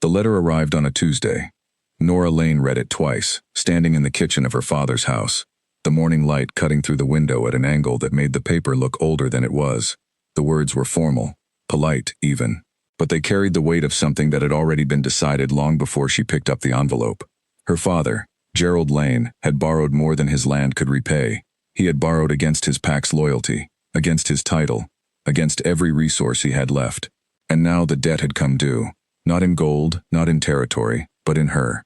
The letter arrived on a Tuesday. Nora Lane read it twice, standing in the kitchen of her father's house, the morning light cutting through the window at an angle that made the paper look older than it was. The words were formal, polite even, but they carried the weight of something that had already been decided long before she picked up the envelope. Her father, Gerald Lane, had borrowed more than his land could repay. He had borrowed against his pack's loyalty, against his title, against every resource he had left. And now the debt had come due, not in gold, not in territory, but in her.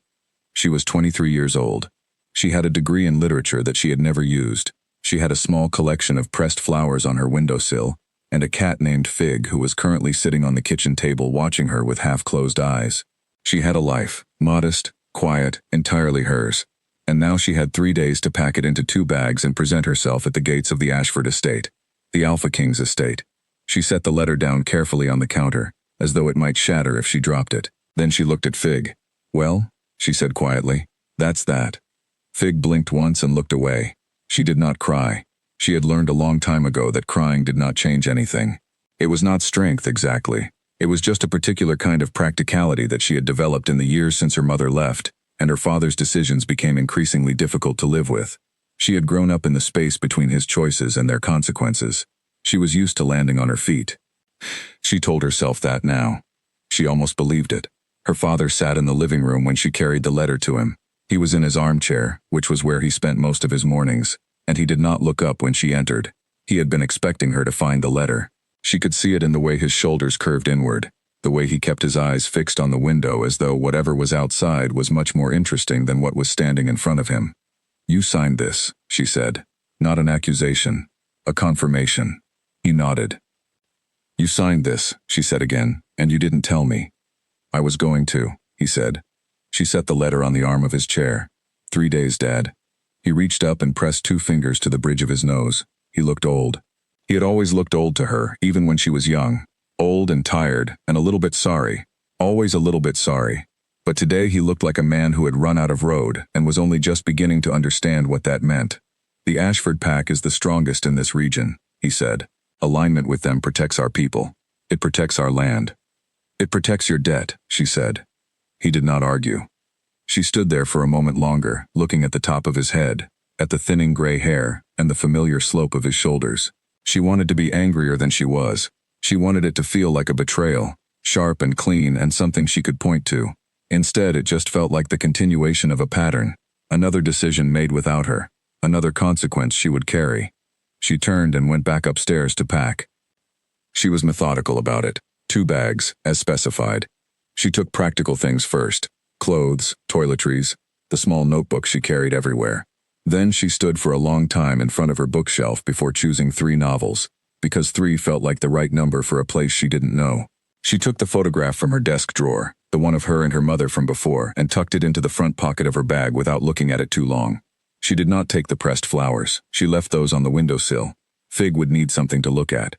She was 23 years old. She had a degree in literature that she had never used. She had a small collection of pressed flowers on her windowsill, and a cat named Fig who was currently sitting on the kitchen table watching her with half-closed eyes. She had a life, modest, quiet, entirely hers. And now she had 3 days to pack it into 2 bags and present herself at the gates of the Ashford estate, the Alpha King's estate. She set the letter down carefully on the counter, as though it might shatter if she dropped it. Then she looked at Fig. "Well," she said quietly, "that's that." Fig blinked once and looked away. She did not cry. She had learned a long time ago that crying did not change anything. It was not strength exactly. It was just a particular kind of practicality that she had developed in the years since her mother left, and her father's decisions became increasingly difficult to live with. She had grown up in the space between his choices and their consequences. She was used to landing on her feet. She told herself that now. She almost believed it. Her father sat in the living room when she carried the letter to him. He was in his armchair, which was where he spent most of his mornings, and he did not look up when she entered. He had been expecting her to find the letter. She could see it in the way his shoulders curved inward, the way he kept his eyes fixed on the window as though whatever was outside was much more interesting than what was standing in front of him. "You signed this," she said. "Not an accusation. A confirmation." He nodded. "You signed this," she said again, "and you didn't tell me." "I was going to," he said. She set the letter on the arm of his chair. 3 days, Dad." He reached up and pressed 2 fingers to the bridge of his nose. He looked old. He had always looked old to her, even when she was young. Old and tired, and a little bit sorry. Always a little bit sorry. But today he looked like a man who had run out of road and was only just beginning to understand what that meant. "The Ashford pack is the strongest in this region," he said. "Alignment with them protects our people. It protects our land." "It protects your debt," she said. He did not argue. She stood there for a moment longer, looking at the top of his head, at the thinning gray hair, and the familiar slope of his shoulders. She wanted to be angrier than she was. She wanted it to feel like a betrayal, sharp and clean and something she could point to. Instead, it just felt like the continuation of a pattern, another decision made without her, another consequence she would carry. She turned and went back upstairs to pack. She was methodical about it. 2 bags, as specified. She took practical things first. Clothes, toiletries, the small notebook she carried everywhere. Then she stood for a long time in front of her bookshelf before choosing 3 novels, because 3 felt like the right number for a place she didn't know. She took the photograph from her desk drawer, the one of her and her mother from before, and tucked it into the front pocket of her bag without looking at it too long. She did not take the pressed flowers. She left those on the windowsill. Fig would need something to look at.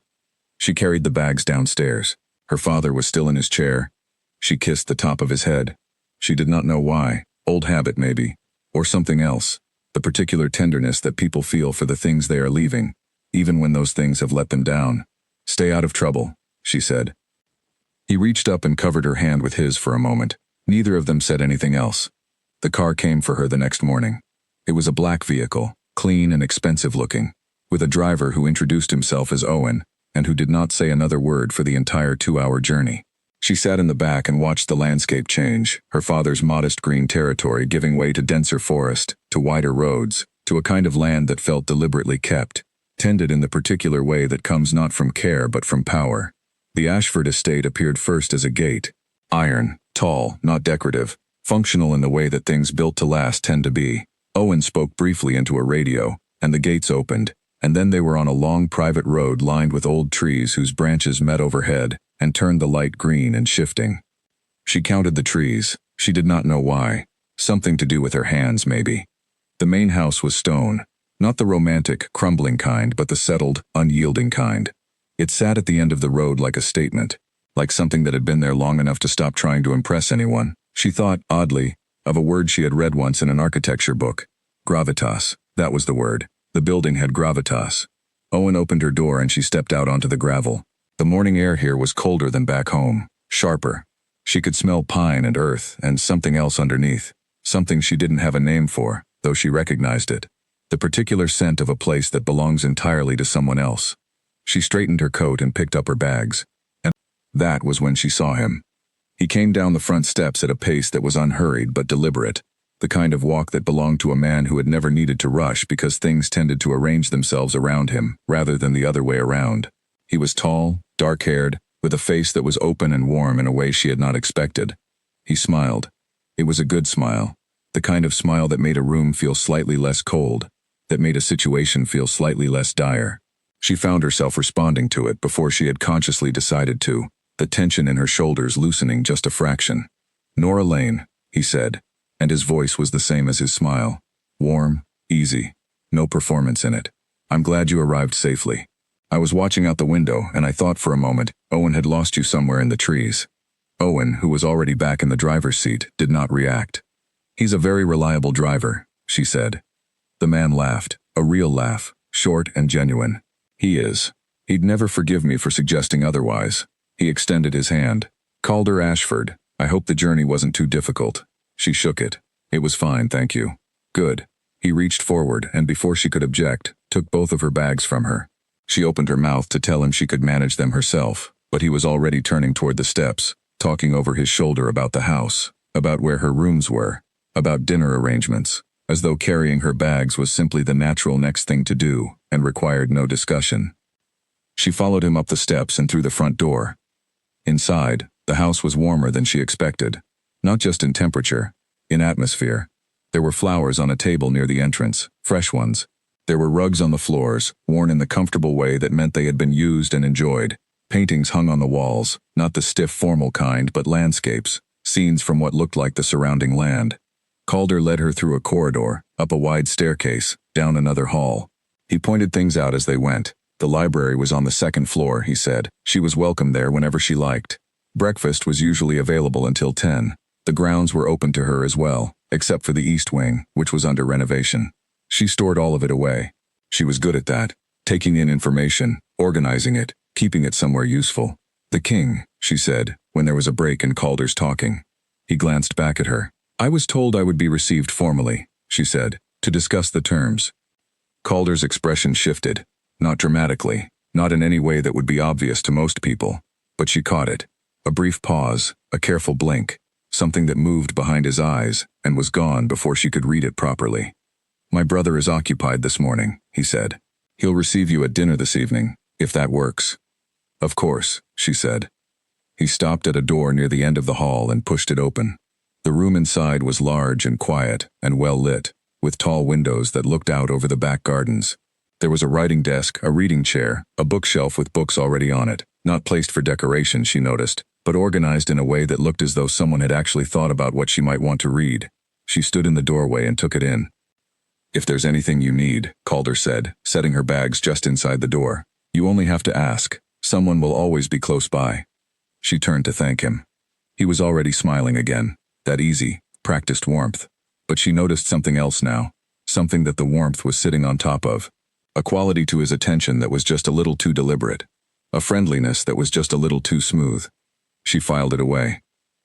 She carried the bags downstairs. Her father was still in his chair. She kissed the top of his head. She did not know why. Old habit, maybe. Or something else. The particular tenderness that people feel for the things they are leaving, even when those things have let them down. "Stay out of trouble," she said. He reached up and covered her hand with his for a moment. Neither of them said anything else. The car came for her the next morning. It was a black vehicle, clean and expensive looking, with a driver who introduced himself as Owen, and who did not say another word for the entire 2-hour journey. She sat in the back and watched the landscape change, her father's modest green territory giving way to denser forest, to wider roads, to a kind of land that felt deliberately kept, tended in the particular way that comes not from care but from power. The Ashford estate appeared first as a gate. Iron, tall, not decorative, functional in the way that things built to last tend to be. Owen spoke briefly into a radio, and the gates opened, and then they were on a long private road lined with old trees whose branches met overhead and turned the light green and shifting. She counted the trees. She did not know why. Something to do with her hands, maybe. The main house was stone, not the romantic, crumbling kind, but the settled, unyielding kind. It sat at the end of the road like a statement, like something that had been there long enough to stop trying to impress anyone. She thought, oddly, of a word she had read once in an architecture book. Gravitas, that was the word. The building had gravitas. Owen opened her door and she stepped out onto the gravel. The morning air here was colder than back home, sharper. She could smell pine and earth and something else underneath, something she didn't have a name for, though she recognized it. The particular scent of a place that belongs entirely to someone else. She straightened her coat and picked up her bags. And that was when she saw him. He came down the front steps at a pace that was unhurried but deliberate, the kind of walk that belonged to a man who had never needed to rush because things tended to arrange themselves around him rather than the other way around. He was tall, dark-haired, with a face that was open and warm in a way she had not expected. He smiled. It was a good smile, the kind of smile that made a room feel slightly less cold, that made a situation feel slightly less dire. She found herself responding to it before she had consciously decided to, the tension in her shoulders loosening just a fraction. "Nora Lane," he said, and his voice was the same as his smile. Warm, easy, no performance in it. "I'm glad you arrived safely. I was watching out the window and I thought for a moment Owen had lost you somewhere in the trees." Owen, who was already back in the driver's seat, did not react. "He's a very reliable driver," she said. The man laughed, a real laugh, short and genuine. "He is. He'd never forgive me for suggesting otherwise." He extended his hand. "Calder Ashford, I hope the journey wasn't too difficult." She shook it. "It was fine, thank you." "Good." He reached forward and before she could object, took both of her bags from her. She opened her mouth to tell him she could manage them herself, but he was already turning toward the steps, talking over his shoulder about the house, about where her rooms were, about dinner arrangements, as though carrying her bags was simply the natural next thing to do and required no discussion. She followed him up the steps and through the front door. Inside, the house was warmer than she expected, not just in temperature, in atmosphere. There were flowers on a table near the entrance, fresh ones. There were rugs on the floors, worn in the comfortable way that meant they had been used and enjoyed. Paintings hung on the walls, not the stiff formal kind but landscapes, scenes from what looked like the surrounding land. Calder led her through a corridor, up a wide staircase, down another hall. He pointed things out as they went. The library was on the second floor, he said. She was welcome there whenever she liked. Breakfast was usually available until 10. The grounds were open to her as well, except for the east wing, which was under renovation. She stored all of it away. She was good at that, taking in information, organizing it, keeping it somewhere useful. "The king," she said, when there was a break in Calder's talking. He glanced back at her. "I was told I would be received formally," she said, "to discuss the terms." Calder's expression shifted, not dramatically, not in any way that would be obvious to most people, but she caught it. A brief pause, a careful blink, something that moved behind his eyes and was gone before she could read it properly. "My brother is occupied this morning," he said. "He'll receive you at dinner this evening, if that works." "Of course," she said. He stopped at a door near the end of the hall and pushed it open. The room inside was large and quiet and well lit, with tall windows that looked out over the back gardens. There was a writing desk, a reading chair, a bookshelf with books already on it, not placed for decoration, she noticed, but organized in a way that looked as though someone had actually thought about what she might want to read. She stood in the doorway and took it in. "If there's anything you need," Calder said, setting her bags just inside the door, "you only have to ask. Someone will always be close by." She turned to thank him. He was already smiling again, that easy, practiced warmth. But she noticed something else now, something that the warmth was sitting on top of. A quality to his attention that was just a little too deliberate. A friendliness that was just a little too smooth. She filed it away.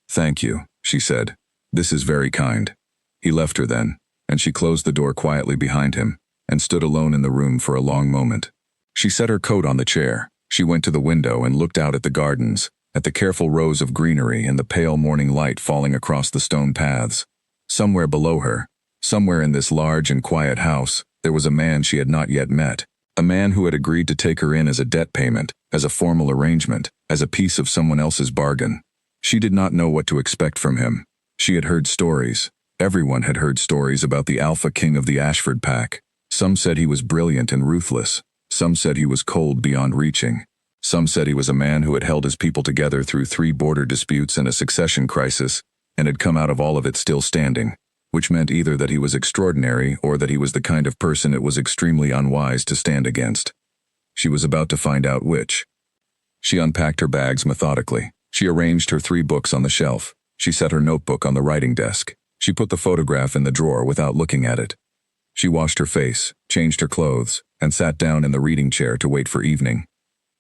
"Thank you," she said. "This is very kind." He left her then, and she closed the door quietly behind him, and stood alone in the room for a long moment. She set her coat on the chair. She went to the window and looked out at the gardens, at the careful rows of greenery and the pale morning light falling across the stone paths. Somewhere below her, somewhere in this large and quiet house, there was a man she had not yet met. A man who had agreed to take her in as a debt payment, as a formal arrangement, as a piece of someone else's bargain. She did not know what to expect from him. She had heard stories. Everyone had heard stories about the alpha king of the Ashford pack. Some said he was brilliant and ruthless. Some said he was cold beyond reaching. Some said he was a man who had held his people together through 3 border disputes and a succession crisis, and had come out of all of it still standing, which meant either that he was extraordinary or that he was the kind of person it was extremely unwise to stand against. She was about to find out which. She unpacked her bags methodically. She arranged her 3 books on the shelf. She set her notebook on the writing desk. She put the photograph in the drawer without looking at it. She washed her face, changed her clothes, and sat down in the reading chair to wait for evening.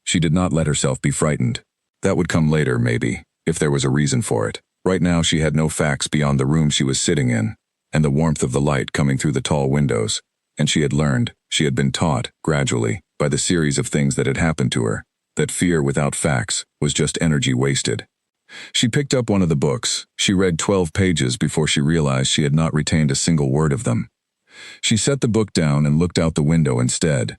She did not let herself be frightened. That would come later, maybe, if there was a reason for it. Right now she had no facts beyond the room she was sitting in, and the warmth of the light coming through the tall windows. And she had learned, she had been taught, gradually, by the series of things that had happened to her, that fear without facts was just energy wasted. She picked up one of the books. She read 12 pages before she realized she had not retained a single word of them. She set the book down and looked out the window instead.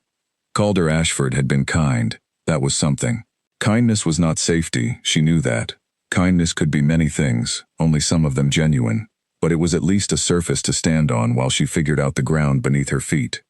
Calder Ashford had been kind. That was something. Kindness was not safety, she knew that. Kindness could be many things, only some of them genuine. But it was at least a surface to stand on while she figured out the ground beneath her feet.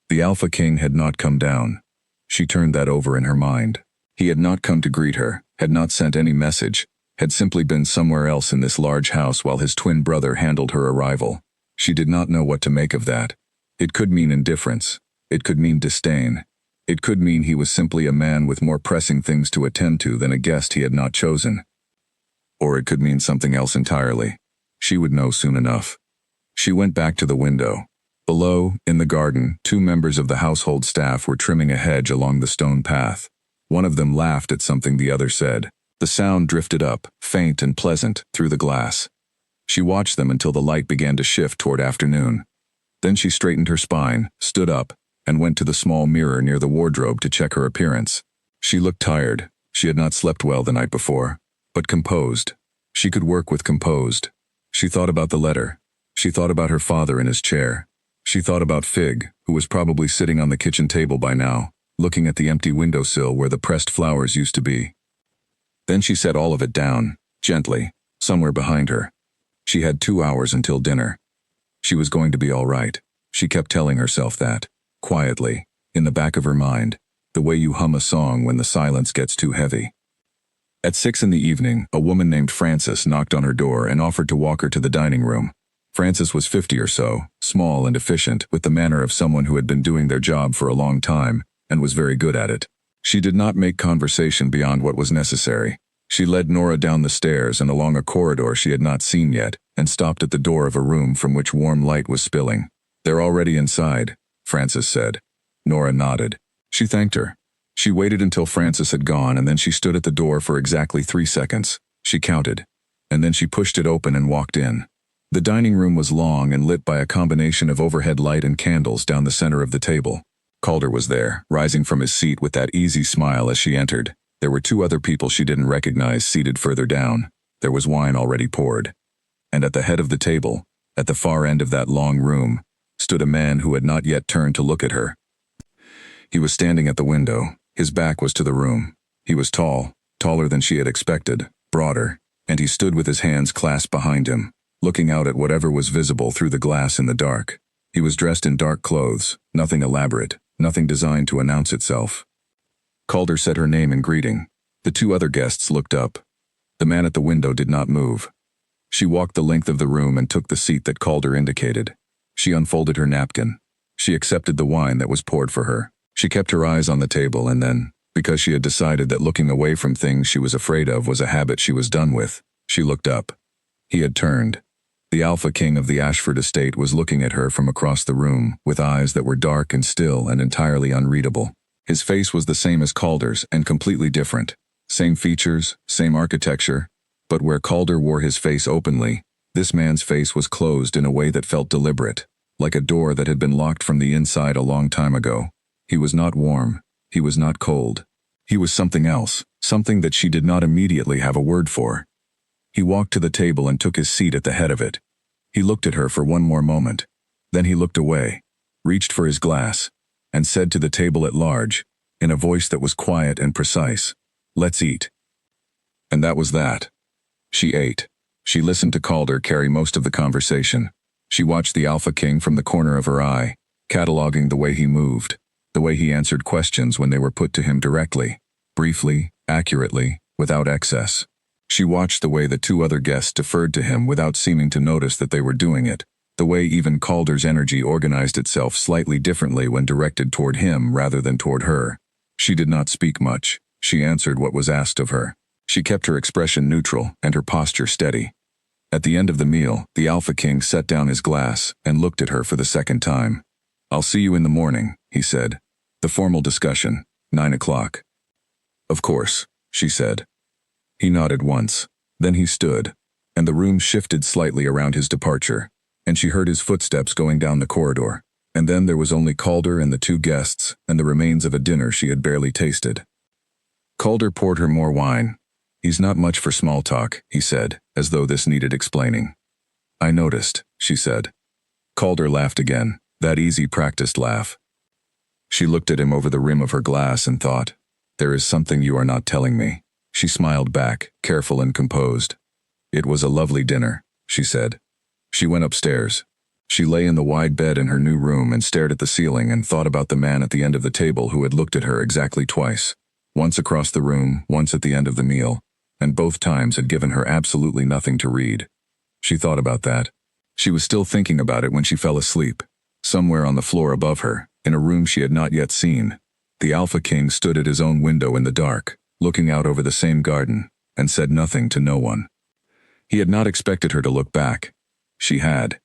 The Alpha King had not come down. She turned that over in her mind. He had not come to greet her, had not sent any message, had simply been somewhere else in this large house while his twin brother handled her arrival. She did not know what to make of that. It could mean indifference. It could mean disdain. It could mean he was simply a man with more pressing things to attend to than a guest he had not chosen. Or it could mean something else entirely. She would know soon enough. She went back to the window. Below, in the garden, 2 members of the household staff were trimming a hedge along the stone path. One of them laughed at something the other said. The sound drifted up, faint and pleasant, through the glass. She watched them until the light began to shift toward afternoon. Then she straightened her spine, stood up, and went to the small mirror near the wardrobe to check her appearance. She looked tired. She had not slept well the night before, but composed. She could work with composed. She thought about the letter. She thought about her father in his chair. She thought about Fig, who was probably sitting on the kitchen table by now, looking at the empty windowsill where the pressed flowers used to be. Then she set all of it down, gently, somewhere behind her. She had 2 hours until dinner. She was going to be all right. She kept telling herself that, quietly, in the back of her mind, the way you hum a song when the silence gets too heavy. At 6 in the evening, a woman named Frances knocked on her door and offered to walk her to the dining room. Frances was 50 or so, small and efficient, with the manner of someone who had been doing their job for a long time, and was very good at it. She did not make conversation beyond what was necessary. She led Nora down the stairs and along a corridor she had not seen yet, and stopped at the door of a room from which warm light was spilling. "They're already inside," Frances said. Nora nodded. She thanked her. She waited until Frances had gone, and then she stood at the door for exactly 3 seconds. She counted. And then she pushed it open and walked in. The dining room was long and lit by a combination of overhead light and candles down the center of the table. Calder was there, rising from his seat with that easy smile as she entered. There were 2 other people she didn't recognize seated further down. There was wine already poured. And at the head of the table, at the far end of that long room, stood a man who had not yet turned to look at her. He was standing at the window. His back was to the room. He was tall, taller than she had expected, broader, and he stood with his hands clasped behind him, looking out at whatever was visible through the glass in the dark. He was dressed in dark clothes, nothing elaborate, nothing designed to announce itself. Calder said her name in greeting. The 2 other guests looked up. The man at the window did not move. She walked the length of the room and took the seat that Calder indicated. She unfolded her napkin. She accepted the wine that was poured for her. She kept her eyes on the table and then, because she had decided that looking away from things she was afraid of was a habit she was done with, she looked up. He had turned. The Alpha King of the Ashford estate was looking at her from across the room, with eyes that were dark and still and entirely unreadable. His face was the same as Calder's and completely different. Same features, same architecture, but where Calder wore his face openly, this man's face was closed in a way that felt deliberate, like a door that had been locked from the inside a long time ago. He was not warm. He was not cold. He was something else, something that she did not immediately have a word for. He walked to the table and took his seat at the head of it. He looked at her for one more moment. Then he looked away, reached for his glass, and said to the table at large, in a voice that was quiet and precise, "Let's eat." And that was that. She ate. She listened to Calder carry most of the conversation. She watched the Alpha King from the corner of her eye, cataloging the way he moved, the way he answered questions when they were put to him directly, briefly, accurately, without excess. She watched the way the 2 other guests deferred to him without seeming to notice that they were doing it, the way even Calder's energy organized itself slightly differently when directed toward him rather than toward her. She did not speak much. She answered what was asked of her. She kept her expression neutral and her posture steady. At the end of the meal, the Alpha King set down his glass and looked at her for the second time. "I'll see you in the morning," he said. "The formal discussion, 9 o'clock. "Of course," she said. He nodded once. Then he stood, and the room shifted slightly around his departure, and she heard his footsteps going down the corridor. And then there was only Calder and the two guests and the remains of a dinner she had barely tasted. Calder poured her more wine. "He's not much for small talk," he said, as though this needed explaining. "I noticed," she said. Calder laughed again, that easy practiced laugh. She looked at him over the rim of her glass and thought, "There is something you are not telling me." She smiled back, careful and composed. "It was a lovely dinner," she said. She went upstairs. She lay in the wide bed in her new room and stared at the ceiling and thought about the man at the end of the table who had looked at her exactly twice. Once across the room, once at the end of the meal, and both times had given her absolutely nothing to read. She thought about that. She was still thinking about it when she fell asleep. Somewhere on the floor above her, in a room she had not yet seen, the Alpha King stood at his own window in the dark, looking out over the same garden, and said nothing to no one. He had not expected her to look back. She had.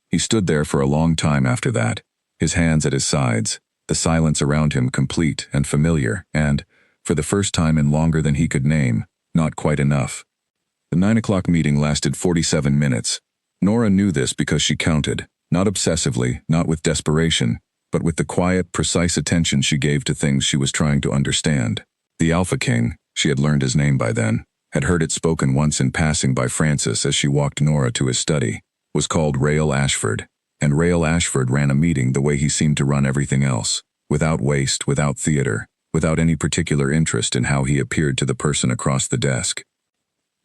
He stood there for a long time after that, his hands at his sides, the silence around him complete and familiar, and, for the first time in longer than he could name, not quite enough. The 9 o'clock meeting lasted 47 minutes. Nora knew this because she counted, not obsessively, not with desperation, but with the quiet, precise attention she gave to things she was trying to understand. The Alpha King, she had learned his name by then, had heard it spoken once in passing by Francis as she walked Nora to his study, was called Rael Ashford, and Rael Ashford ran a meeting the way he seemed to run everything else, without waste, without theater, without any particular interest in how he appeared to the person across the desk.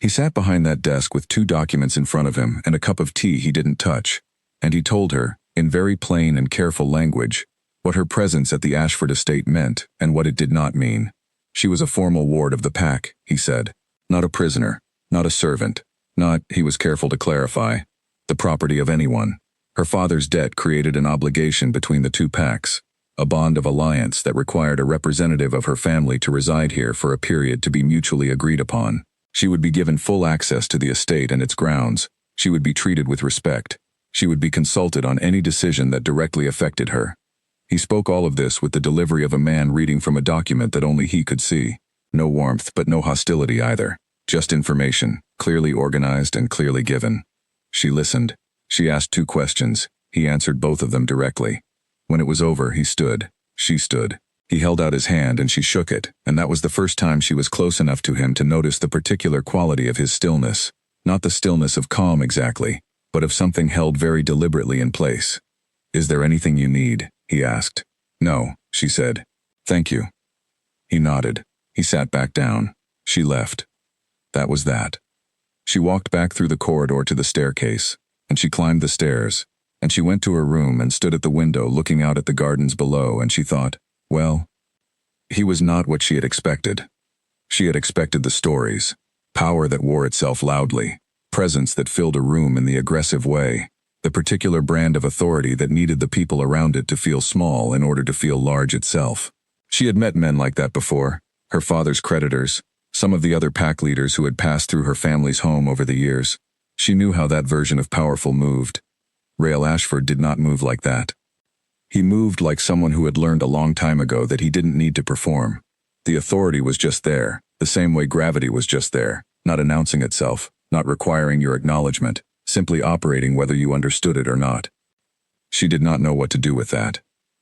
He sat behind that desk with 2 documents in front of him and a cup of tea he didn't touch, and he told her, in very plain and careful language, what her presence at the Ashford estate meant and what it did not mean. She was a formal ward of the pack, he said, not a prisoner, not a servant, not, he was careful to clarify, the property of anyone. Her father's debt created an obligation between the 2 packs, a bond of alliance that required a representative of her family to reside here for a period to be mutually agreed upon. She would be given full access to the estate and its grounds. She would be treated with respect. She would be consulted on any decision that directly affected her. He spoke all of this with the delivery of a man reading from a document that only he could see. No warmth, but no hostility either. Just information, clearly organized and clearly given. She listened. She asked 2 questions. He answered both of them directly. When it was over, he stood. She stood. He held out his hand and she shook it, and that was the first time she was close enough to him to notice the particular quality of his stillness. Not the stillness of calm exactly, but of something held very deliberately in place. "Is there anything you need?" he asked. "No," she said. "Thank you." He nodded. He sat back down. She left. That was that. She walked back through the corridor to the staircase, and she climbed the stairs, and she went to her room and stood at the window looking out at the gardens below, and she thought, well, he was not what she had expected. She had expected the stories, power that wore itself loudly, presence that filled a room in the aggressive way, the particular brand of authority that needed the people around it to feel small in order to feel large itself. She had met men like that before, her father's creditors, some of the other pack leaders who had passed through her family's home over the years. She knew how that version of powerful moved. Rael Ashford did not move like that. He moved like someone who had learned a long time ago that he didn't need to perform. The authority was just there, the same way gravity was just there, not announcing itself, not requiring your acknowledgement, simply operating whether you understood it or not. She did not know what to do with that.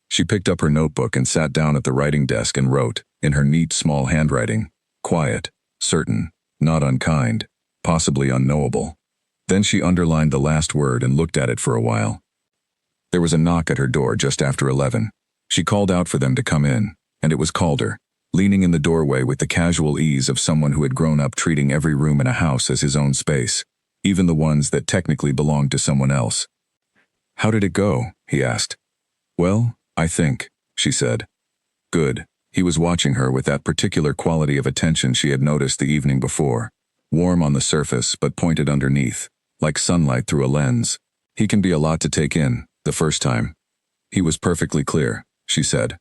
She picked up her notebook and sat down at the writing desk and wrote, in her neat small handwriting, quiet, certain, not unkind, possibly unknowable. Then she underlined the last word and looked at it for a while. There was a knock at her door just after 11. She called out for them to come in, and it was Calder, leaning in the doorway with the casual ease of someone who had grown up treating every room in a house as his own space, even the ones that technically belonged to someone else. "How did it go?" he asked. "Well, I think," she said. "Good." He was watching her with that particular quality of attention she had noticed the evening before, warm on the surface but pointed underneath, like sunlight through a lens. "He can be a lot to take in, the first time." "He was perfectly clear," she said.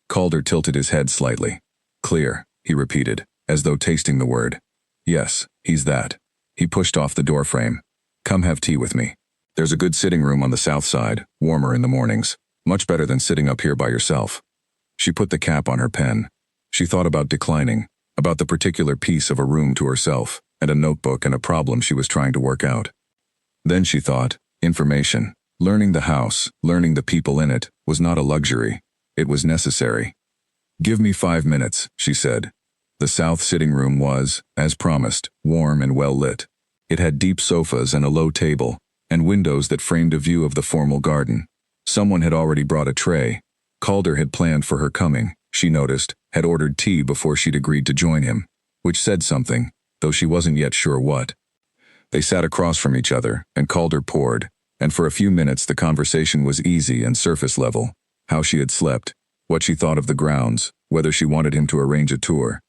Calder tilted his head slightly. "Clear," he repeated, as though tasting the word. "Yes, he's that." He pushed off the doorframe. "Come have tea with me. There's a good sitting room on the south side, warmer in the mornings. Much better than sitting up here by yourself." She put the cap on her pen. She thought about declining, about the particular piece of a room to herself, and a notebook and a problem she was trying to work out. Then she thought, information. Learning the house, learning the people in it, was not a luxury. It was necessary. "Give me 5 minutes," she said. The south sitting room was, as promised, warm and well lit. It had deep sofas and a low table, and windows that framed a view of the formal garden. Someone had already brought a tray. Calder had planned for her coming, she noticed, had ordered tea before she'd agreed to join him, which said something, though she wasn't yet sure what. They sat across from each other, and Calder poured, and for a few minutes the conversation was easy and surface level. How she had slept, what she thought of the grounds, whether she wanted him to arrange a tour.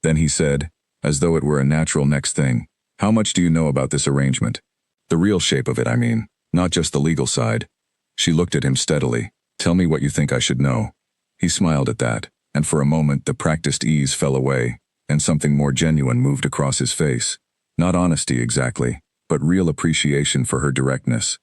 Then he said, as though it were a natural next thing, "How much do you know about this arrangement? The real shape of it, I mean, not just the legal side." She looked at him steadily. "Tell me what you think I should know." He smiled at that, and for a moment the practiced ease fell away, and something more genuine moved across his face. Not honesty exactly, but real appreciation for her directness.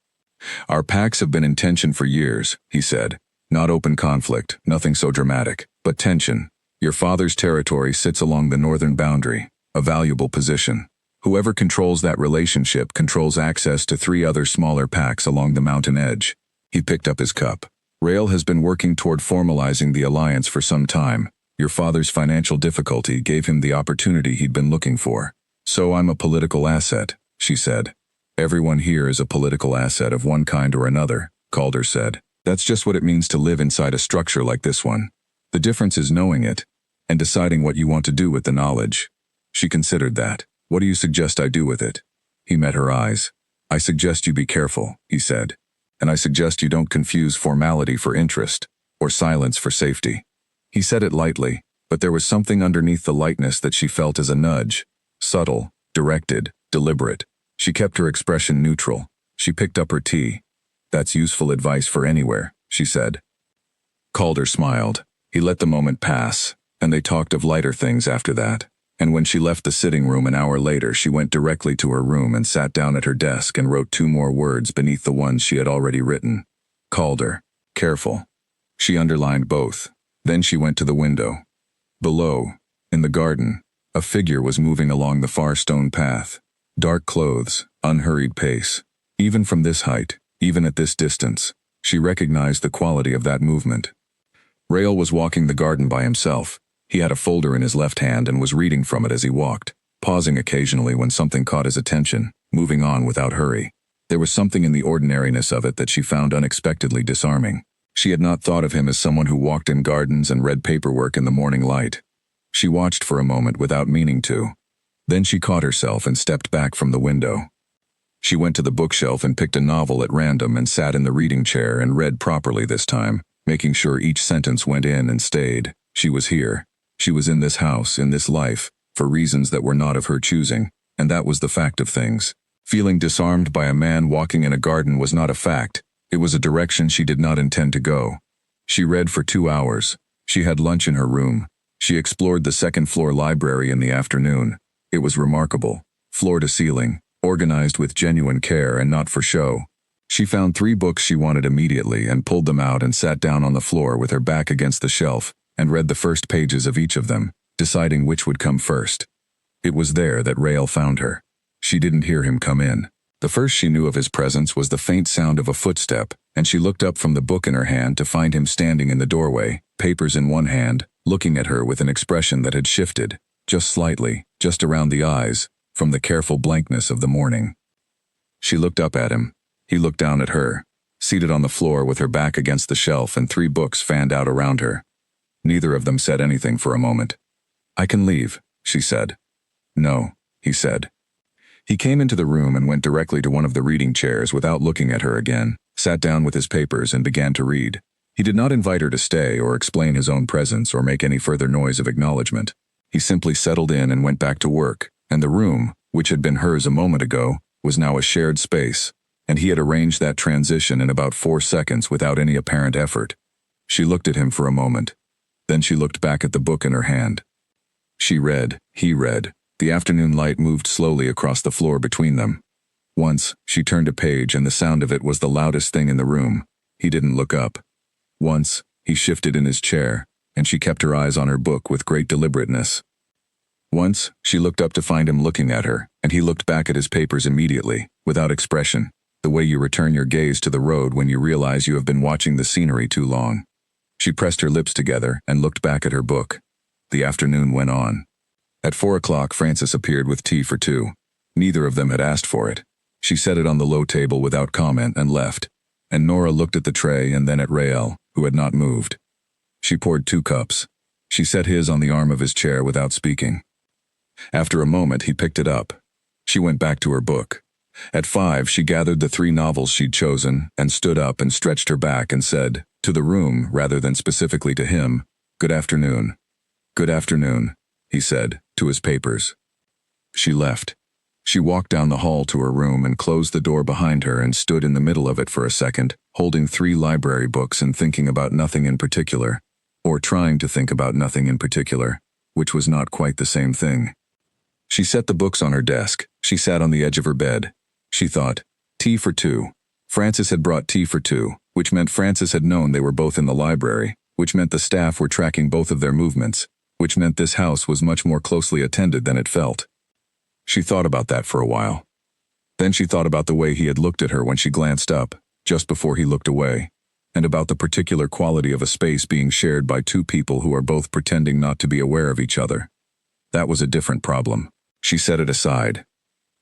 "Our pacts have been in tension for years," he said. "Not open conflict, nothing so dramatic, but tension. Your father's territory sits along the northern boundary, a valuable position. Whoever controls that relationship controls access to 3 other smaller pacts along the mountain edge." He picked up his cup. "Rael has been working toward formalizing the alliance for some time. Your father's financial difficulty gave him the opportunity he'd been looking for. So I'm a political asset," she said. "Everyone here is a political asset of one kind or another," Calder said. "That's just what it means to live inside a structure like this one. The difference is knowing it, and deciding what you want to do with the knowledge." She considered that. "What do you suggest I do with it?" He met her eyes. "I suggest you be careful," he said. "And I suggest you don't confuse formality for interest, or silence for safety." He said it lightly, but there was something underneath the lightness that she felt as a nudge. Subtle, directed, deliberate. She kept her expression neutral. She picked up her tea. "That's useful advice for anywhere," she said. Calder smiled. He let the moment pass, and they talked of lighter things after that. And when she left the sitting room an hour later, she went directly to her room and sat down at her desk and wrote 2 more words beneath the ones she had already written. Calder. Careful. She underlined both. Then she went to the window. Below, in the garden, a figure was moving along the far stone path. Dark clothes, unhurried pace. Even from this height, even at this distance, she recognized the quality of that movement. Rael was walking the garden by himself. He had a folder in his left hand and was reading from it as he walked, pausing occasionally when something caught his attention, moving on without hurry. There was something in the ordinariness of it that she found unexpectedly disarming. She had not thought of him as someone who walked in gardens and read paperwork in the morning light. She watched for a moment without meaning to. Then she caught herself and stepped back from the window. She went to the bookshelf and picked a novel at random and sat in the reading chair and read properly this time, making sure each sentence went in and stayed. She was here. She was in this house, in this life, for reasons that were not of her choosing, and that was the fact of things. Feeling disarmed by a man walking in a garden was not a fact. It was a direction she did not intend to go. She read for 2 hours. She had lunch in her room. She explored the second-floor library in the afternoon. It was remarkable, floor to ceiling, organized with genuine care and not for show. She found 3 books she wanted immediately and pulled them out and sat down on the floor with her back against the shelf and read the first pages of each of them, deciding which would come first. It was there that Rael found her. She didn't hear him come in. The first she knew of his presence was the faint sound of a footstep, and she looked up from the book in her hand to find him standing in the doorway, papers in one hand, looking at her with an expression that had shifted, just slightly, just around the eyes, from the careful blankness of the morning. She looked up at him. He looked down at her, seated on the floor with her back against the shelf and 3 books fanned out around her. Neither of them said anything for a moment. "I can leave," she said. "No," he said. He came into the room and went directly to one of the reading chairs without looking at her again, sat down with his papers and began to read. He did not invite her to stay or explain his own presence or make any further noise of acknowledgement. He simply settled in and went back to work, and the room, which had been hers a moment ago, was now a shared space, and he had arranged that transition in about 4 seconds without any apparent effort. She looked at him for a moment. Then she looked back at the book in her hand. She read, he read. The afternoon light moved slowly across the floor between them. Once, she turned a page and the sound of it was the loudest thing in the room. He didn't look up. Once, he shifted in his chair, and she kept her eyes on her book with great deliberateness. Once, she looked up to find him looking at her, and he looked back at his papers immediately, without expression, the way you return your gaze to the road when you realize you have been watching the scenery too long. She pressed her lips together and looked back at her book. The afternoon went on. At 4 o'clock, Francis appeared with tea for two. Neither of them had asked for it. She set it on the low table without comment and left, and Nora looked at the tray and then at Rael, who had not moved. She poured 2 cups. She set his on the arm of his chair without speaking. After a moment, he picked it up. She went back to her book. At 5, she gathered the 3 novels she'd chosen and stood up and stretched her back and said, to the room rather than specifically to him, "Good afternoon." "Good afternoon," he said, to his papers. She left. She walked down the hall to her room and closed the door behind her and stood in the middle of it for a second, holding 3 library books and thinking about nothing in particular, or trying to think about nothing in particular, which was not quite the same thing. She set the books on her desk. She sat on the edge of her bed. She thought, tea for 2. Francis had brought tea for 2, which meant Francis had known they were both in the library, which meant the staff were tracking both of their movements, which meant this house was much more closely attended than it felt. She thought about that for a while. Then she thought about the way he had looked at her when she glanced up, just before he looked away, and about the particular quality of a space being shared by 2 people who are both pretending not to be aware of each other. That was a different problem. She set it aside.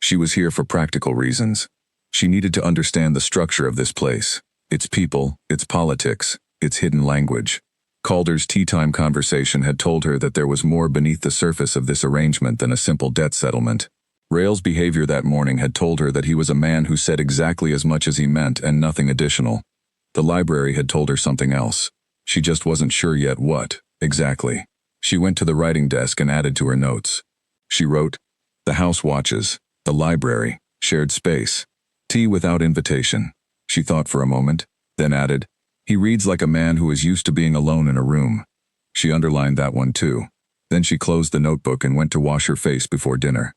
She was here for practical reasons. She needed to understand the structure of this place, its people, its politics, its hidden language. Calder's tea-time conversation had told her that there was more beneath the surface of this arrangement than a simple debt settlement. Rael's behavior that morning had told her that he was a man who said exactly as much as he meant and nothing additional. The library had told her something else. She just wasn't sure yet what, exactly. She went to the writing desk and added to her notes. She wrote, "The house watches, the library, shared space, tea without invitation." She thought for a moment, then added, "He reads like a man who is used to being alone in a room." She underlined that one too. Then she closed the notebook and went to wash her face before dinner.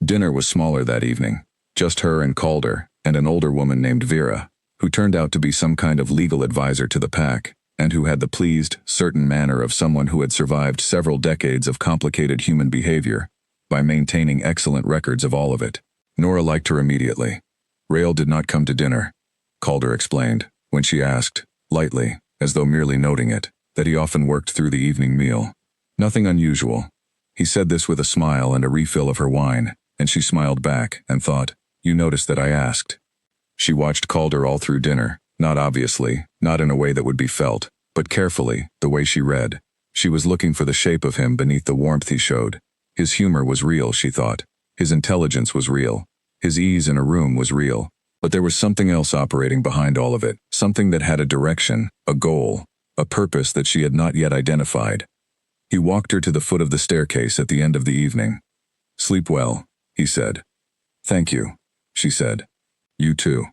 Dinner was smaller that evening. Just her and Calder, and an older woman named Vera, who turned out to be some kind of legal advisor to the pack, and who had the pleased, certain manner of someone who had survived several decades of complicated human behavior, by maintaining excellent records of all of it. Nora liked her immediately. Rael did not come to dinner, Calder explained, when she asked, lightly, as though merely noting it, that he often worked through the evening meal. Nothing unusual. He said this with a smile and a refill of her wine, and she smiled back and thought, "You noticed that I asked." She watched Calder all through dinner, not obviously, not in a way that would be felt, but carefully, the way she read. She was looking for the shape of him beneath the warmth he showed. His humor was real, she thought. His intelligence was real. His ease in a room was real. But there was something else operating behind all of it, something that had a direction, a goal, a purpose that she had not yet identified. He walked her to the foot of the staircase at the end of the evening. "Sleep well," he said. "Thank you," she said. "You too."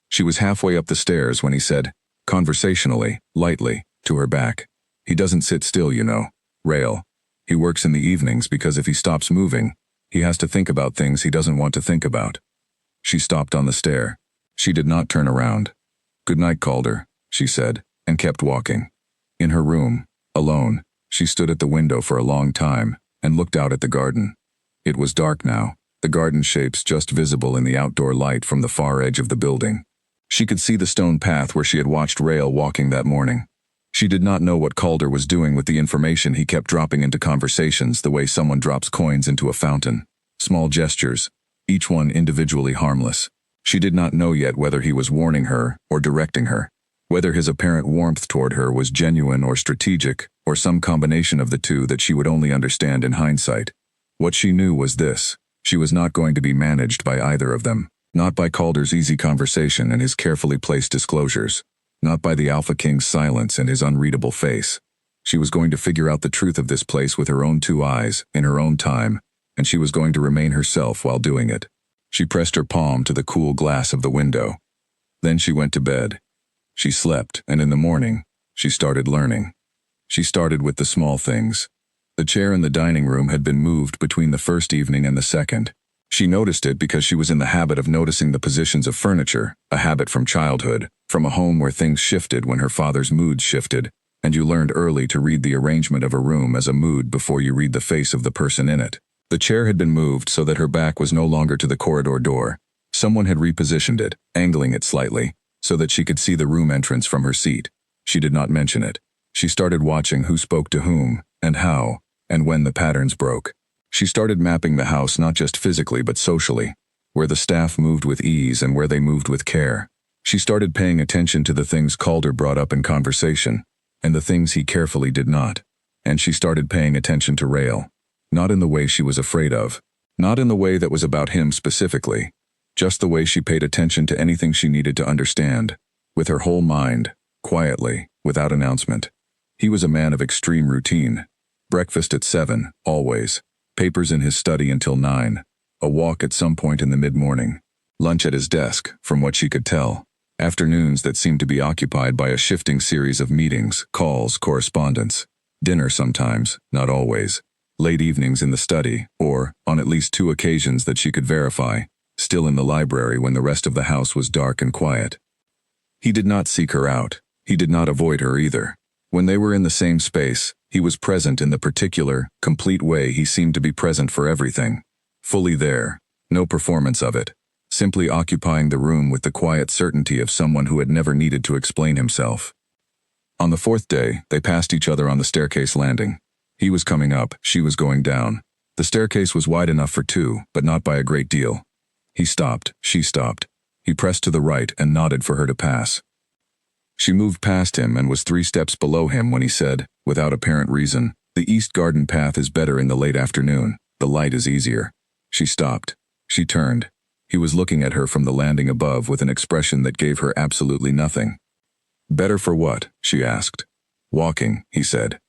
She was halfway up the stairs when he said, conversationally, lightly, to her back, "He doesn't sit still, you know, Rael. He works in the evenings because if he stops moving, he has to think about things he doesn't want to think about." She stopped on the stair. She did not turn around. "Good night, Calder," she said, and kept walking. In her room, alone, she stood at the window for a long time and looked out at the garden. It was dark now, the garden shapes just visible in the outdoor light from the far edge of the building. She could see the stone path where she had watched Rael walking that morning. She did not know what Calder was doing with the information he kept dropping into conversations the way someone drops coins into a fountain. Small gestures, each one individually harmless. She did not know yet whether he was warning her or directing her, whether his apparent warmth toward her was genuine or strategic, or some combination of the two that she would only understand in hindsight. What she knew was this: she was not going to be managed by either of them, not by Calder's easy conversation and his carefully placed disclosures, not by the Alpha King's silence and his unreadable face. She was going to figure out the truth of this place with her own 2 eyes, in her own time, and she was going to remain herself while doing it. She pressed her palm to the cool glass of the window. Then she went to bed. She slept, and in the morning, she started learning. She started with the small things. The chair in the dining room had been moved between the first evening and the second. She noticed it because she was in the habit of noticing the positions of furniture, a habit from childhood, from a home where things shifted when her father's moods shifted, and you learned early to read the arrangement of a room as a mood before you read the face of the person in it. The chair had been moved so that her back was no longer to the corridor door. Someone had repositioned it, angling it slightly, so that she could see the room entrance from her seat. She did not mention it. She started watching who spoke to whom, and how, and when the patterns broke. She started mapping the house not just physically but socially, where the staff moved with ease and where they moved with care. She started paying attention to the things Calder brought up in conversation, and the things he carefully did not. And she started paying attention to Rael. Not in the way she was afraid of. Not in the way that was about him specifically. Just the way she paid attention to anything she needed to understand. With her whole mind, quietly, without announcement. He was a man of extreme routine. Breakfast at 7, always. Papers in his study until 9. A walk at some point in the mid-morning. Lunch at his desk, from what she could tell. Afternoons that seemed to be occupied by a shifting series of meetings, calls, correspondence. Dinner sometimes, not always. Late evenings in the study, or, on at least 2 occasions that she could verify, still in the library when the rest of the house was dark and quiet. He did not seek her out. He did not avoid her either. When they were in the same space, he was present in the particular, complete way he seemed to be present for everything. Fully there, no performance of it. Simply occupying the room with the quiet certainty of someone who had never needed to explain himself. On the 4th day, they passed each other on the staircase landing. He was coming up, she was going down. The staircase was wide enough for 2, but not by a great deal. He stopped, she stopped. He pressed to the right and nodded for her to pass. She moved past him and was 3 steps below him when he said, without apparent reason, "The East Garden path is better in the late afternoon. The light is easier." She stopped. She turned. He was looking at her from the landing above with an expression that gave her absolutely nothing. "Better for what?" she asked. "Walking," he said.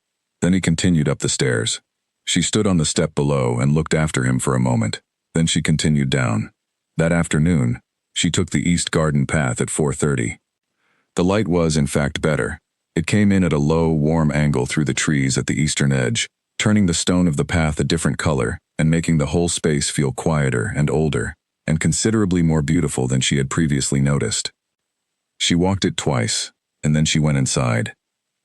Then he continued up the stairs. She stood on the step below and looked after him for a moment. Then she continued down. That afternoon, she took the East Garden path at 4:30. The light was, in fact, better. It came in at a low, warm angle through the trees at the eastern edge, turning the stone of the path a different color and making the whole space feel quieter and older, and considerably more beautiful than she had previously noticed. She walked it twice, and then she went inside.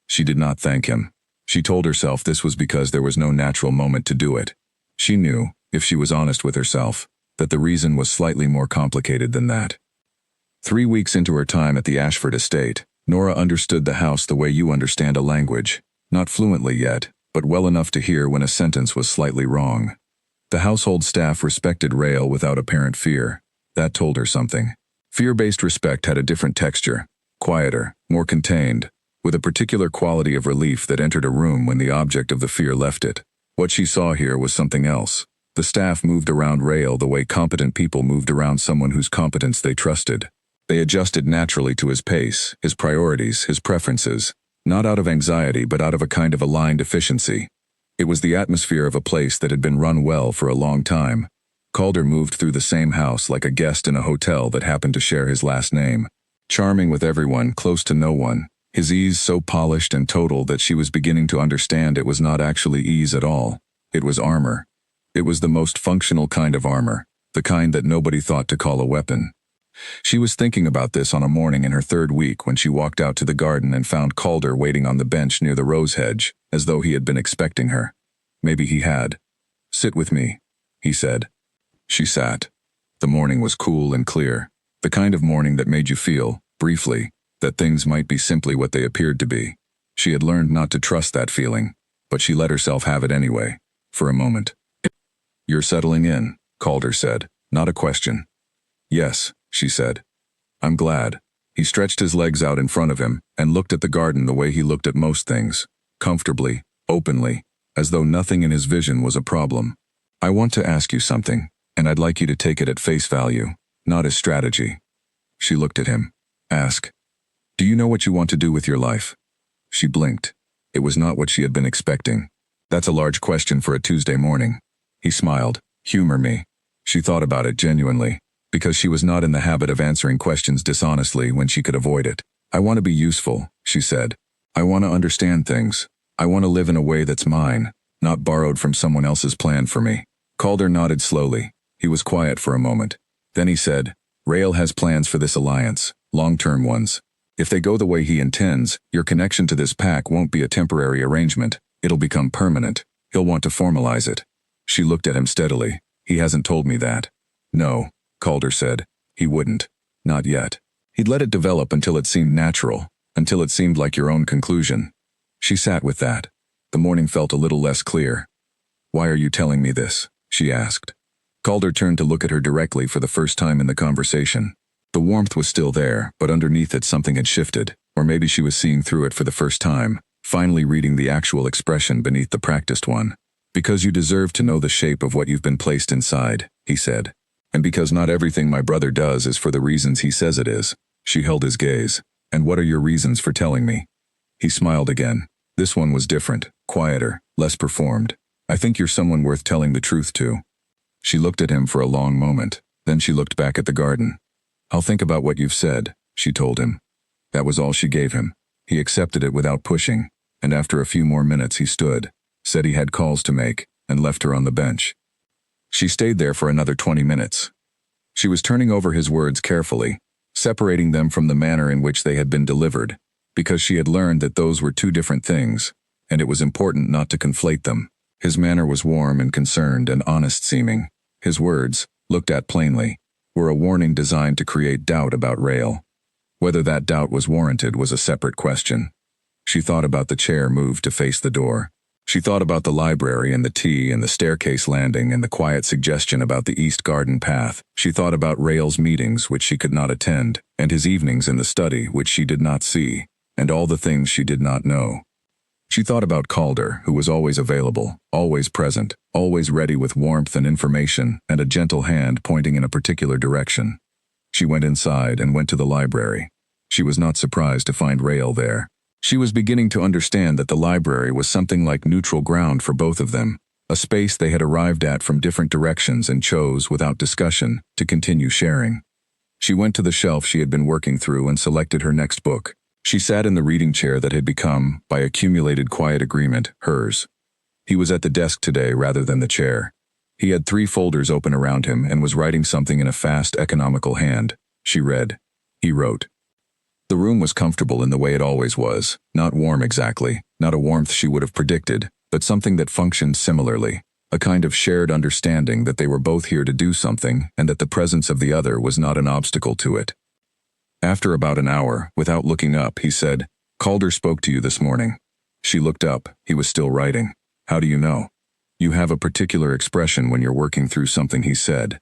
She did not thank him. She told herself this was because there was no natural moment to do it. She knew, if she was honest with herself, that the reason was slightly more complicated than that. 3 weeks into her time at the Ashford estate, Nora understood the house the way you understand a language. Not fluently yet, but well enough to hear when a sentence was slightly wrong. The household staff respected Rael without apparent fear. That told her something. Fear-based respect had a different texture, quieter, more contained, with a particular quality of relief that entered a room when the object of the fear left it. What she saw here was something else. The staff moved around Rael the way competent people moved around someone whose competence they trusted. They adjusted naturally to his pace, his priorities, his preferences, not out of anxiety but out of a kind of aligned efficiency. It was the atmosphere of a place that had been run well for a long time. Calder moved through the same house like a guest in a hotel that happened to share his last name. Charming with everyone, close to no one. His ease so polished and total that she was beginning to understand it was not actually ease at all. It was armor. It was the most functional kind of armor, the kind that nobody thought to call a weapon. She was thinking about this on a morning in her 3rd week when she walked out to the garden and found Calder waiting on the bench near the rose hedge, as though he had been expecting her. Maybe he had. "Sit with me," he said. She sat. The morning was cool and clear, the kind of morning that made you feel, briefly, that things might be simply what they appeared to be. She had learned not to trust that feeling, but she let herself have it anyway, for a moment. "You're settling in," Calder said, not a question. "Yes," she said. "I'm glad." He stretched his legs out in front of him and looked at the garden the way he looked at most things, comfortably, openly, as though nothing in his vision was a problem. "I want to ask you something, and I'd like you to take it at face value, not as strategy." She looked at him. "Ask. Do you know what you want to do with your life?" She blinked. It was not what she had been expecting. "That's a large question for a Tuesday morning." He smiled. "Humor me." She thought about it genuinely, because she was not in the habit of answering questions dishonestly when she could avoid it. "I want to be useful," she said. "I want to understand things. I want to live in a way that's mine, not borrowed from someone else's plan for me." Calder nodded slowly. He was quiet for a moment. Then he said, "Rael has plans for this alliance, long-term ones. If they go the way he intends, your connection to this pack won't be a temporary arrangement. It'll become permanent. He'll want to formalize it." She looked at him steadily. He hasn't told me that. No, Calder said. He wouldn't. Not yet. He'd let it develop until it seemed natural, until it seemed like your own conclusion. She sat with that. The morning felt a little less clear. Why are you telling me this? She asked. Calder turned to look at her directly for the first time in the conversation. The warmth was still there, but underneath it something had shifted, or maybe she was seeing through it for the first time, finally reading the actual expression beneath the practiced one. Because you deserve to know the shape of what you've been placed inside, he said. And because not everything my brother does is for the reasons he says it is. She held his gaze. And what are your reasons for telling me? He smiled again. This one was different, quieter, less performed. I think you're someone worth telling the truth to. She looked at him for a long moment. Then she looked back at the garden. I'll think about what you've said, she told him. That was all she gave him. He accepted it without pushing, and after a few more minutes he stood, said he had calls to make, and left her on the bench. She stayed there for another 20 minutes. She was turning over his words carefully, separating them from the manner in which they had been delivered, because she had learned that those were two different things, and it was important not to conflate them. His manner was warm and concerned and honest-seeming. His words, looked at plainly, were a warning designed to create doubt about Rael. Whether that doubt was warranted was a separate question. She thought about the chair moved to face the door. She thought about the library and the tea and the staircase landing and the quiet suggestion about the East Garden path. She thought about Rael's meetings, which she could not attend, and his evenings in the study, which she did not see, and all the things she did not know. She thought about Calder, who was always available, always present, always ready with warmth and information, and a gentle hand pointing in a particular direction. She went inside and went to the library. She was not surprised to find Rael there. She was beginning to understand that the library was something like neutral ground for both of them, a space they had arrived at from different directions and chose, without discussion, to continue sharing. She went to the shelf she had been working through and selected her next book. She sat in the reading chair that had become, by accumulated quiet agreement, hers. He was at the desk today rather than the chair. He had 3 folders open around him and was writing something in a fast, economical hand. She read. He wrote. The room was comfortable in the way it always was, not warm exactly, not a warmth she would have predicted, but something that functioned similarly, a kind of shared understanding that they were both here to do something and that the presence of the other was not an obstacle to it. After about an hour, without looking up, he said, Calder spoke to you this morning. She looked up. He was still writing. How do you know? You have a particular expression when you're working through something he said.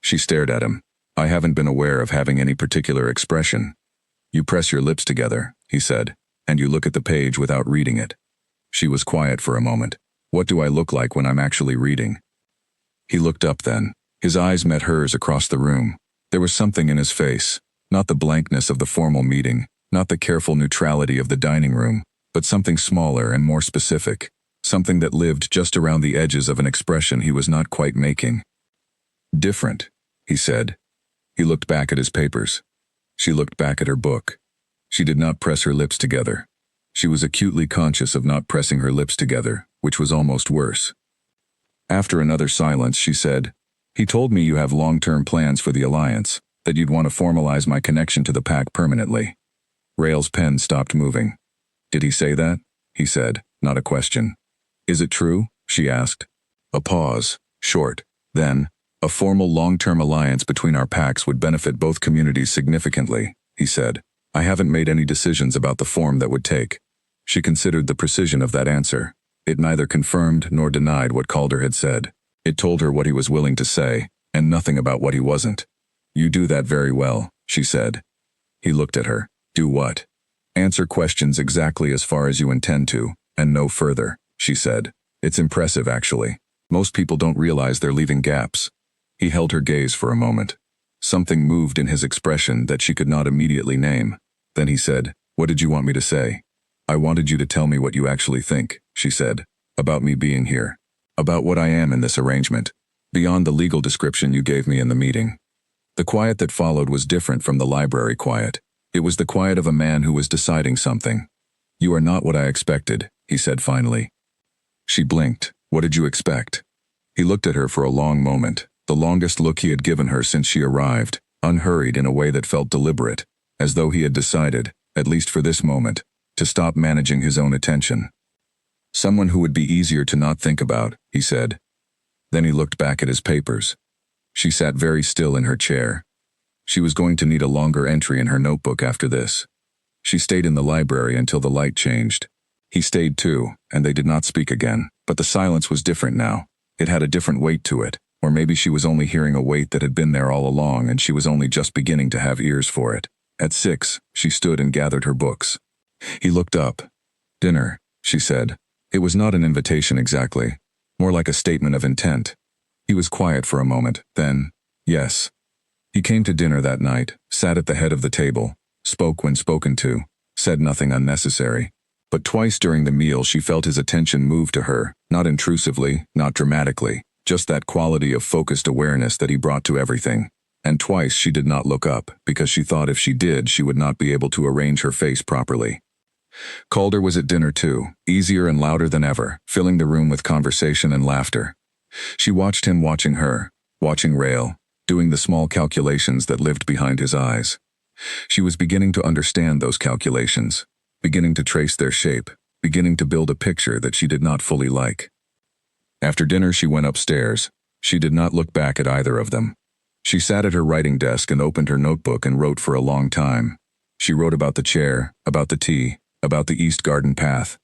She stared at him. I haven't been aware of having any particular expression. You press your lips together, he said, and you look at the page without reading it. She was quiet for a moment. What do I look like when I'm actually reading? He looked up then. His eyes met hers across the room. There was something in his face, not the blankness of the formal meeting, not the careful neutrality of the dining room, but something smaller and more specific, something that lived just around the edges of an expression he was not quite making. Different, he said. He looked back at his papers. She looked back at her book. She did not press her lips together. She was acutely conscious of not pressing her lips together, which was almost worse. After another silence, she said, He told me you have long-term plans for the Alliance, that you'd want to formalize my connection to the pack permanently. Rael's pen stopped moving. Did he say that? He said, not a question. Is it true? She asked. A pause, short. Then, a formal long-term alliance between our packs would benefit both communities significantly, he said. I haven't made any decisions about the form that would take. She considered the precision of that answer. It neither confirmed nor denied what Calder had said. It told her what he was willing to say, and nothing about what he wasn't. You do that very well, she said. He looked at her. Do what? Answer questions exactly as far as you intend to, and no further, she said. It's impressive, actually. Most people don't realize they're leaving gaps. He held her gaze for a moment. Something moved in his expression that she could not immediately name. Then he said, What did you want me to say? I wanted you to tell me what you actually think, she said, about me being here, about what I am in this arrangement, beyond the legal description you gave me in the meeting. The quiet that followed was different from the library quiet. It was the quiet of a man who was deciding something. You are not what I expected, he said finally. She blinked. What did you expect? He looked at her for a long moment, the longest look he had given her since she arrived, unhurried in a way that felt deliberate, as though he had decided, at least for this moment, to stop managing his own attention. Someone who would be easier to not think about, he said. Then he looked back at his papers. She sat very still in her chair. She was going to need a longer entry in her notebook after this. She stayed in the library until the light changed. He stayed too, and they did not speak again, but the silence was different now. It had a different weight to it, or maybe she was only hearing a weight that had been there all along and she was only just beginning to have ears for it. At 6, she stood and gathered her books. He looked up. Dinner, she said. It was not an invitation exactly, more like a statement of intent. He was quiet for a moment, then, yes. He came to dinner that night, sat at the head of the table, spoke when spoken to, said nothing unnecessary. But twice during the meal she felt his attention move to her, not intrusively, not dramatically, just that quality of focused awareness that he brought to everything. And twice she did not look up, because she thought if she did she would not be able to arrange her face properly. Calder was at dinner too, easier and louder than ever, filling the room with conversation and laughter. She watched him watching her, watching Rael, doing the small calculations that lived behind his eyes. She was beginning to understand those calculations, beginning to trace their shape, beginning to build a picture that she did not fully like. After dinner she went upstairs. She did not look back at either of them. She sat at her writing desk and opened her notebook and wrote for a long time. She wrote about the chair, about the tea, about the East Garden path.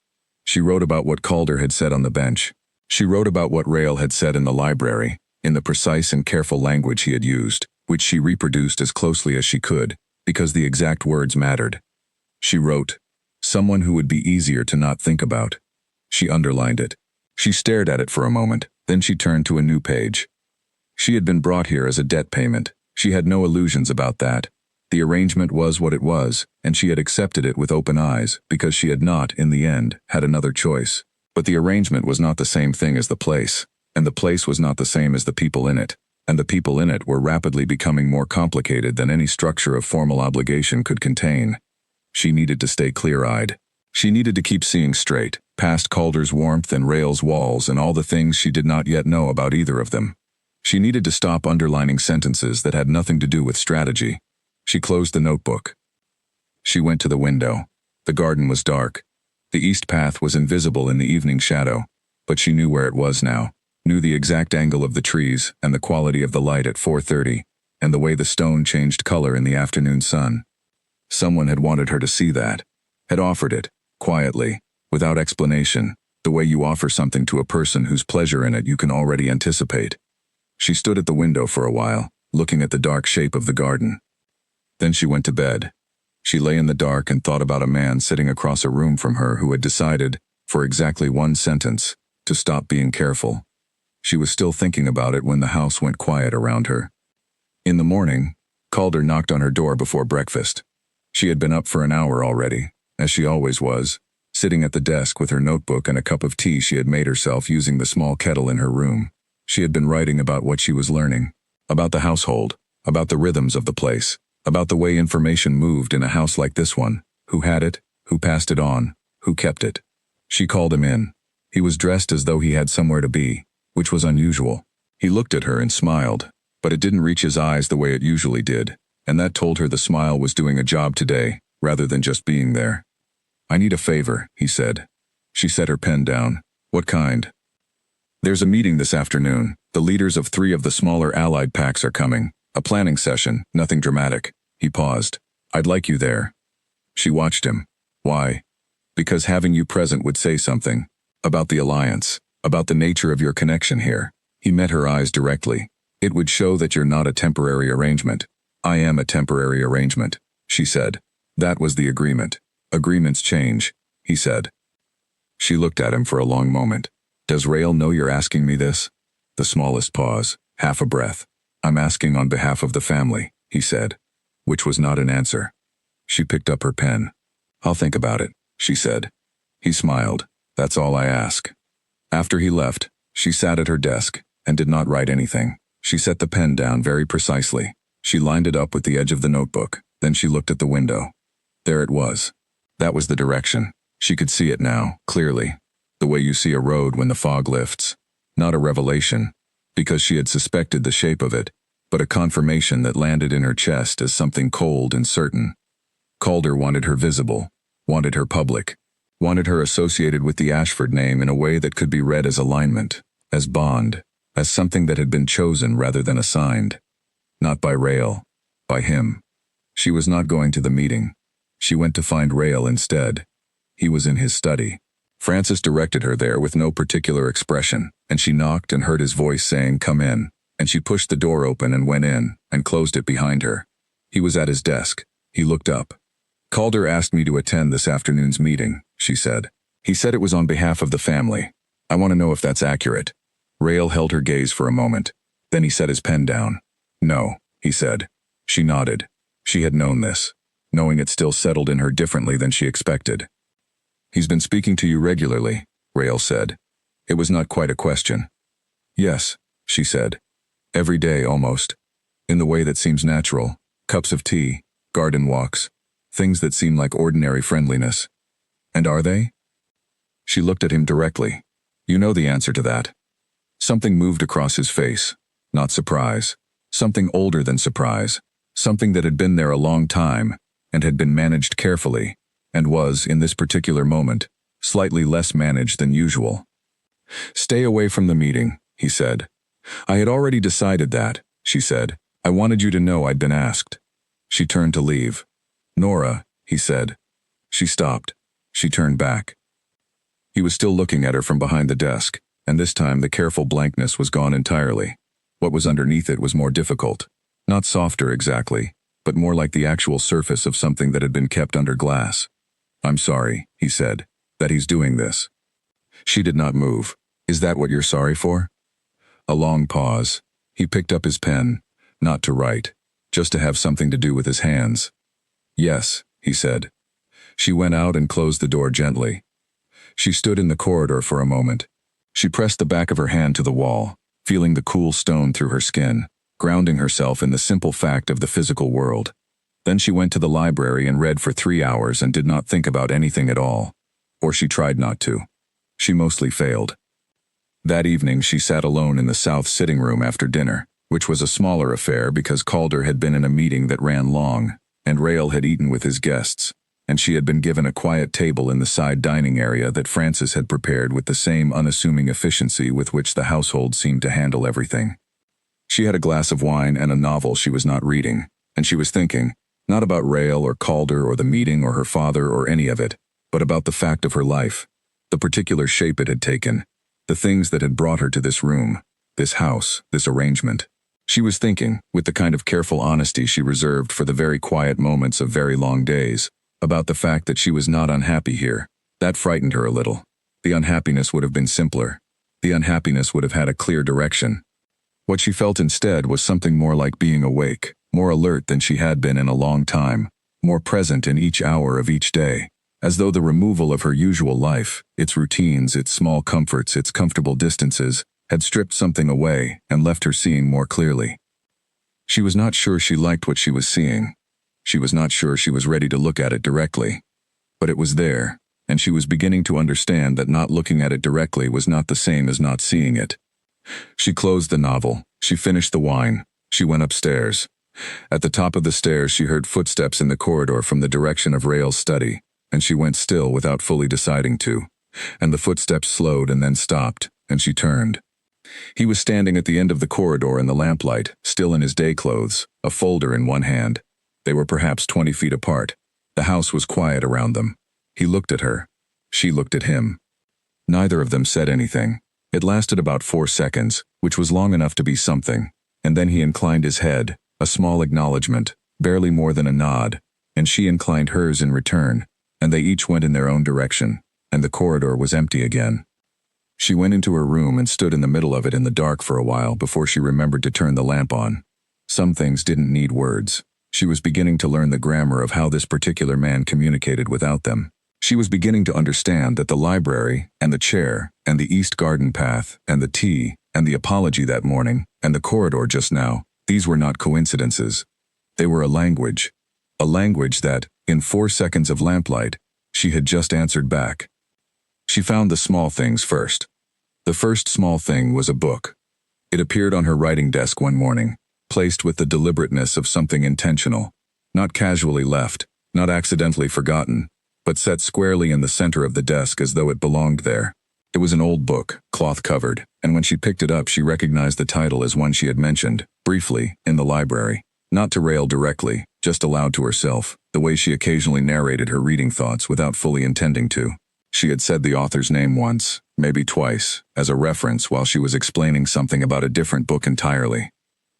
She wrote about what Calder had said on the bench. She wrote about what Rael had said in the library, in the precise and careful language he had used, which she reproduced as closely as she could, because the exact words mattered. She wrote, "Someone who would be easier to not think about." She underlined it. She stared at it for a moment, then she turned to a new page. She had been brought here as a debt payment. She had no illusions about that. The arrangement was what it was, and she had accepted it with open eyes, because she had not, in the end, had another choice. But the arrangement was not the same thing as the place, and the place was not the same as the people in it, and the people in it were rapidly becoming more complicated than any structure of formal obligation could contain. She needed to stay clear-eyed. She needed to keep seeing straight, past Calder's warmth and Rael's walls and all the things she did not yet know about either of them. She needed to stop underlining sentences that had nothing to do with strategy. She closed the notebook. She went to the window. The garden was dark. The east path was invisible in the evening shadow, but she knew where it was now, knew the exact angle of the trees and the quality of the light at 4:30, and the way the stone changed color in the afternoon sun. Someone had wanted her to see that, had offered it, quietly, without explanation, the way you offer something to a person whose pleasure in it you can already anticipate. She stood at the window for a while, looking at the dark shape of the garden. Then she went to bed. She lay in the dark and thought about a man sitting across a room from her who had decided, for exactly one sentence, to stop being careful. She was still thinking about it when the house went quiet around her. In the morning, Calder knocked on her door before breakfast. She had been up for an hour already, as she always was, sitting at the desk with her notebook and a cup of tea she had made herself using the small kettle in her room. She had been writing about what she was learning, about the household, about the rhythms of the place, about the way information moved in a house like this one, who had it, who passed it on, who kept it. She called him in. He was dressed as though he had somewhere to be, which was unusual. He looked at her and smiled, but it didn't reach his eyes the way it usually did, and that told her the smile was doing a job today, rather than just being there. "I need a favor," he said. She set her pen down. "What kind?" "There's a meeting this afternoon. The leaders of 3 of the smaller allied packs are coming. A planning session, nothing dramatic." He paused. "I'd like you there." She watched him. "Why?" "Because having you present would say something. About the alliance. About the nature of your connection here." He met her eyes directly. "It would show that you're not a temporary arrangement." "I am a temporary arrangement," she said. That was the agreement. "Agreements change," he said. She looked at him for a long moment. "Does Rael know you're asking me this?" The smallest pause, half a breath. "I'm asking on behalf of the family," he said, which was not an answer. She picked up her pen. "I'll think about it," she said. He smiled. "That's all I ask." After he left, she sat at her desk and did not write anything. She set the pen down very precisely. She lined it up with the edge of the notebook. Then she looked at the window. There it was. That was the direction. She could see it now, clearly. The way you see a road when the fog lifts. Not a revelation, because she had suspected the shape of it, but a confirmation that landed in her chest as something cold and certain. Calder wanted her visible, wanted her public. wanted her associated with the Ashford name in a way that could be read as alignment, as bond, as something that had been chosen rather than assigned. Not by Rael, by him. She was not going to the meeting. She went to find Rael instead. He was in his study. Francis directed her there with no particular expression, and she knocked and heard his voice saying, "Come in," and she pushed the door open and went in, and closed it behind her. He was at his desk. He looked up. "Calder asked me to attend this afternoon's meeting," she said. "He said it was on behalf of the family. I want to know if that's accurate." Rael held her gaze for a moment. Then he set his pen down. "No," he said. She nodded. She had known this. Knowing it still settled in her differently than she expected. "He's been speaking to you regularly," Rael said. It was not quite a question. "Yes," she said. "Every day, almost. In the way that seems natural. Cups of tea, garden walks, things that seem like ordinary friendliness." "And are they?" She looked at him directly. "You know the answer to that." Something moved across his face. Not surprise. Something older than surprise. Something that had been there a long time, and had been managed carefully, and was, in this particular moment, slightly less managed than usual. "Stay away from the meeting," he said. "I had already decided that," she said. "I wanted you to know I'd been asked." She turned to leave. "Nora," he said. She stopped. She turned back. He was still looking at her from behind the desk, and this time the careful blankness was gone entirely. What was underneath it was more difficult. Not softer exactly, but more like the actual surface of something that had been kept under glass. "I'm sorry," he said, "that he's doing this." She did not move. "Is that what you're sorry for?" A long pause. He picked up his pen, not to write, just to have something to do with his hands. "Yes," he said. She went out and closed the door gently. She stood in the corridor for a moment. She pressed the back of her hand to the wall, feeling the cool stone through her skin, grounding herself in the simple fact of the physical world. Then she went to the library and read for 3 hours and did not think about anything at all. Or she tried not to. She mostly failed. That evening she sat alone in the south sitting room after dinner, which was a smaller affair because Calder had been in a meeting that ran long, and Rael had eaten with his guests, and she had been given a quiet table in the side dining area that Francis had prepared with the same unassuming efficiency with which the household seemed to handle everything. She had a glass of wine and a novel she was not reading, and she was thinking, not about Rael or Calder or the meeting or her father or any of it, but about the fact of her life, the particular shape it had taken, the things that had brought her to this room, this house, this arrangement. She was thinking, with the kind of careful honesty she reserved for the very quiet moments of very long days, about the fact that she was not unhappy here. That frightened her a little. The unhappiness would have been simpler. The unhappiness would have had a clear direction. What she felt instead was something more like being awake, more alert than she had been in a long time, more present in each hour of each day, as though the removal of her usual life, its routines, its small comforts, its comfortable distances, had stripped something away and left her seeing more clearly. She was not sure she liked what she was seeing. She was not sure she was ready to look at it directly. But it was there, and she was beginning to understand that not looking at it directly was not the same as not seeing it. She closed the novel. She finished the wine. She went upstairs. At the top of the stairs she heard footsteps in the corridor from the direction of Rael's study, and she went still without fully deciding to. And the footsteps slowed and then stopped, and she turned. He was standing at the end of the corridor in the lamplight, still in his day clothes, a folder in one hand. They were perhaps 20 feet apart. The house was quiet around them. He looked at her. She looked at him. Neither of them said anything. It lasted about 4 seconds, which was long enough to be something, and then he inclined his head, a small acknowledgement, barely more than a nod, and she inclined hers in return, and they each went in their own direction, and the corridor was empty again. She went into her room and stood in the middle of it in the dark for a while before she remembered to turn the lamp on. Some things didn't need words. She was beginning to learn the grammar of how this particular man communicated without them. She was beginning to understand that the library, and the chair, and the east garden path, and the tea, and the apology that morning, and the corridor just now, these were not coincidences. They were a language that, in 4 seconds of lamplight, she had just answered back. She found the small things first. The first small thing was a book. It appeared on her writing desk one morning, placed with the deliberateness of something intentional, not casually left, not accidentally forgotten, but set squarely in the center of the desk as though it belonged there. It was an old book, cloth-covered, and when she picked it up she recognized the title as one she had mentioned, briefly, in the library. Not to rail directly, just aloud to herself, the way she occasionally narrated her reading thoughts without fully intending to. She had said the author's name once, maybe twice, as a reference while she was explaining something about a different book entirely.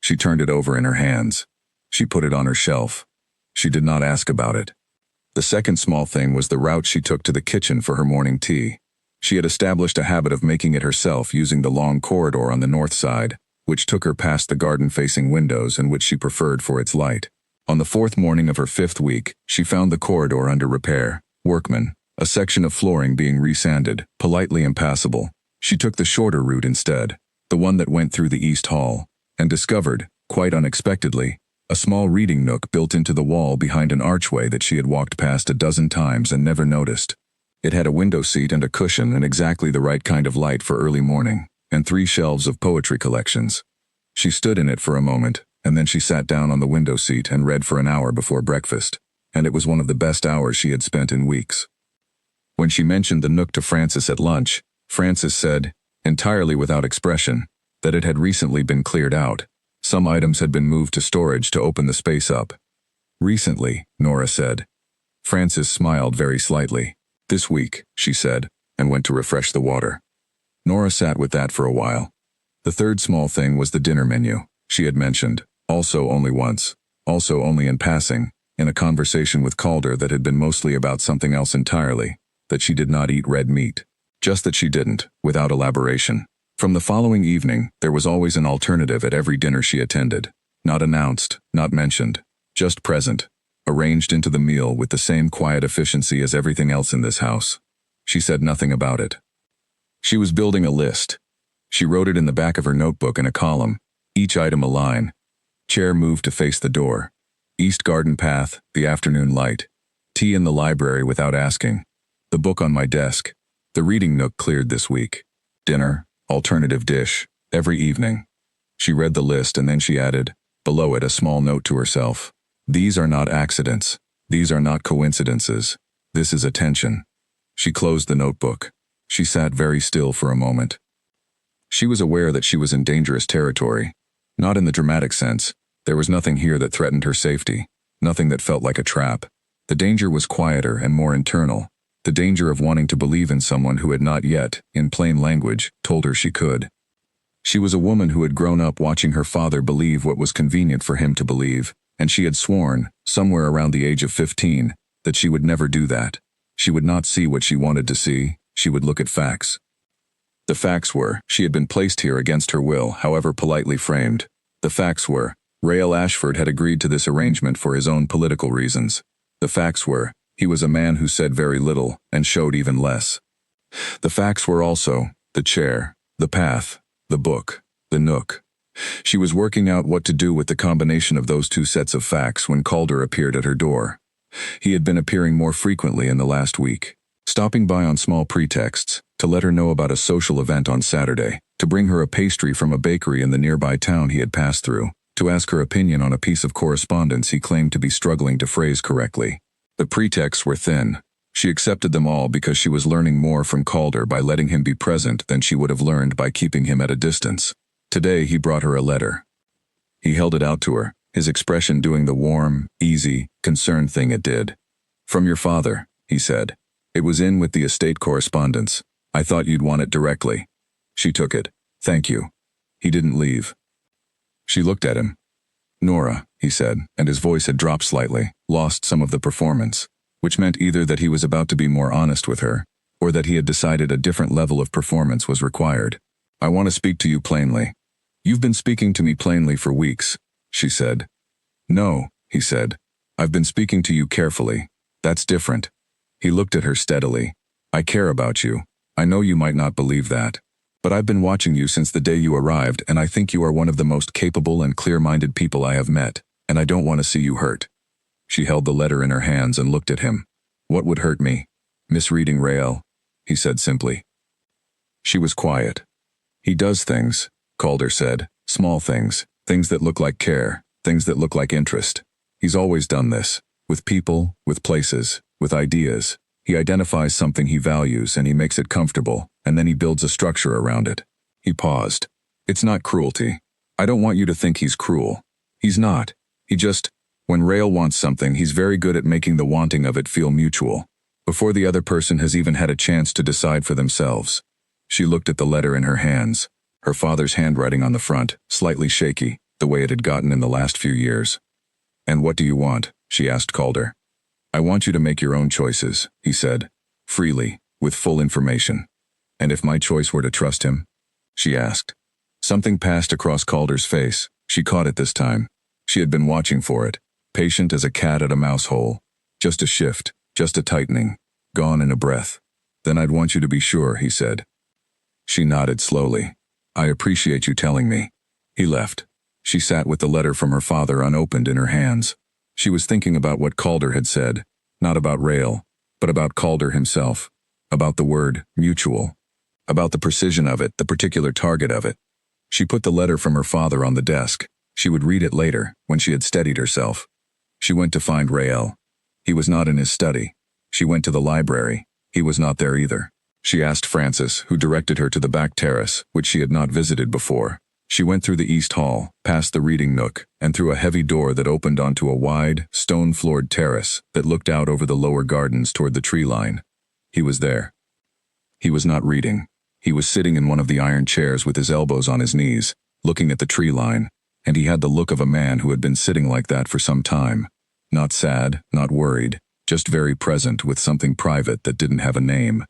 She turned it over in her hands. She put it on her shelf. She did not ask about it. The second small thing was the route she took to the kitchen for her morning tea. She had established a habit of making it herself using the long corridor on the north side, which took her past the garden-facing windows and which she preferred for its light. On the fourth morning of her 5th week, she found the corridor under repair. Workmen, a section of flooring being resanded, politely impassable. She took the shorter route instead, the one that went through the east hall, and discovered, quite unexpectedly, a small reading nook built into the wall behind an archway that she had walked past a dozen times and never noticed. It had a window seat and a cushion and exactly the right kind of light for early morning, and 3 shelves of poetry collections. She stood in it for a moment, and then she sat down on the window seat and read for an hour before breakfast, and it was one of the best hours she had spent in weeks. When she mentioned the nook to Francis at lunch, Francis said, entirely without expression, that it had recently been cleared out. Some items had been moved to storage to open the space up. Recently, Nora said. Francis smiled very slightly. This week, she said, and went to refresh the water. Nora sat with that for a while. The third small thing was the dinner menu, she had mentioned, also only once, also only in passing, in a conversation with Calder that had been mostly about something else entirely, that she did not eat red meat. Just that she didn't, without elaboration. From the following evening, there was always an alternative at every dinner she attended. Not announced, not mentioned, just present, arranged into the meal with the same quiet efficiency as everything else in this house. She said nothing about it. She was building a list. She wrote it in the back of her notebook in a column, each item a line. Chair moved to face the door. East garden path, the afternoon light. Tea in the library without asking. The book on my desk. The reading nook cleared this week. Dinner, alternative dish, every evening. She read the list and then she added, below it, a small note to herself. These are not accidents. These are not coincidences. This is attention. She closed the notebook. She sat very still for a moment. She was aware that she was in dangerous territory. Not in the dramatic sense. There was nothing here that threatened her safety. Nothing that felt like a trap. The danger was quieter and more internal. The danger of wanting to believe in someone who had not yet, in plain language, told her she could. She was a woman who had grown up watching her father believe what was convenient for him to believe, and she had sworn, somewhere around the age of 15, that she would never do that. She would not see what she wanted to see, she would look at facts. The facts were, she had been placed here against her will, however politely framed. The facts were, Rael Ashford had agreed to this arrangement for his own political reasons. The facts were, he was a man who said very little and showed even less. The facts were also, the chair, the path, the book, the nook. She was working out what to do with the combination of those two sets of facts when Calder appeared at her door. He had been appearing more frequently in the last week, stopping by on small pretexts, to let her know about a social event on Saturday, to bring her a pastry from a bakery in the nearby town he had passed through, to ask her opinion on a piece of correspondence he claimed to be struggling to phrase correctly. The pretexts were thin. She accepted them all because she was learning more from Calder by letting him be present than she would have learned by keeping him at a distance. Today he brought her a letter. He held it out to her, his expression doing the warm, easy, concerned thing it did. From your father, he said. It was in with the estate correspondence. I thought you'd want it directly. She took it. Thank you. He didn't leave. She looked at him. Nora, he said, and his voice had dropped slightly, lost some of the performance, which meant either that he was about to be more honest with her, or that he had decided a different level of performance was required. I want to speak to you plainly. You've been speaking to me plainly for weeks, she said. No, he said. I've been speaking to you carefully. That's different. He looked at her steadily. I care about you. I know you might not believe that. But I've been watching you since the day you arrived, and I think you are one of the most capable and clear-minded people I have met, and I don't want to see you hurt. She held the letter in her hands and looked at him. What would hurt me? Misreading Rael, he said simply. She was quiet. He does things, Calder said, small things, things that look like care, things that look like interest. He's always done this, with people, with places, with ideas. He identifies something he values and he makes it comfortable, and then he builds a structure around it. He paused. It's not cruelty. I don't want you to think he's cruel. He's not. When Rael wants something, he's very good at making the wanting of it feel mutual, before the other person has even had a chance to decide for themselves. She looked at the letter in her hands, her father's handwriting on the front, slightly shaky, the way it had gotten in the last few years. And what do you want? She asked Calder. I want you to make your own choices, he said, freely, with full information. And if my choice were to trust him? She asked. Something passed across Calder's face. She caught it this time. She had been watching for it, patient as a cat at a mouse hole. Just a shift, just a tightening, gone in a breath. Then I'd want you to be sure, he said. She nodded slowly. I appreciate you telling me. He left. She sat with the letter from her father unopened in her hands. She was thinking about what Calder had said, not about Rael, but about Calder himself, about the word mutual, about the precision of it, the particular target of it. She put the letter from her father on the desk. She would read it later, when she had steadied herself. She went to find Rael. He was not in his study. She went to the library. He was not there either. She asked Francis, who directed her to the back terrace, which she had not visited before. She went through the east hall, past the reading nook, and through a heavy door that opened onto a wide, stone-floored terrace that looked out over the lower gardens toward the tree line. He was there. He was not reading. He was sitting in one of the iron chairs with his elbows on his knees, looking at the tree line, and he had the look of a man who had been sitting like that for some time. Not sad, not worried, just very present with something private that didn't have a name.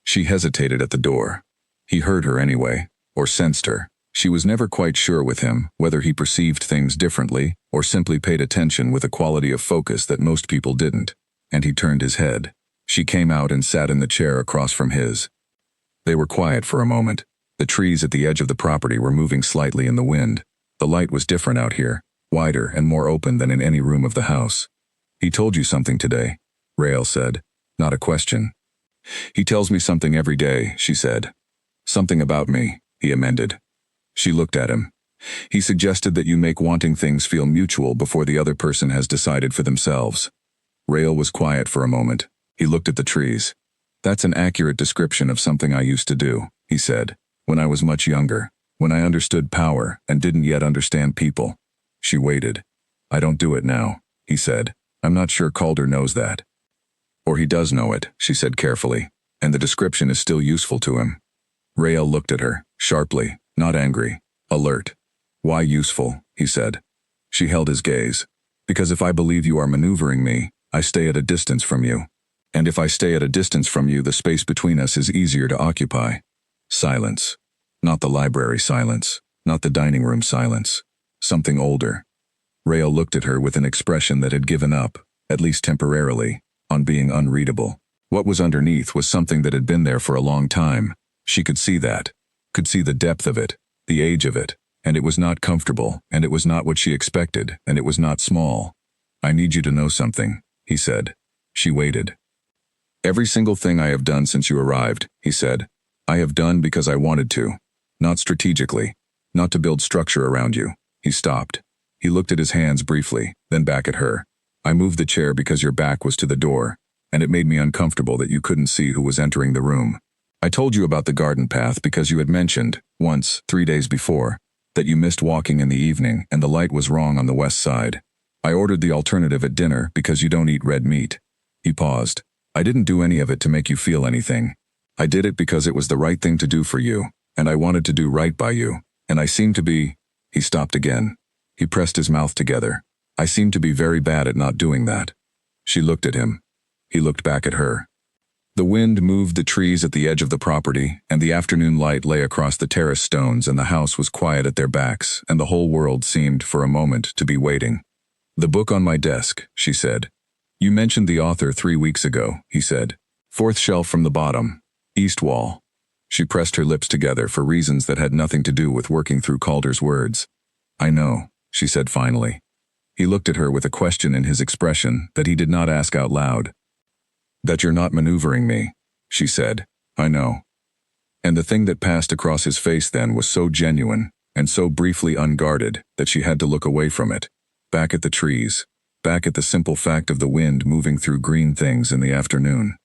She hesitated at the door. He heard her anyway, or sensed her. She was never quite sure with him whether he perceived things differently or simply paid attention with a quality of focus that most people didn't, and he turned his head. She came out and sat in the chair across from his. They were quiet for a moment. The trees at the edge of the property were moving slightly in the wind. The light was different out here, wider and more open than in any room of the house. He told you something today, Rael said. Not a question. He tells me something every day, she said. Something about me, he amended. She looked at him. He suggested that you make wanting things feel mutual before the other person has decided for themselves. Rael was quiet for a moment. He looked at the trees. That's an accurate description of something I used to do, he said, when I was much younger, when I understood power and didn't yet understand people. She waited. I don't do it now, he said. I'm not sure Calder knows that. Or he does know it, she said carefully, and the description is still useful to him. Rael looked at her, sharply, not angry, alert. Why useful, he said. She held his gaze. Because if I believe you are maneuvering me, I stay at a distance from you. And if I stay at a distance from you, the space between us is easier to occupy. Silence. Not the library silence, not the dining room silence. Something older. Rael looked at her with an expression that had given up, at least temporarily, on being unreadable. What was underneath was something that had been there for a long time. She could see that, could see the depth of it, the age of it, and it was not comfortable, and it was not what she expected, and it was not small. I need you to know something, he said. She waited. Every single thing I have done since you arrived, he said, I have done because I wanted to. Not strategically, not to build structure around you. He stopped. He looked at his hands briefly, then back at her. I moved the chair because your back was to the door, and it made me uncomfortable that you couldn't see who was entering the room. I told you about the garden path because you had mentioned, once, 3 days before, that you missed walking in the evening and the light was wrong on the west side. I ordered the alternative at dinner because you don't eat red meat. He paused. I didn't do any of it to make you feel anything. I did it because it was the right thing to do for you, and I wanted to do right by you, and I seemed to be. He stopped again. He pressed his mouth together. I seemed to be very bad at not doing that. She looked at him. He looked back at her. The wind moved the trees at the edge of the property, and the afternoon light lay across the terrace stones, and the house was quiet at their backs, and the whole world seemed, for a moment, to be waiting. The book on my desk, she said. You mentioned the author 3 weeks ago, he said. 4th shelf from the bottom. East wall. She pressed her lips together for reasons that had nothing to do with working through Calder's words. I know, she said finally. He looked at her with a question in his expression that he did not ask out loud. That you're not maneuvering me, she said. I know. And the thing that passed across his face then was so genuine and so briefly unguarded that she had to look away from it, back at the trees, back at the simple fact of the wind moving through green things in the afternoon.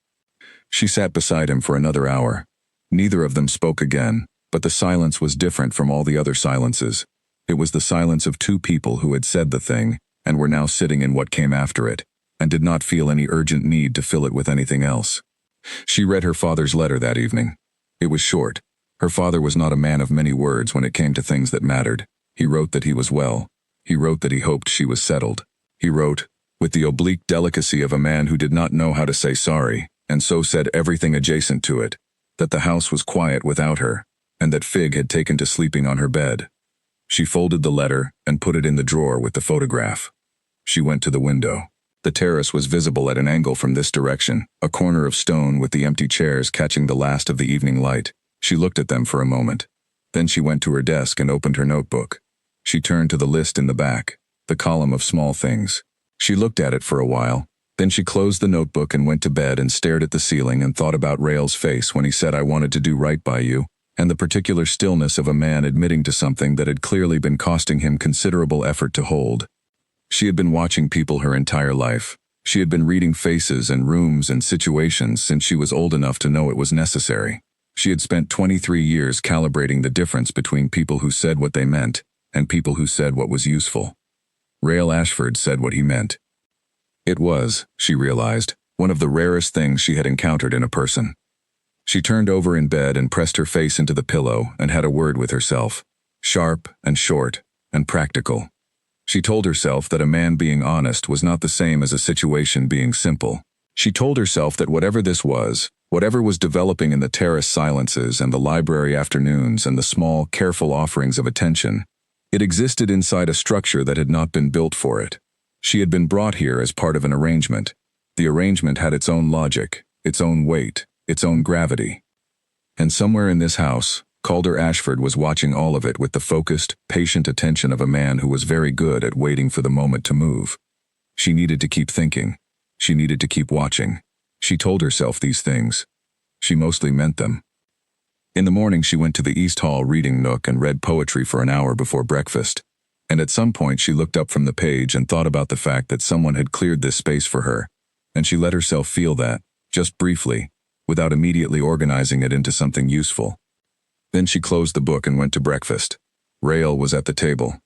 She sat beside him for another hour. Neither of them spoke again, but the silence was different from all the other silences. It was the silence of two people who had said the thing, and were now sitting in what came after it, and did not feel any urgent need to fill it with anything else. She read her father's letter that evening. It was short. Her father was not a man of many words when it came to things that mattered. He wrote that he was well. He wrote that he hoped she was settled. He wrote, with the oblique delicacy of a man who did not know how to say sorry, and so said everything adjacent to it, that the house was quiet without her, and that Fig had taken to sleeping on her bed. She folded the letter and put it in the drawer with the photograph. She went to the window. The terrace was visible at an angle from this direction, a corner of stone with the empty chairs catching the last of the evening light. She looked at them for a moment. Then she went to her desk and opened her notebook. She turned to the list in the back, the column of small things. She looked at it for a while. Then she closed the notebook and went to bed and stared at the ceiling and thought about Rael's face when he said, "I wanted to do right by you," and the particular stillness of a man admitting to something that had clearly been costing him considerable effort to hold. She had been watching people her entire life. She had been reading faces and rooms and situations since she was old enough to know it was necessary. She had spent 23 years calibrating the difference between people who said what they meant and people who said what was useful. Rael Ashford said what he meant. It was, she realized, one of the rarest things she had encountered in a person. She turned over in bed and pressed her face into the pillow and had a word with herself, sharp and short and practical. She told herself that a man being honest was not the same as a situation being simple. She told herself that whatever this was, whatever was developing in the terrace silences and the library afternoons and the small, careful offerings of attention, it existed inside a structure that had not been built for it. She had been brought here as part of an arrangement. The arrangement had its own logic, its own weight, its own gravity. And somewhere in this house, Calder Ashford was watching all of it with the focused, patient attention of a man who was very good at waiting for the moment to move. She needed to keep thinking. She needed to keep watching. She told herself these things. She mostly meant them. In the morning she went to the East Hall reading nook and read poetry for an hour before breakfast. And at some point she looked up from the page and thought about the fact that someone had cleared this space for her, and she let herself feel that, just briefly, without immediately organizing it into something useful. Then she closed the book and went to breakfast. Rael was at the table.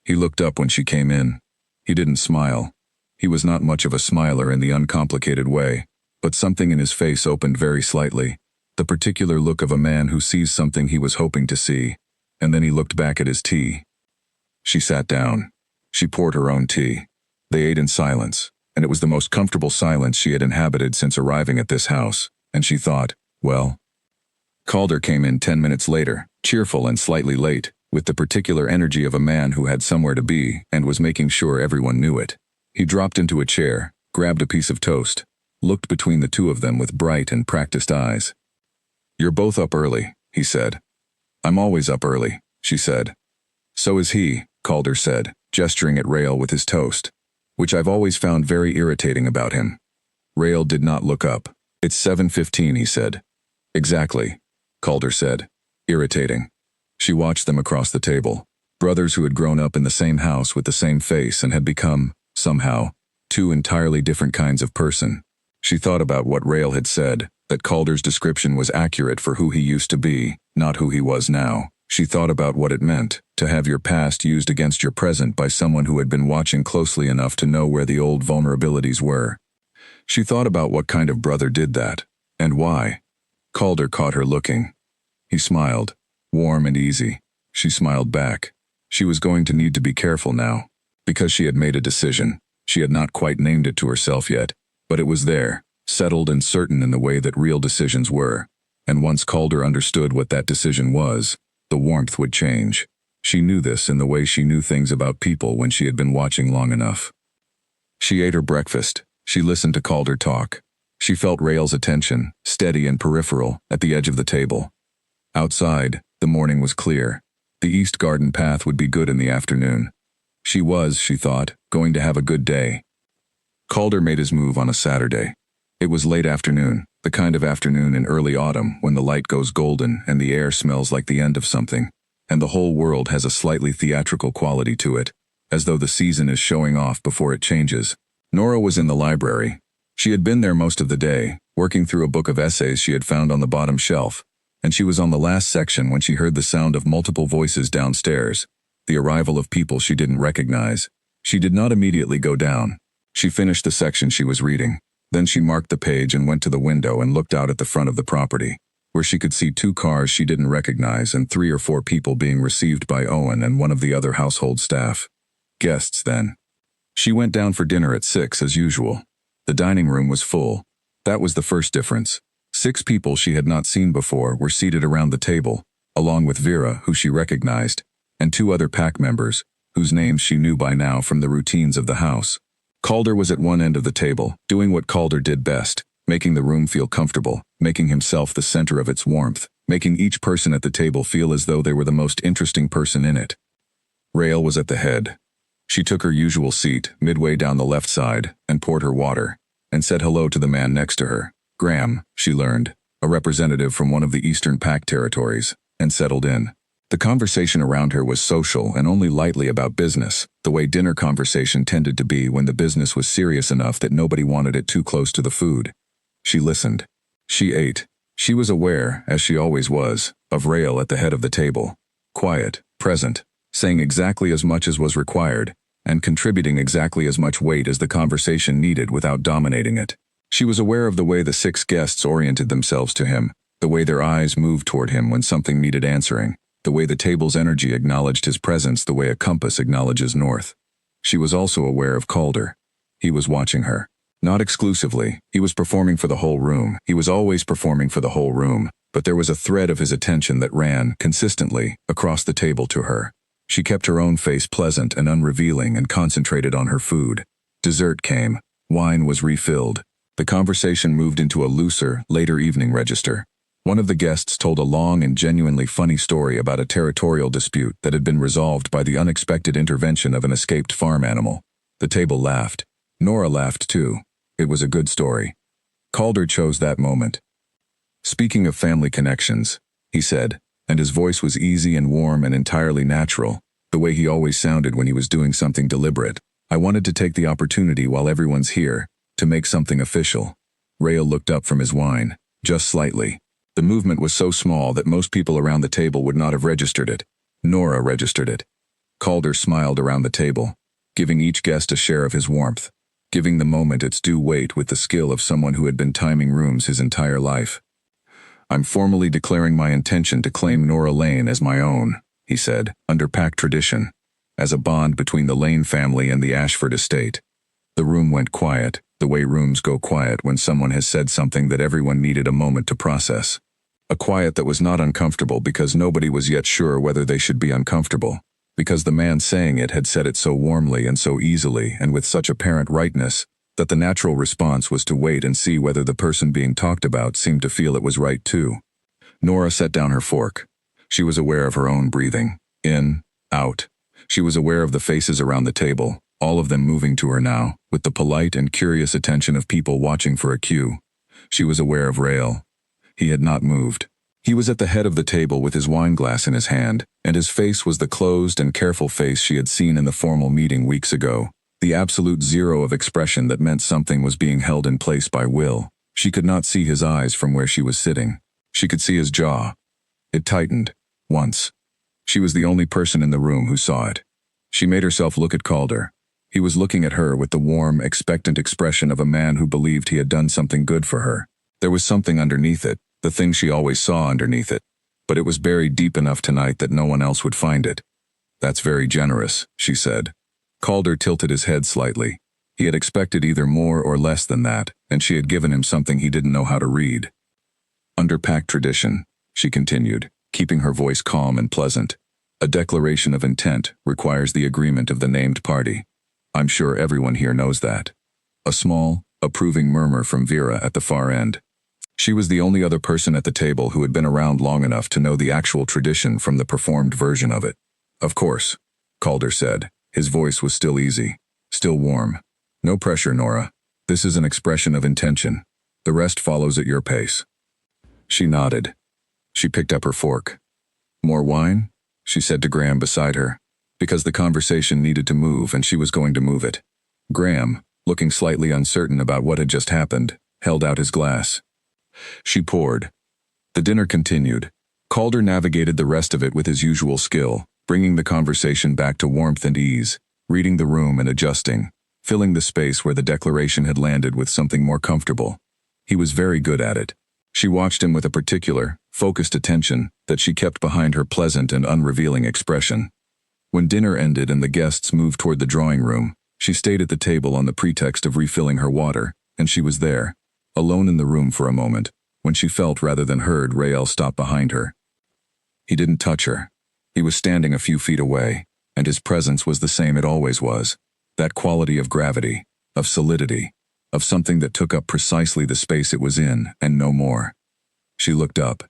He looked up when she came in. He didn't smile. He was not much of a smiler in the uncomplicated way, but something in his face opened very slightly, the particular look of a man who sees something he was hoping to see, and then he looked back at his tea. She sat down. She poured her own tea. They ate in silence, and it was the most comfortable silence she had inhabited since arriving at this house, and she thought, well. Calder came in 10 minutes later, cheerful and slightly late, with the particular energy of a man who had somewhere to be and was making sure everyone knew it. He dropped into a chair, grabbed a piece of toast, looked between the two of them with bright and practiced eyes. "You're both up early," he said. "I'm always up early," she said. "So is he," Calder said, gesturing at Rael with his toast, which I've always found very irritating about him. Rael did not look up. "It's 7:15, he said. "Exactly," Calder said. Irritating. She watched them across the table, brothers who had grown up in the same house with the same face and had become, somehow, two entirely different kinds of person. She thought about what Rael had said, that Calder's description was accurate for who he used to be, not who he was now. She thought about what it meant, to have your past used against your present by someone who had been watching closely enough to know where the old vulnerabilities were. She thought about what kind of brother did that, and why. Calder caught her looking. He smiled, warm and easy. She smiled back. She was going to need to be careful now, because she had made a decision. She had not quite named it to herself yet, but it was there, settled and certain in the way that real decisions were. And once Calder understood what that decision was, the warmth would change. She knew this in the way she knew things about people when she had been watching long enough. She ate her breakfast. She listened to Calder talk. She felt Rael's attention, steady and peripheral, at the edge of the table. Outside, the morning was clear. The East Garden path would be good in the afternoon. She was, she thought, going to have a good day. Calder made his move on a Saturday. It was late afternoon, the kind of afternoon in early autumn when the light goes golden and the air smells like the end of something, and the whole world has a slightly theatrical quality to it, as though the season is showing off before it changes. Nora was in the library. She had been there most of the day, working through a book of essays she had found on the bottom shelf, and she was on the last section when she heard the sound of multiple voices downstairs, the arrival of people she didn't recognize. She did not immediately go down. She finished the section she was reading. Then she marked the page and went to the window and looked out at the front of the property, where she could see 2 cars she didn't recognize and 3 or 4 people being received by Owen and one of the other household staff. Guests, then. She went down for dinner at 6 as usual. The dining room was full. That was the first difference. 6 people she had not seen before were seated around the table, along with Vera, who she recognized, and 2 other pack members, whose names she knew by now from the routines of the house. Calder was at one end of the table, doing what Calder did best, making the room feel comfortable, making himself the center of its warmth, making each person at the table feel as though they were the most interesting person in it. Rael was at the head. She took her usual seat, midway down the left side, and poured her water, and said hello to the man next to her. Graham, she learned, a representative from one of the Eastern Pac territories, and settled in. The conversation around her was social and only lightly about business, the way dinner conversation tended to be when the business was serious enough that nobody wanted it too close to the food. She listened. She ate. She was aware, as she always was, of Rael at the head of the table. Quiet, present, saying exactly as much as was required, and contributing exactly as much weight as the conversation needed without dominating it. She was aware of the way the 6 guests oriented themselves to him, the way their eyes moved toward him when something needed answering, the way the table's energy acknowledged his presence the way a compass acknowledges north. She was also aware of Calder. He was watching her. Not exclusively, he was performing for the whole room. He was always performing for the whole room, but there was a thread of his attention that ran, consistently, across the table to her. She kept her own face pleasant and unrevealing and concentrated on her food. Dessert came. Wine was refilled. The conversation moved into a looser, later evening register. One of the guests told a long and genuinely funny story about a territorial dispute that had been resolved by the unexpected intervention of an escaped farm animal. The table laughed. Nora laughed too. It was a good story. Calder chose that moment. "Speaking of family connections," he said, and his voice was easy and warm and entirely natural, the way he always sounded when he was doing something deliberate. "I wanted to take the opportunity while everyone's here, to make something official." Rael looked up from his wine, just slightly. The movement was so small that most people around the table would not have registered it. Nora registered it. Calder smiled around the table, giving each guest a share of his warmth, giving the moment its due weight with the skill of someone who had been timing rooms his entire life. "I'm formally declaring my intention to claim Nora Lane as my own," he said, under Pac tradition, as a bond between the Lane family and the Ashford estate. The room went quiet, the way rooms go quiet when someone has said something that everyone needed a moment to process. A quiet that was not uncomfortable because nobody was yet sure whether they should be uncomfortable, because the man saying it had said it so warmly and so easily and with such apparent rightness that the natural response was to wait and see whether the person being talked about seemed to feel it was right too. Nora set down her fork. She was aware of her own breathing. In, out. She was aware of the faces around the table, all of them moving to her now, with the polite and curious attention of people watching for a cue. She was aware of Rael. He had not moved. He was at the head of the table with his wine glass in his hand, and his face was the closed and careful face she had seen in the formal meeting weeks ago, the absolute zero of expression that meant something was being held in place by will. She could not see his eyes from where she was sitting. She could see his jaw. It tightened. Once. She was the only person in the room who saw it. She made herself look at Calder. He was looking at her with the warm, expectant expression of a man who believed he had done something good for her. There was something underneath it, the thing she always saw underneath it, but it was buried deep enough tonight that no one else would find it. "That's very generous," she said. Calder tilted his head slightly. He had expected either more or less than that, and she had given him something he didn't know how to read. "Under Pac tradition," she continued, keeping her voice calm and pleasant, "a declaration of intent requires the agreement of the named party. I'm sure everyone here knows that." A small, approving murmur from Vera at the far end. She was the only other person at the table who had been around long enough to know the actual tradition from the performed version of it. "Of course," Calder said. His voice was still easy, still warm. "No pressure, Nora. This is an expression of intention. The rest follows at your pace." She nodded. She picked up her fork. "More wine?" she said to Graham beside her, because the conversation needed to move and she was going to move it. Graham, looking slightly uncertain about what had just happened, held out his glass. She poured. The dinner continued. Calder navigated the rest of it with his usual skill, bringing the conversation back to warmth and ease, reading the room and adjusting, filling the space where the declaration had landed with something more comfortable. He was very good at it. She watched him with a particular, focused attention that she kept behind her pleasant and unrevealing expression. When dinner ended and the guests moved toward the drawing room, she stayed at the table on the pretext of refilling her water, and she was there, alone in the room for a moment, when she felt rather than heard Rael stop behind her. He didn't touch her. He was standing a few feet away, and his presence was the same it always was, that quality of gravity, of solidity, of something that took up precisely the space it was in, and no more. She looked up.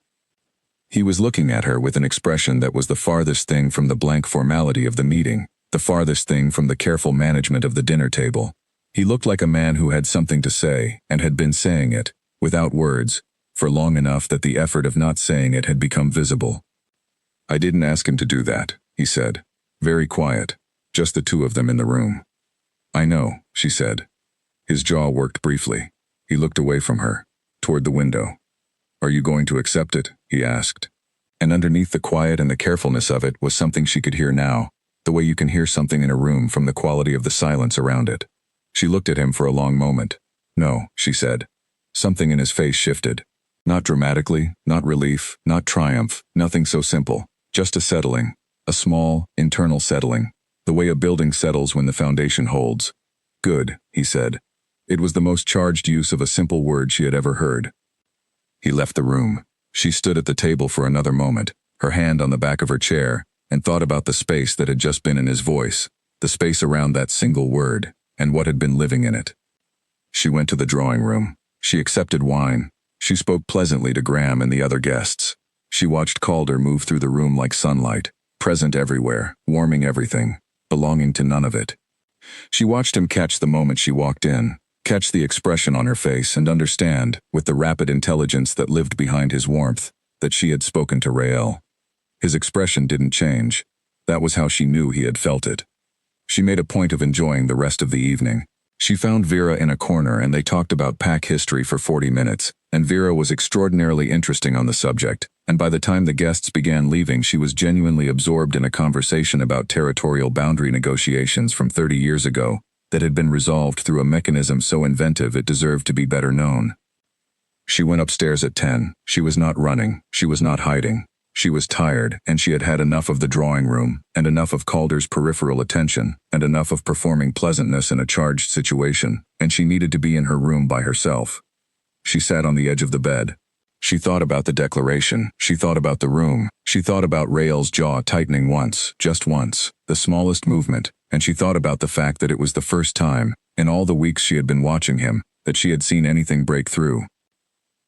He was looking at her with an expression that was the farthest thing from the blank formality of the meeting, the farthest thing from the careful management of the dinner table. He looked like a man who had something to say, and had been saying it, without words, for long enough that the effort of not saying it had become visible. "I didn't ask him to do that," he said. Very quiet, just the two of them in the room. "I know," she said. His jaw worked briefly. He looked away from her, toward the window. "Are you going to accept it?" he asked. And underneath the quiet and the carefulness of it was something she could hear now, the way you can hear something in a room from the quality of the silence around it. She looked at him for a long moment. "No," she said. Something in his face shifted. Not dramatically, not relief, not triumph, nothing so simple. Just a settling. A small, internal settling. The way a building settles when the foundation holds. "Good," he said. It was the most charged use of a simple word she had ever heard. He left the room. She stood at the table for another moment, her hand on the back of her chair, and thought about the space that had just been in his voice, the space around that single word, and what had been living in it. She went to the drawing room. She accepted wine. She spoke pleasantly to Graham and the other guests. She watched Calder move through the room like sunlight, present everywhere, warming everything, belonging to none of it. She watched him catch the moment she walked in, catch the expression on her face and understand, with the rapid intelligence that lived behind his warmth, that she had spoken to Rael. His expression didn't change. That was how she knew he had felt it. She made a point of enjoying the rest of the evening. She found Vera in a corner and they talked about pack history for 40 minutes, and Vera was extraordinarily interesting on the subject, and by the time the guests began leaving she was genuinely absorbed in a conversation about territorial boundary negotiations from 30 years ago that had been resolved through a mechanism so inventive it deserved to be better known. She went upstairs at 10. She was not running, she was not hiding. She was tired, and she had had enough of the drawing room, and enough of Calder's peripheral attention, and enough of performing pleasantness in a charged situation, and she needed to be in her room by herself. She sat on the edge of the bed. She thought about the declaration, she thought about the room, she thought about Rael's jaw tightening once, just once, the smallest movement, and she thought about the fact that it was the first time, in all the weeks she had been watching him, that she had seen anything break through.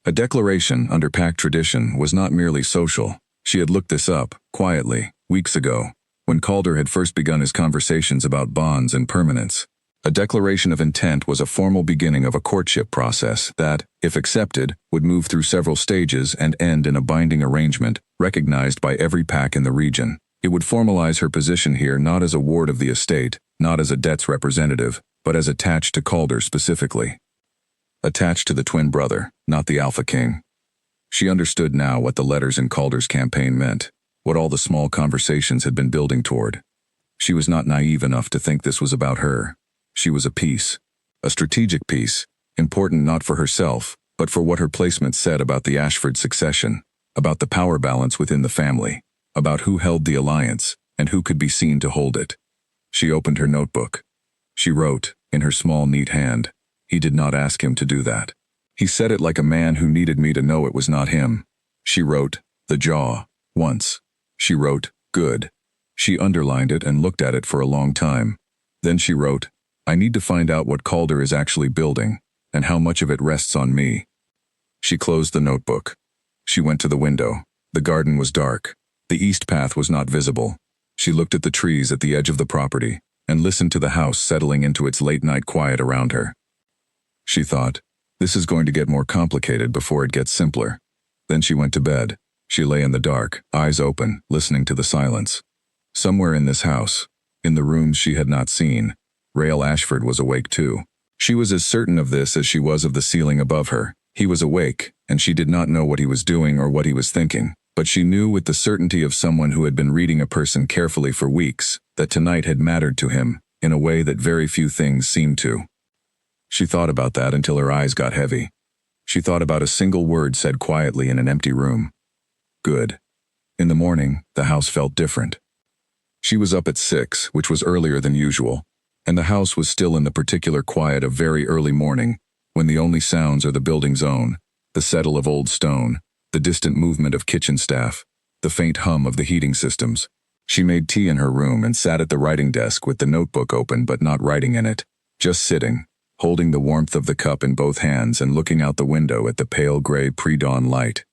A declaration, under pack tradition, was not merely social. She had looked this up, quietly, weeks ago, when Calder had first begun his conversations about bonds and permanence. A declaration of intent was a formal beginning of a courtship process that, if accepted, would move through several stages and end in a binding arrangement, recognized by every pack in the region. It would formalize her position here not as a ward of the estate, not as a debts representative, but as attached to Calder specifically. Attached to the twin brother, not the Alpha King. She understood now what the letters in Calder's campaign meant, what all the small conversations had been building toward. She was not naive enough to think this was about her. She was a piece, a strategic piece, important not for herself, but for what her placement said about the Ashford succession, about the power balance within the family, about who held the alliance, and who could be seen to hold it. She opened her notebook. She wrote, in her small, neat hand, "He did not ask him to do that. He said it like a man who needed me to know it was not him." She wrote, "The jaw," once. She wrote, "Good." She underlined it and looked at it for a long time. Then she wrote, "I need to find out what Calder is actually building, and how much of it rests on me." She closed the notebook. She went to the window. The garden was dark. The east path was not visible. She looked at the trees at the edge of the property, and listened to the house settling into its late-night quiet around her. She thought, this is going to get more complicated before it gets simpler. Then she went to bed. She lay in the dark, eyes open, listening to the silence. Somewhere in this house, in the rooms she had not seen, Rael Ashford was awake too. She was as certain of this as she was of the ceiling above her, He was awake, and she did not know what he was doing or what he was thinking, but she knew with the certainty of someone who had been reading a person carefully for weeks that tonight had mattered to him in a way that very few things seemed to. She thought about that until her eyes got heavy. She thought about a single word said quietly in an empty room. Good. In the morning, the house felt different. She was up at 6, which was earlier than usual, and the house was still in the particular quiet of very early morning, when the only sounds are the building's own, the settle of old stone, the distant movement of kitchen staff, the faint hum of the heating systems. She made tea in her room and sat at the writing desk with the notebook open but not writing in it, just sitting, holding the warmth of the cup in both hands and looking out the window at the pale gray pre-dawn light.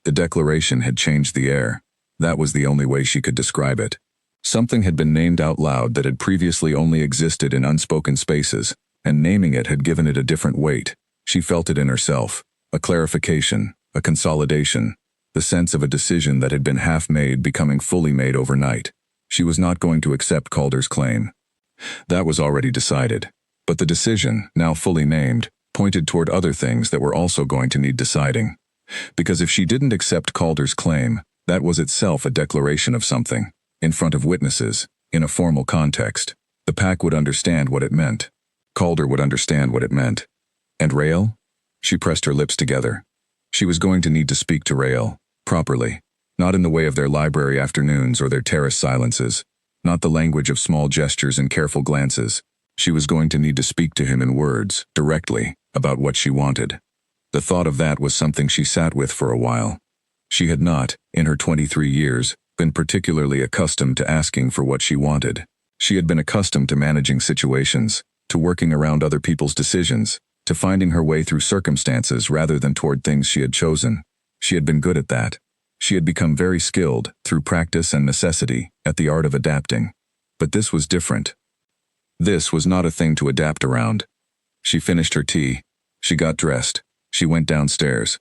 The declaration had changed the air. That was the only way she could describe it. Something had been named out loud that had previously only existed in unspoken spaces, and naming it had given it a different weight. She felt it in herself, a clarification, a consolidation, the sense of a decision that had been half-made becoming fully made overnight. She was not going to accept Calder's claim. That was already decided. But the decision, now fully named, pointed toward other things that were also going to need deciding. Because if she didn't accept Calder's claim, that was itself a declaration of something, in front of witnesses, in a formal context. The pack would understand what it meant. Calder would understand what it meant. And Rael? She pressed her lips together. She was going to need to speak to Rael, properly, not in the way of their library afternoons or their terrace silences, not the language of small gestures and careful glances. She was going to need to speak to him in words, directly, about what she wanted. The thought of that was something she sat with for a while. She had not, in her 23 years, been particularly accustomed to asking for what she wanted. She had been accustomed to managing situations, to working around other people's decisions, to finding her way through circumstances rather than toward things she had chosen. She had been good at that. She had become very skilled, through practice and necessity, at the art of adapting. But this was different. This was not a thing to adapt around. She finished her tea. She got dressed. She went downstairs.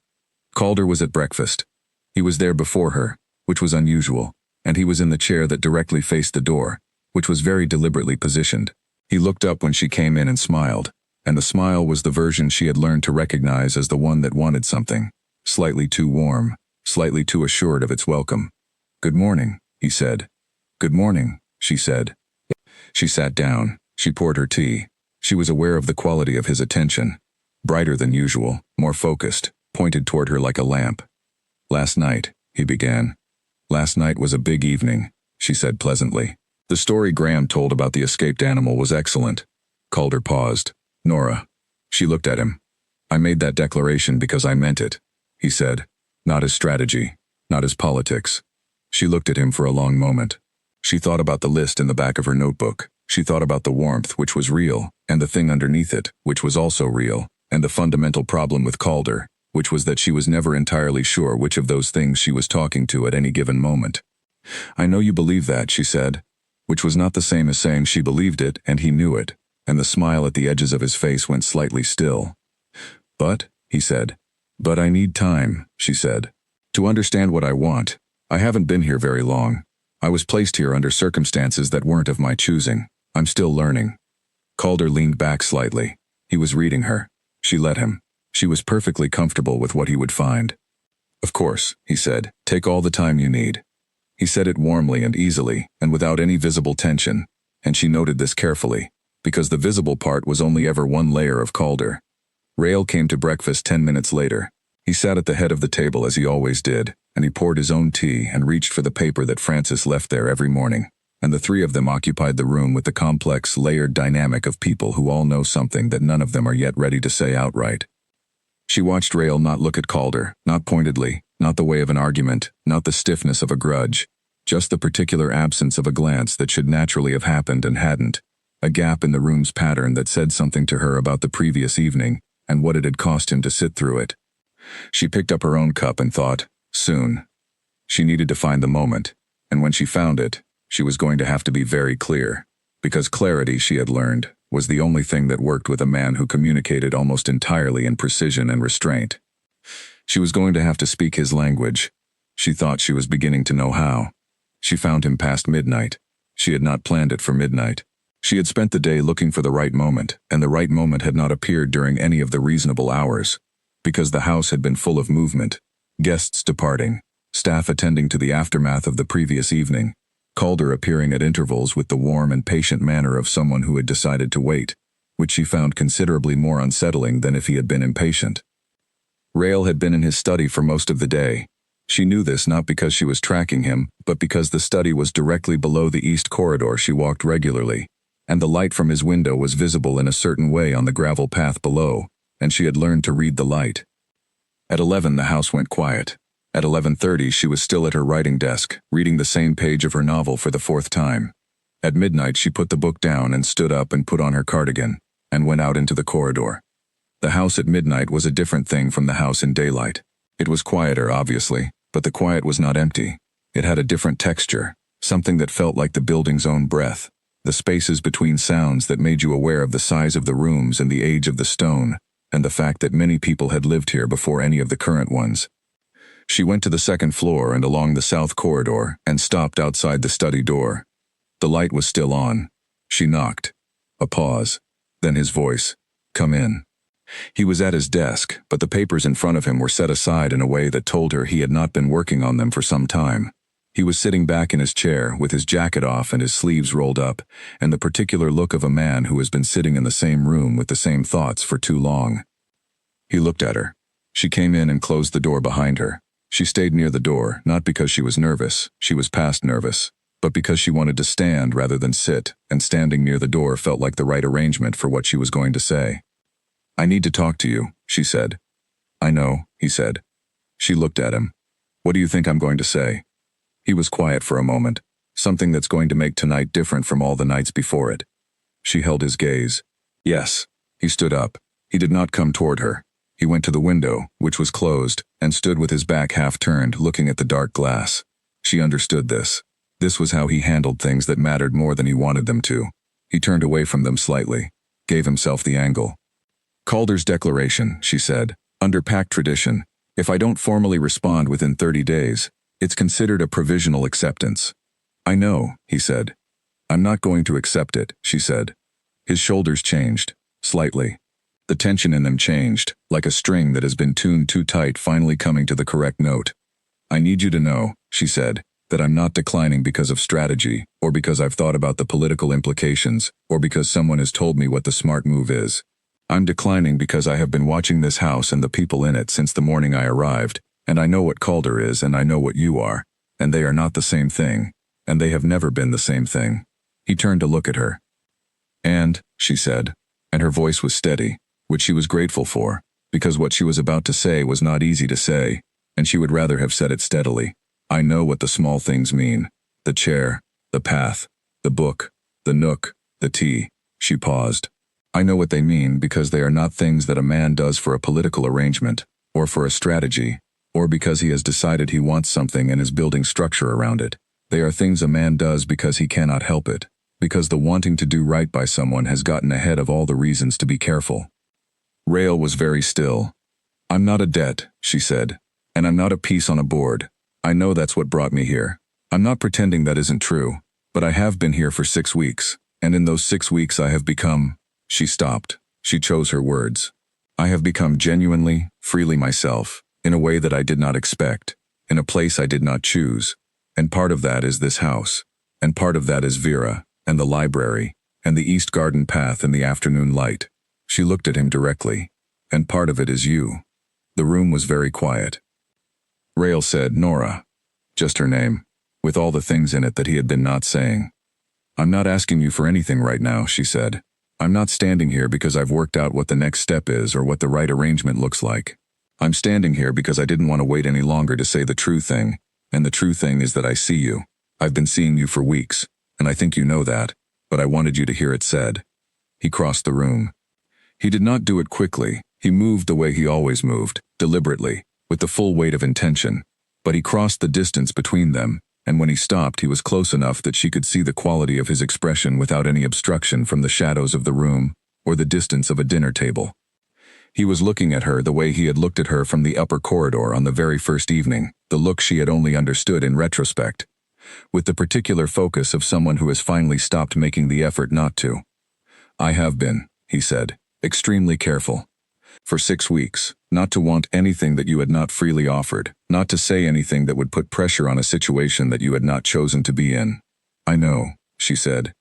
Calder was at breakfast. He was there before her, which was unusual, and he was in the chair that directly faced the door, which was very deliberately positioned. He looked up when she came in and smiled, and the smile was the version she had learned to recognize as the one that wanted something, slightly too warm, slightly too assured of its welcome. "Good morning," he said. "Good morning," she said. She sat down. She poured her tea. She was aware of the quality of his attention. Brighter than usual, more focused, pointed toward her like a lamp. "Last night," he began. "Last night was a big evening," she said pleasantly. "The story Graham told about the escaped animal was excellent." Calder paused. "Nora." She looked at him. "I made that declaration because I meant it," he said. "Not as strategy, not as politics." She looked at him for a long moment. She thought about the list in the back of her notebook. She thought about the warmth, which was real, and the thing underneath it, which was also real, and the fundamental problem with Calder, which was that she was never entirely sure which of those things she was talking to at any given moment. "I know you believe that," she said, which was not the same as saying she believed it and he knew it, and the smile at the edges of his face went slightly still. "But," he said. "But I need time," she said, "to understand what I want. I haven't been here very long. I was placed here under circumstances that weren't of my choosing. I'm still learning." Calder leaned back slightly. He was reading her. She let him. She was perfectly comfortable with what he would find. "Of course," he said, "take all the time you need." He said it warmly and easily, and without any visible tension, and she noted this carefully, because the visible part was only ever one layer of Calder. Rael came to breakfast 10 minutes later. He sat at the head of the table as he always did, and he poured his own tea and reached for the paper that Frances left there every morning, and the three of them occupied the room with the complex, layered dynamic of people who all know something that none of them are yet ready to say outright. She watched Rael not look at Calder, not pointedly, not the way of an argument, not the stiffness of a grudge, just the particular absence of a glance that should naturally have happened and hadn't, a gap in the room's pattern that said something to her about the previous evening and what it had cost him to sit through it. She picked up her own cup and thought, soon. She needed to find the moment, and when she found it, she was going to have to be very clear, because clarity, she had learned, was the only thing that worked with a man who communicated almost entirely in precision and restraint. She was going to have to speak his language. She thought she was beginning to know how. She found him past midnight. She had not planned it for midnight. She had spent the day looking for the right moment, and the right moment had not appeared during any of the reasonable hours. Because the house had been full of movement. Guests departing, staff attending to the aftermath of the previous evening, Calder appearing at intervals with the warm and patient manner of someone who had decided to wait, which she found considerably more unsettling than if he had been impatient. Rael had been in his study for most of the day. She knew this not because she was tracking him, but because the study was directly below the east corridor she walked regularly, and the light from his window was visible in a certain way on the gravel path below, and she had learned to read the light. At 11 the house went quiet. At 11:30 she was still at her writing desk, reading the same page of her novel for the fourth time. At midnight she put the book down and stood up and put on her cardigan, and went out into the corridor. The house at midnight was a different thing from the house in daylight. It was quieter, obviously, but the quiet was not empty. It had a different texture, something that felt like the building's own breath, the spaces between sounds that made you aware of the size of the rooms and the age of the stone, and the fact that many people had lived here before any of the current ones. She went to the second floor and along the south corridor and stopped outside the study door. The light was still on. She knocked. A pause. Then his voice. "Come in." He was at his desk, but the papers in front of him were set aside in a way that told her he had not been working on them for some time. He was sitting back in his chair with his jacket off and his sleeves rolled up, and the particular look of a man who has been sitting in the same room with the same thoughts for too long. He looked at her. She came in and closed the door behind her. She stayed near the door, not because she was nervous, she was past nervous, but because she wanted to stand rather than sit, and standing near the door felt like the right arrangement for what she was going to say. "I need to talk to you," she said. "I know," he said. She looked at him. "What do you think I'm going to say?" He was quiet for a moment, something that's going to make tonight different from all the nights before it. She held his gaze. "Yes." He stood up. He did not come toward her. He went to the window, which was closed, and stood with his back half-turned, looking at the dark glass. She understood this. This was how he handled things that mattered more than he wanted them to. He turned away from them slightly, gave himself the angle. "Calder's declaration," she said, "under pact tradition, if I don't formally respond within 30 days, it's considered a provisional acceptance." "I know," he said. "I'm not going to accept it," she said. His shoulders changed, slightly. The tension in them changed, like a string that has been tuned too tight finally coming to the correct note. "I need you to know," she said, "that I'm not declining because of strategy, or because I've thought about the political implications, or because someone has told me what the smart move is. I'm declining because I have been watching this house and the people in it since the morning I arrived, and I know what Calder is and I know what you are, and they are not the same thing, and they have never been the same thing." He turned to look at her. "And," she said, and her voice was steady, which she was grateful for, because what she was about to say was not easy to say, and she would rather have said it steadily. "I know what the small things mean. The chair, the path, the book, the nook, the tea." She paused. "I know what they mean because they are not things that a man does for a political arrangement, or for a strategy, or because he has decided he wants something and is building structure around it. They are things a man does because he cannot help it, because the wanting to do right by someone has gotten ahead of all the reasons to be careful." Rael was very still. "I'm not a debt," she said, "and I'm not a piece on a board. I know that's what brought me here. I'm not pretending that isn't true, but I have been here for 6 weeks, and in those 6 weeks I have become—" She stopped. She chose her words. "I have become genuinely, freely myself, in a way that I did not expect, in a place I did not choose, and part of that is this house, and part of that is Vera, and the library, and the East Garden path in the afternoon light." She looked at him directly. "And part of it is you." The room was very quiet. Rael said Nora, just her name, with all the things in it that he had been not saying. "I'm not asking you for anything right now," she said. "I'm not standing here because I've worked out what the next step is or what the right arrangement looks like. I'm standing here because I didn't want to wait any longer to say the true thing, and the true thing is that I see you. I've been seeing you for weeks, and I think you know that, but I wanted you to hear it said." He crossed the room. He did not do it quickly. He moved the way he always moved, deliberately, with the full weight of intention. But he crossed the distance between them, and when he stopped he was close enough that she could see the quality of his expression without any obstruction from the shadows of the room or the distance of a dinner table. He was looking at her the way he had looked at her from the upper corridor on the very first evening, the look she had only understood in retrospect, with the particular focus of someone who has finally stopped making the effort not to. "I have been," he said. "Extremely careful. For 6 weeks, not to want anything that you had not freely offered, not to say anything that would put pressure on a situation that you had not chosen to be in. I know, she said.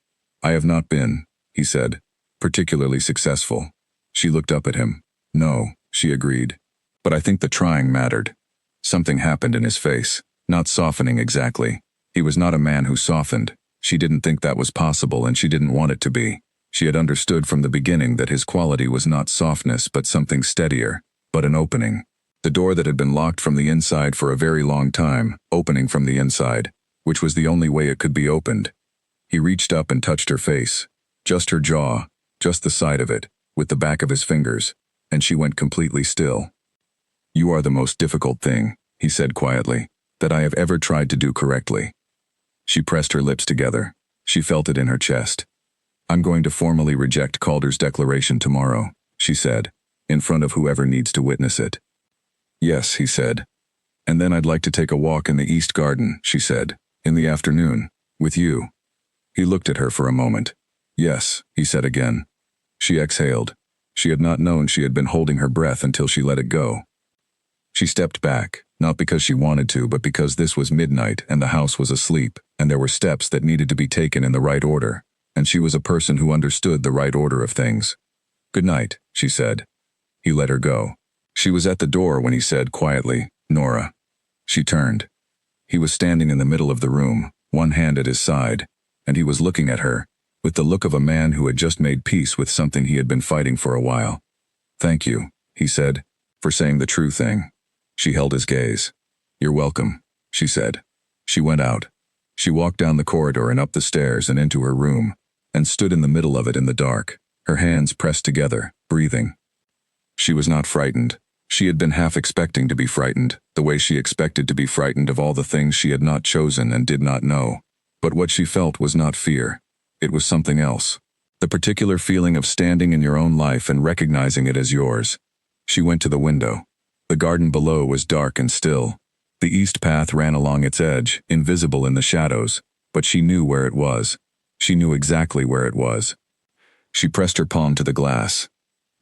I have not been, he said, particularly successful. She looked up at him. No, she agreed. But I think the trying mattered. Something happened in his face, not softening exactly. He was not a man who softened. She didn't think that was possible, and she didn't want it to be. She had understood from the beginning that his quality was not softness but something steadier, but an opening. The door that had been locked from the inside for a very long time, opening from the inside, which was the only way it could be opened. He reached up and touched her face, just her jaw, just the side of it, with the back of his fingers, and she went completely still. You are the most difficult thing, he said quietly, that I have ever tried to do correctly. She pressed her lips together. She felt it in her chest. I'm going to formally reject Calder's declaration tomorrow, she said, in front of whoever needs to witness it. Yes, he said. And then I'd like to take a walk in the East Garden, she said, in the afternoon, with you. He looked at her for a moment. Yes, he said again. She exhaled. She had not known she had been holding her breath until she let it go. She stepped back, not because she wanted to, but because this was midnight and the house was asleep, and there were steps that needed to be taken in the right order, and she was a person who understood the right order of things. Good night, she said. He let her go. She was at the door when he said quietly, Nora. She turned. He was standing in the middle of the room, one hand at his side, and he was looking at her, with the look of a man who had just made peace with something he had been fighting for a while. Thank you, he said, for saying the true thing. She held his gaze. You're welcome, she said. She went out. She walked down the corridor and up the stairs and into her room, and stood in the middle of it in the dark, her hands pressed together, breathing. She was not frightened. She had been half expecting to be frightened, the way she expected to be frightened of all the things she had not chosen and did not know. But what she felt was not fear. It was something else. The particular feeling of standing in your own life and recognizing it as yours. She went to the window. The garden below was dark and still. The east path ran along its edge, invisible in the shadows, but she knew where it was. She knew exactly where it was. She pressed her palm to the glass.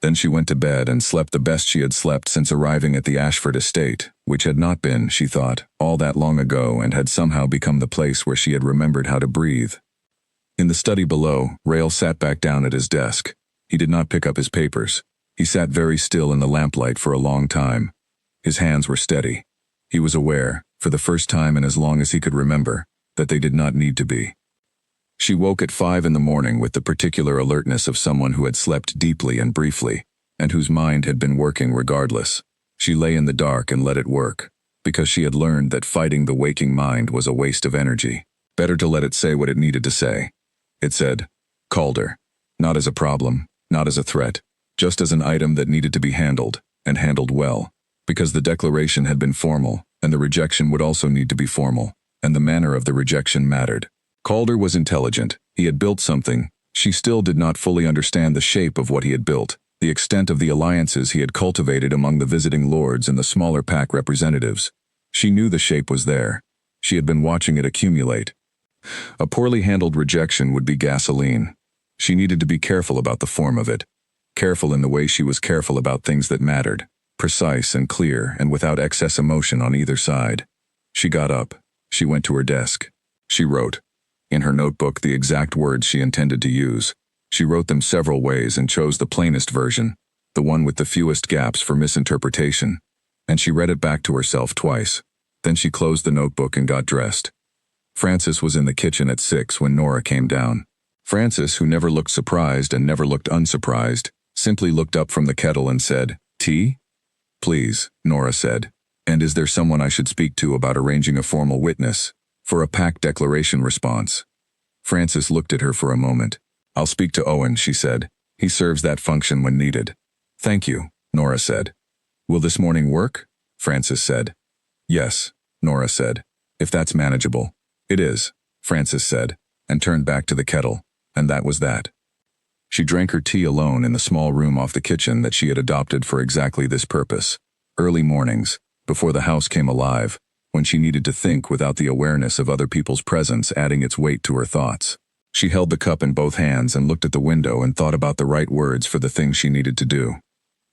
Then she went to bed and slept the best she had slept since arriving at the Ashford estate, which had not been, she thought, all that long ago and had somehow become the place where she had remembered how to breathe. In the study below, Rael sat back down at his desk. He did not pick up his papers. He sat very still in the lamplight for a long time. His hands were steady. He was aware, for the first time in as long as he could remember, that they did not need to be. She woke at 5 in the morning with the particular alertness of someone who had slept deeply and briefly, and whose mind had been working regardless. She lay in the dark and let it work, because she had learned that fighting the waking mind was a waste of energy. Better to let it say what it needed to say. It said, Calder. Not as a problem, not as a threat, just as an item that needed to be handled, and handled well, because the declaration had been formal, and the rejection would also need to be formal, and the manner of the rejection mattered. Calder was intelligent. He had built something. She still did not fully understand the shape of what he had built, the extent of the alliances he had cultivated among the visiting lords and the smaller pack representatives. She knew the shape was there. She had been watching it accumulate. A poorly handled rejection would be gasoline. She needed to be careful about the form of it, careful in the way she was careful about things that mattered, precise and clear and without excess emotion on either side. She got up. She went to her desk. She wrote. In her notebook, the exact words she intended to use. She wrote them several ways and chose the plainest version, the one with the fewest gaps for misinterpretation, and she read it back to herself twice. Then she closed the notebook and got dressed. Francis was in the kitchen at 6 when Nora came down. Francis, who never looked surprised and never looked unsurprised, simply looked up from the kettle and said, Tea? Please, Nora said. And is there someone I should speak to about arranging a formal witness? For a pact declaration response. Francis looked at her for a moment. I'll speak to Owen, she said. He serves that function when needed. Thank you, Nora said. Will this morning work? Francis said. Yes, Nora said. If that's manageable. It is, Francis said, and turned back to the kettle, and that was that. She drank her tea alone in the small room off the kitchen that she had adopted for exactly this purpose. Early mornings, before the house came alive, when she needed to think without the awareness of other people's presence adding its weight to her thoughts. She held the cup in both hands and looked at the window and thought about the right words for the thing she needed to do.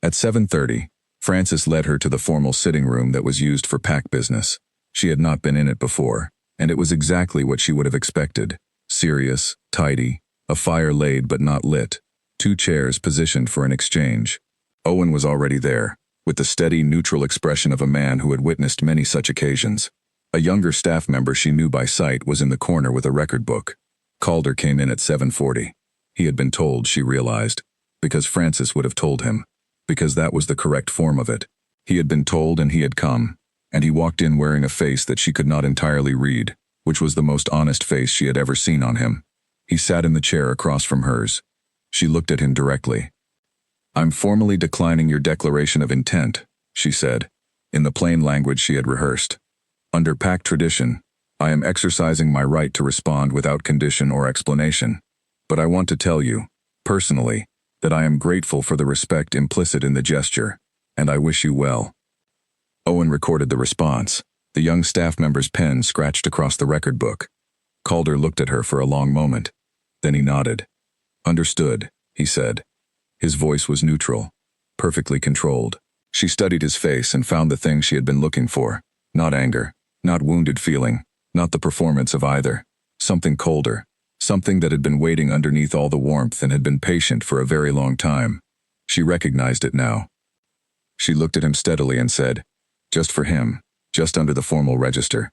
At 7:30, Francis led her to the formal sitting room that was used for pack business. She had not been in it before, and it was exactly what she would have expected. Serious, tidy, a fire laid but not lit, 2 chairs positioned for an exchange. Owen was already there, with the steady, neutral expression of a man who had witnessed many such occasions. A younger staff member she knew by sight was in the corner with a record book. Calder came in at 7:40. He had been told, she realized, because Francis would have told him, because that was the correct form of it. He had been told and he had come, and he walked in wearing a face that she could not entirely read, which was the most honest face she had ever seen on him. He sat in the chair across from hers. She looked at him directly. "I'm formally declining your declaration of intent," she said, in the plain language she had rehearsed. "Under pack tradition, I am exercising my right to respond without condition or explanation. But I want to tell you, personally, that I am grateful for the respect implicit in the gesture, and I wish you well." Owen recorded the response. The young staff member's pen scratched across the record book. Calder looked at her for a long moment. Then he nodded. "Understood," he said. His voice was neutral, perfectly controlled. She studied his face and found the thing she had been looking for. Not anger, not wounded feeling, not the performance of either. Something colder, something that had been waiting underneath all the warmth and had been patient for a very long time. She recognized it now. She looked at him steadily and said, "Just for him, just under the formal register.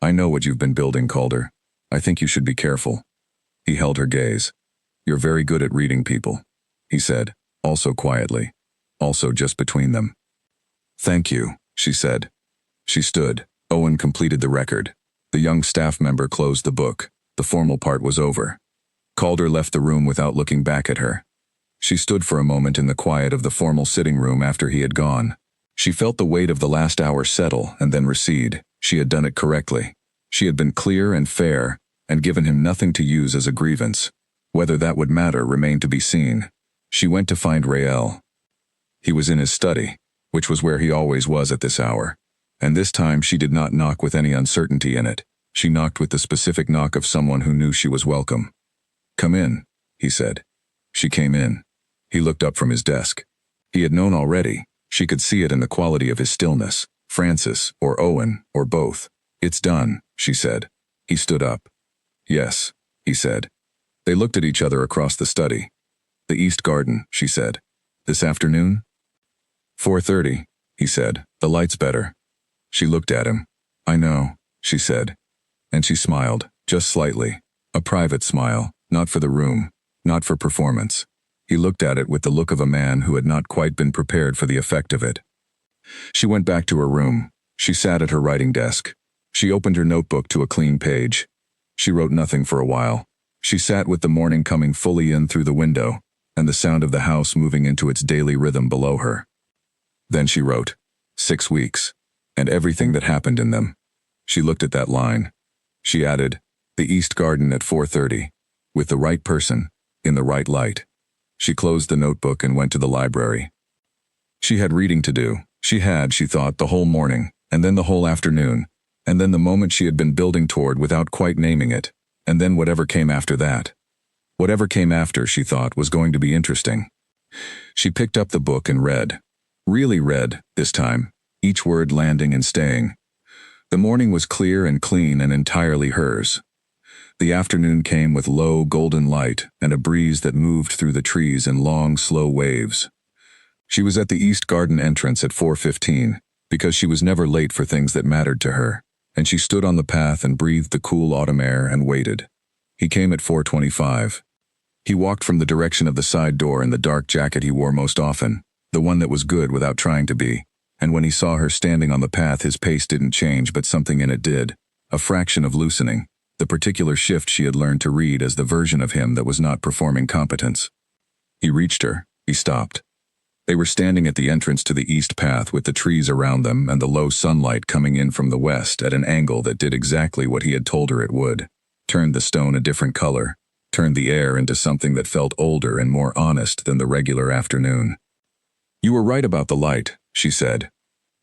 I know what you've been building, Calder. I think you should be careful." He held her gaze. "You're very good at reading people," he said, also quietly, also just between them. "Thank you," she said. She stood. Owen completed the record. The young staff member closed the book. The formal part was over. Calder left the room without looking back at her. She stood for a moment in the quiet of the formal sitting room after he had gone. She felt the weight of the last hour settle and then recede. She had done it correctly. She had been clear and fair, and given him nothing to use as a grievance. Whether that would matter remained to be seen. She went to find Rael. He was in his study, which was where he always was at this hour. And this time she did not knock with any uncertainty in it. She knocked with the specific knock of someone who knew she was welcome. "Come in," he said. She came in. He looked up from his desk. He had known already. She could see it in the quality of his stillness. Francis, or Owen, or both. "It's done," she said. He stood up. "Yes," he said. They looked at each other across the study. "The East Garden," she said. "This afternoon?" 4:30, he said. "The light's better." She looked at him. "I know," she said. And she smiled, just slightly. A private smile, not for the room, not for performance. He looked at it with the look of a man who had not quite been prepared for the effect of it. She went back to her room. She sat at her writing desk. She opened her notebook to a clean page. She wrote nothing for a while. She sat with the morning coming fully in through the window, and the sound of the house moving into its daily rhythm below her. Then she wrote, 6 weeks, and everything that happened in them. She looked at that line. She added, "The East Garden at 4:30, with the right person, in the right light." She closed the notebook and went to the library. She had reading to do. She thought, the whole morning, and then the whole afternoon, and then the moment she had been building toward without quite naming it, and then whatever came after that. Whatever came after, she thought, was going to be interesting. She picked up the book and read. Really read, this time, each word landing and staying. The morning was clear and clean and entirely hers. The afternoon came with low, golden light and a breeze that moved through the trees in long, slow waves. She was at the East Garden entrance at 4:15, because she was never late for things that mattered to her, and she stood on the path and breathed the cool autumn air and waited. He came at 4:25. He walked from the direction of the side door in the dark jacket he wore most often, the one that was good without trying to be, and when he saw her standing on the path his pace didn't change but something in it did, a fraction of loosening, the particular shift she had learned to read as the version of him that was not performing competence. He reached her. He stopped. They were standing at the entrance to the east path with the trees around them and the low sunlight coming in from the west at an angle that did exactly what he had told her it would, turned the stone a different color, turned the air into something that felt older and more honest than the regular afternoon. "You were right about the light," she said.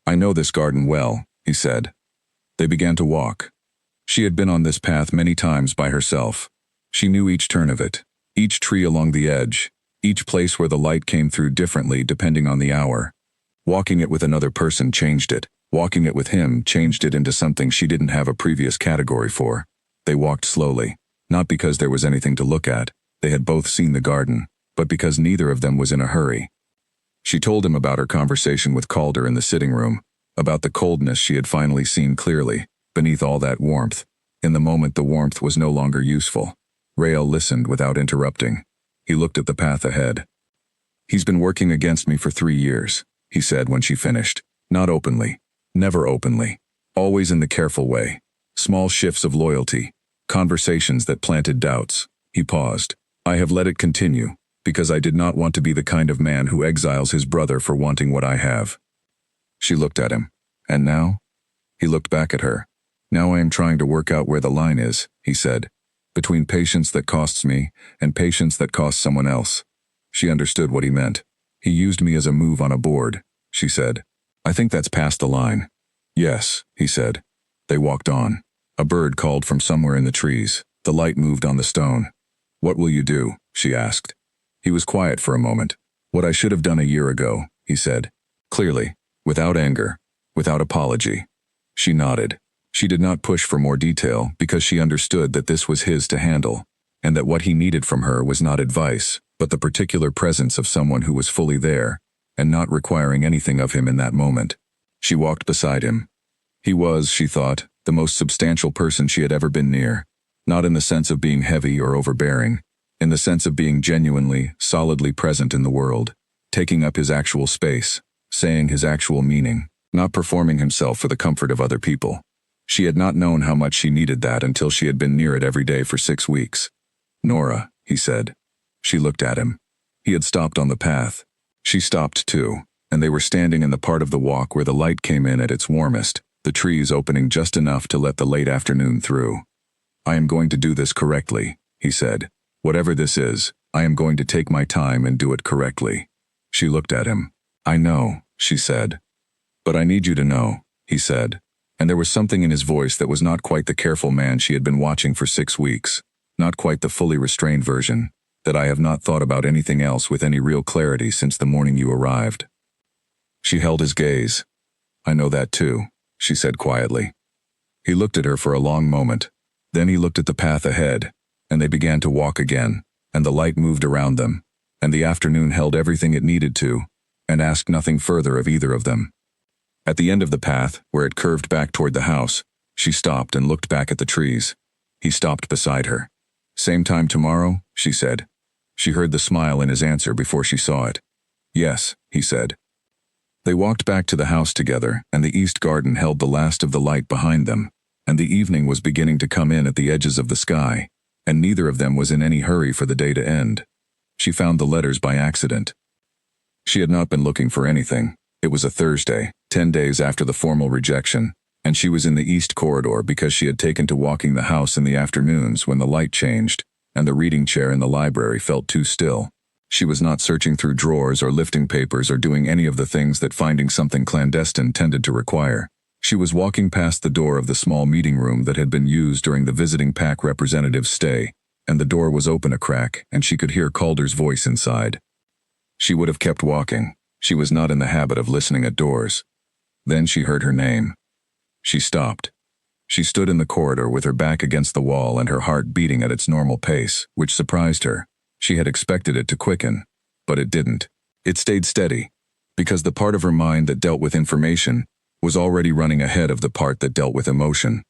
"I know this garden well," he said. They began to walk. She had been on this path many times by herself. She knew each turn of it, each tree along the edge, Each place where the light came through differently depending on the hour. Walking it with another person changed it. Walking it with him changed it into something she didn't have a previous category for. They walked slowly, not because there was anything to look at, they had both seen the garden, but because neither of them was in a hurry. She told him about her conversation with Calder in the sitting room, about the coldness she had finally seen clearly, beneath all that warmth. In the moment the warmth was no longer useful. Rael listened without interrupting. He looked at the path ahead. "He's been working against me for 3 years," he said when she finished. "Not openly. Never openly. Always in the careful way. Small shifts of loyalty. Conversations that planted doubts." He paused. "I have let it continue, because I did not want to be the kind of man who exiles his brother for wanting what I have." She looked at him. "And now?" He looked back at her. "Now I am trying to work out where the line is," he said. "Between patience that costs me and patience that costs someone else." She understood what he meant. "He used me as a move on a board," she said. "I think that's past the line." "Yes," he said. They walked on. A bird called from somewhere in the trees. The light moved on the stone. "What will you do?" she asked. He was quiet for a moment. "What I should have done a year ago," he said. Clearly, without anger, without apology. She nodded. She did not push for more detail because she understood that this was his to handle, and that what he needed from her was not advice, but the particular presence of someone who was fully there, and not requiring anything of him in that moment. She walked beside him. He was, she thought, the most substantial person she had ever been near, not in the sense of being heavy or overbearing, in the sense of being genuinely, solidly present in the world, taking up his actual space, saying his actual meaning, not performing himself for the comfort of other people. She had not known how much she needed that until she had been near it every day for 6 weeks. "Nora," he said. She looked at him. He had stopped on the path. She stopped too, and they were standing in the part of the walk where the light came in at its warmest, the trees opening just enough to let the late afternoon through. "I am going to do this correctly," he said. "Whatever this is, I am going to take my time and do it correctly." She looked at him. "I know," she said. "But I need you to know," he said. And there was something in his voice that was not quite the careful man she had been watching for 6 weeks, not quite the fully restrained version, that I have not thought about anything else with any real clarity since the morning you arrived. She held his gaze. "I know that too," she said quietly. He looked at her for a long moment. Then he looked at the path ahead, and they began to walk again, and the light moved around them, and the afternoon held everything it needed to, and asked nothing further of either of them. At the end of the path, where it curved back toward the house, she stopped and looked back at the trees. He stopped beside her. "Same time tomorrow?" she said. She heard the smile in his answer before she saw it. "Yes," he said. They walked back to the house together, and the east garden held the last of the light behind them, and the evening was beginning to come in at the edges of the sky, and neither of them was in any hurry for the day to end. She found the letters by accident. She had not been looking for anything. It was a Thursday, 10 days after the formal rejection, and she was in the east corridor because she had taken to walking the house in the afternoons when the light changed, and the reading chair in the library felt too still. She was not searching through drawers or lifting papers or doing any of the things that finding something clandestine tended to require. She was walking past the door of the small meeting room that had been used during the visiting PAC representative's stay, and the door was open a crack, and she could hear Calder's voice inside. She would have kept walking. She was not in the habit of listening at doors. Then she heard her name. She stopped. She stood in the corridor with her back against the wall and her heart beating at its normal pace, which surprised her. She had expected it to quicken, but it didn't. It stayed steady, because the part of her mind that dealt with information was already running ahead of the part that dealt with emotion.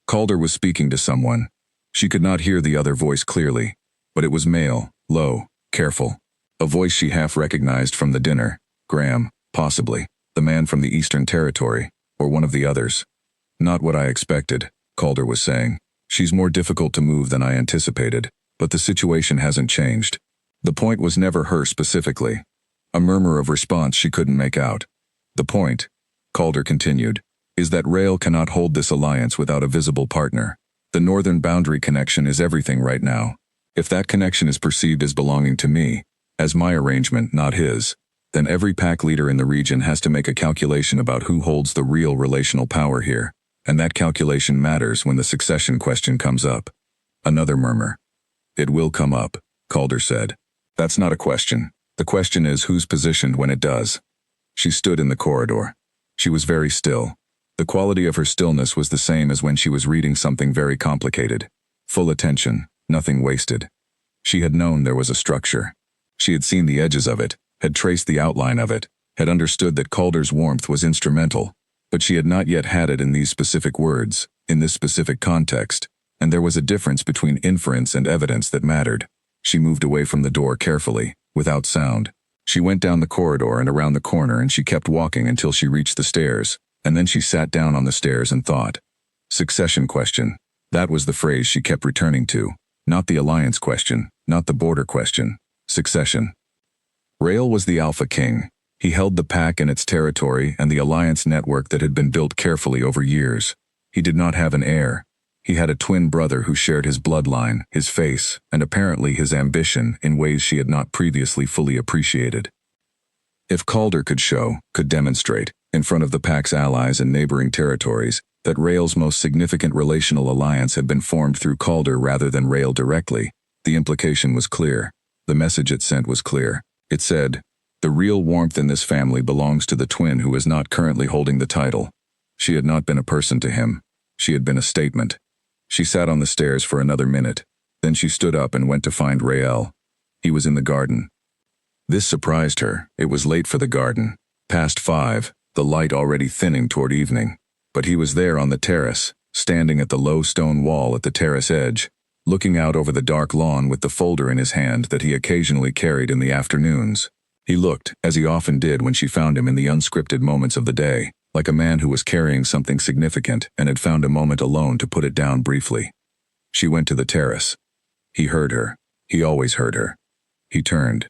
Calder was speaking to someone. She could not hear the other voice clearly, but it was male, low, careful. A voice she half recognized from the dinner. Graham, possibly, the man from the Eastern Territory, or one of the others. "Not what I expected," Calder was saying. "She's more difficult to move than I anticipated, but the situation hasn't changed." The point was never her specifically. A murmur of response she couldn't make out. "The point," Calder continued, "is that Rael cannot hold this alliance without a visible partner. The northern boundary connection is everything right now. If that connection is perceived as belonging to me, as my arrangement, not his, then every PAC leader in the region has to make a calculation about who holds the real relational power here, and that calculation matters when the succession question comes up." Another murmur. "It will come up," Calder said. That's not a question. The question is who's positioned when it does. She stood in the corridor. She was very still. The quality of her stillness was the same as when she was reading something very complicated. Full attention, nothing wasted. She had known there was a structure. She had seen the edges of it, had traced the outline of it, had understood that Calder's warmth was instrumental, but she had not yet had it in these specific words, in this specific context, and there was a difference between inference and evidence that mattered. She moved away from the door carefully, without sound. She went down the corridor and around the corner, and she kept walking until she reached the stairs, and then she sat down on the stairs and thought. Succession question. That was the phrase she kept returning to. Not the alliance question, not the border question. Succession. Rael was the Alpha King. He held the pack and its territory and the alliance network that had been built carefully over years. He did not have an heir. He had a twin brother who shared his bloodline, his face, and apparently his ambition in ways she had not previously fully appreciated. If Calder could show, could demonstrate, in front of the pack's allies and neighboring territories, that Rael's most significant relational alliance had been formed through Calder rather than Rael directly, the implication was clear. The message it sent was clear. It said, the real warmth in this family belongs to the twin who is not currently holding the title. She had not been a person to him. She had been a statement. She sat on the stairs for another minute. Then she stood up and went to find Rael. He was in the garden. This surprised her. It was late for the garden. Past 5, the light already thinning toward evening. But he was there on the terrace, standing at the low stone wall at the terrace edge, looking out over the dark lawn with the folder in his hand that he occasionally carried in the afternoons. He looked, as he often did when she found him in the unscripted moments of the day, like a man who was carrying something significant and had found a moment alone to put it down briefly. She went to the terrace. He heard her. He always heard her. He turned.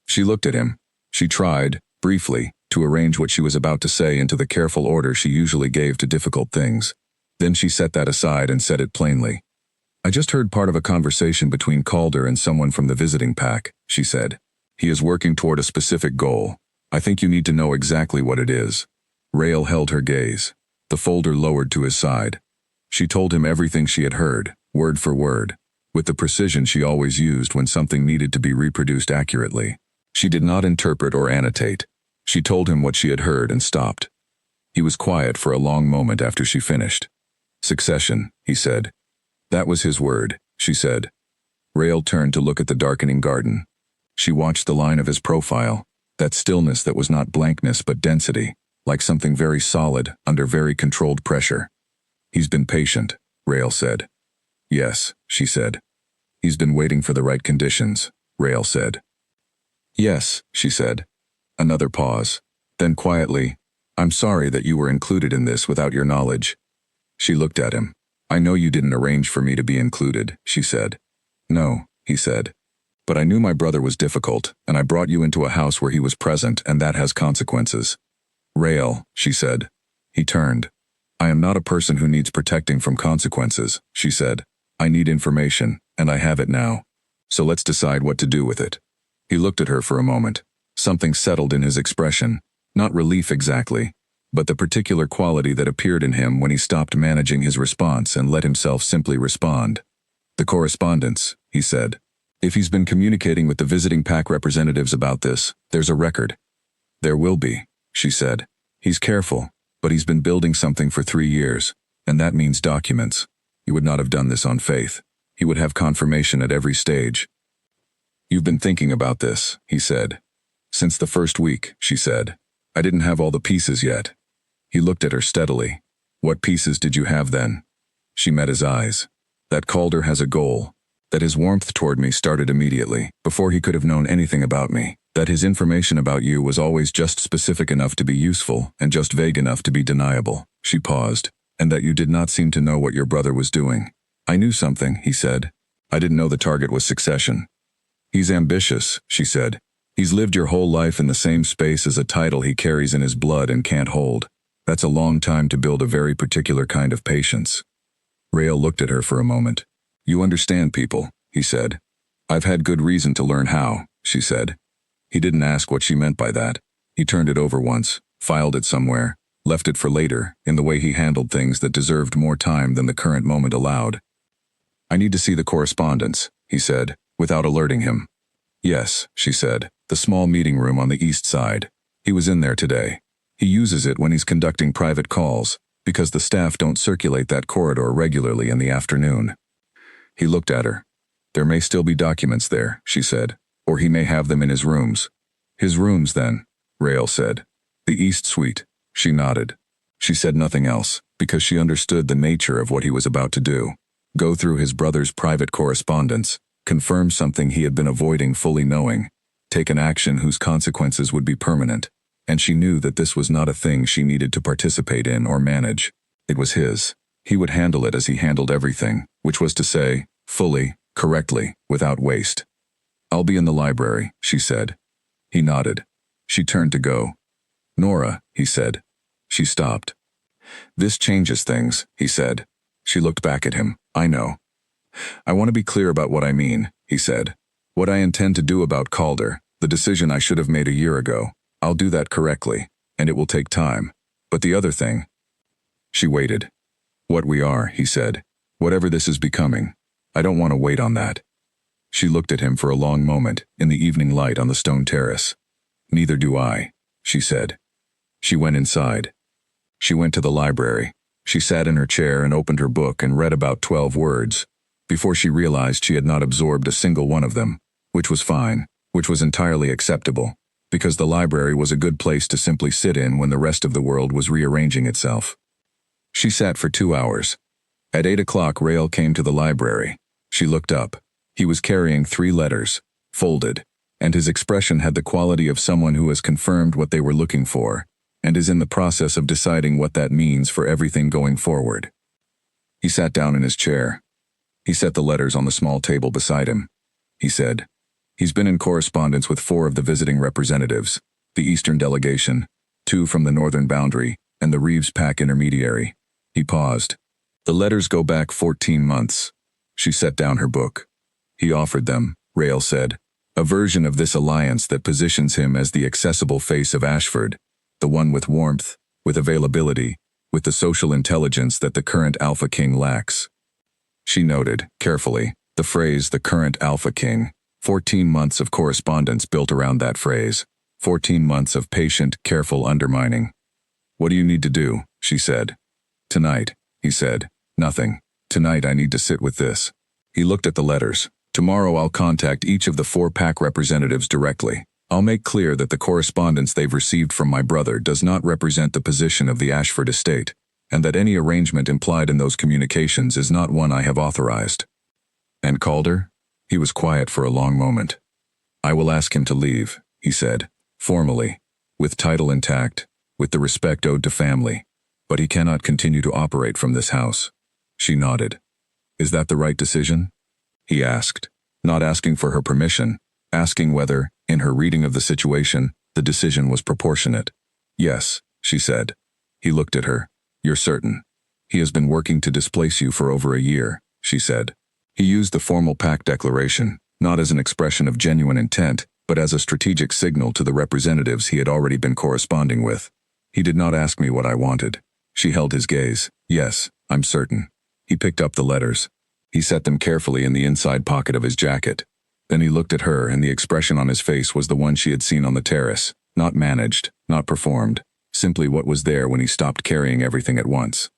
She looked at him. She tried, briefly, to arrange what she was about to say into the careful order she usually gave to difficult things. Then she set that aside and said it plainly. I just heard part of a conversation between Calder and someone from the visiting pack, she said. He is working toward a specific goal. I think you need to know exactly what it is. Rael held her gaze. The folder lowered to his side. She told him everything she had heard, word for word, with the precision she always used when something needed to be reproduced accurately. She did not interpret or annotate. She told him what she had heard and stopped. He was quiet for a long moment after she finished. Succession, he said. That was his word, she said. Rael turned to look at the darkening garden. She watched the line of his profile, that stillness that was not blankness but density, like something very solid under very controlled pressure. He's been patient, Rael said. Yes, she said. He's been waiting for the right conditions, Rael said. Yes, she said. Another pause. Then quietly, I'm sorry that you were included in this without your knowledge. She looked at him. I know you didn't arrange for me to be included, she said. No, he said. But I knew my brother was difficult, and I brought you into a house where he was present, and that has consequences. Rael, she said. He turned. I am not a person who needs protecting from consequences, she said. I need information, and I have it now. So let's decide what to do with it. He looked at her for a moment. Something settled in his expression, not relief exactly, but the particular quality that appeared in him when he stopped managing his response and let himself simply respond. The correspondence, he said. If he's been communicating with the visiting pack representatives about this, there's a record. There will be, she said. He's careful, but he's been building something for 3 years, and that means documents. He would not have done this on faith. He would have confirmation at every stage. You've been thinking about this, he said. Since the first week, she said. I didn't have all the pieces yet. He looked at her steadily. What pieces did you have then? She met his eyes. That Calder has a goal. That his warmth toward me started immediately, before he could have known anything about me. That his information about you was always just specific enough to be useful and just vague enough to be deniable. She paused. And that you did not seem to know what your brother was doing. I knew something, he said. I didn't know the target was succession. He's ambitious, she said. He's lived your whole life in the same space as a title he carries in his blood and can't hold. That's a long time to build a very particular kind of patience. Rael looked at her for a moment. You understand people, he said. I've had good reason to learn how, she said. He didn't ask what she meant by that. He turned it over once, filed it somewhere, left it for later, in the way he handled things that deserved more time than the current moment allowed. I need to see the correspondence, he said, without alerting him. Yes, she said. The small meeting room on the east side. He was in there today. He uses it when he's conducting private calls, because the staff don't circulate that corridor regularly in the afternoon. He looked at her. There may still be documents there, she said, or he may have them in his rooms. His rooms, then, Rael said. The east suite. She nodded. She said nothing else, because she understood the nature of what he was about to do. Go through his brother's private correspondence, confirm something he had been avoiding fully knowing, take an action whose consequences would be permanent, and she knew that this was not a thing she needed to participate in or manage. It was his. He would handle it as he handled everything, which was to say, fully, correctly, without waste. I'll be in the library, she said. He nodded. She turned to go. Nora, he said. She stopped. This changes things, he said. She looked back at him. I know. I want to be clear about what I mean, he said. What I intend to do about Calder, the decision I should have made a year ago. I'll do that correctly, and it will take time. But the other thing. She waited. What we are, he said. Whatever this is becoming. I don't want to wait on that. She looked at him for a long moment, in the evening light on the stone terrace. Neither do I, she said. She went inside. She went to the library. She sat in her chair and opened her book and read about 12 words, before she realized she had not absorbed a single one of them, which was fine, which was entirely acceptable, because the library was a good place to simply sit in when the rest of the world was rearranging itself. She sat for 2 hours. At 8 o'clock, Rael came to the library. She looked up. He was carrying 3 letters, folded, and his expression had the quality of someone who has confirmed what they were looking for, and is in the process of deciding what that means for everything going forward. He sat down in his chair. He set the letters on the small table beside him. He said, he's been in correspondence with 4 of the visiting representatives, the Eastern delegation, 2 from the northern boundary, and the Reeves Pack intermediary. He paused. The letters go back 14 months. She set down her book. He offered them, Rael said, a version of this alliance that positions him as the accessible face of Ashford, the one with warmth, with availability, with the social intelligence that the current Alpha King lacks. She noted, carefully, the phrase the current Alpha King. 14 months of correspondence built around that phrase. 14 months of patient, careful undermining. What do you need to do? She said. Tonight, he said. Nothing. Tonight I need to sit with this. He looked at the letters. Tomorrow I'll contact each of the 4 pack representatives directly. I'll make clear that the correspondence they've received from my brother does not represent the position of the Ashford estate, and that any arrangement implied in those communications is not one I have authorized. And Calder? He was quiet for a long moment. I will ask him to leave, he said, formally, with title intact, with the respect owed to family, but he cannot continue to operate from this house. She nodded. Is that the right decision? He asked, not asking for her permission, asking whether, in her reading of the situation, the decision was proportionate. Yes, she said. He looked at her. You're certain. He has been working to displace you for over a year, she said. He used the formal pact declaration, not as an expression of genuine intent, but as a strategic signal to the representatives he had already been corresponding with. He did not ask me what I wanted. She held his gaze. Yes, I'm certain. He picked up the letters. He set them carefully in the inside pocket of his jacket. Then he looked at her, and the expression on his face was the one she had seen on the terrace, not managed, not performed, simply what was there when he stopped carrying everything at once.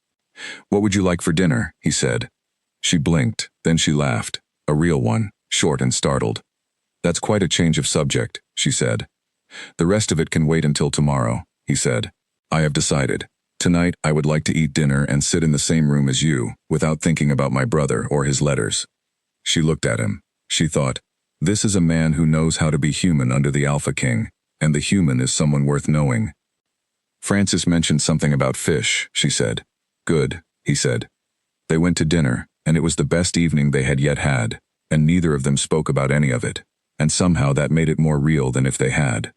What would you like for dinner? He said. She blinked, then she laughed, a real one, short and startled. That's quite a change of subject, she said. The rest of it can wait until tomorrow, he said. I have decided. Tonight I would like to eat dinner and sit in the same room as you, without thinking about my brother or his letters. She looked at him. She thought, this is a man who knows how to be human under the Alpha King, and the human is someone worth knowing. Francis mentioned something about fish, she said. Good, he said. They went to dinner, and it was the best evening they had yet had, and neither of them spoke about any of it, and somehow that made it more real than if they had.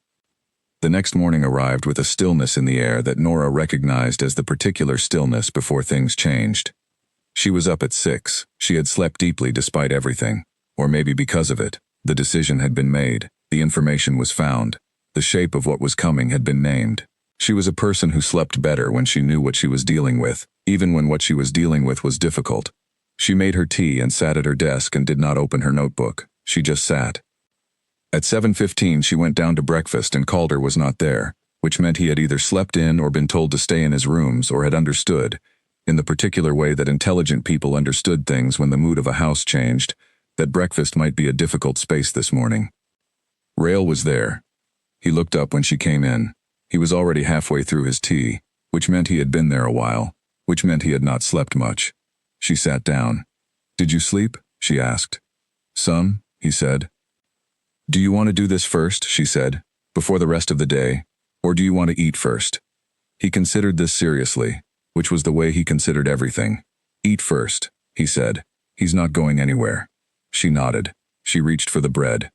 The next morning arrived with a stillness in the air that Nora recognized as the particular stillness before things changed. She was up at 6. She had slept deeply despite everything, or maybe because of it. The decision had been made, the information was found, the shape of what was coming had been named. She was a person who slept better when she knew what she was dealing with, even when what she was dealing with was difficult. She made her tea and sat at her desk and did not open her notebook. She just sat. At 7:15 she went down to breakfast and Calder was not there, which meant he had either slept in or been told to stay in his rooms or had understood, in the particular way that intelligent people understood things when the mood of a house changed, that breakfast might be a difficult space this morning. Rael was there. He looked up when she came in. He was already halfway through his tea, which meant he had been there a while, which meant he had not slept much. She sat down. "Did you sleep?" she asked. "Some," he said. "Do you want to do this first," she said, "before the rest of the day, or do you want to eat first?" He considered this seriously, which was the way he considered everything. "Eat first," he said. "He's not going anywhere." She nodded. She reached for the bread.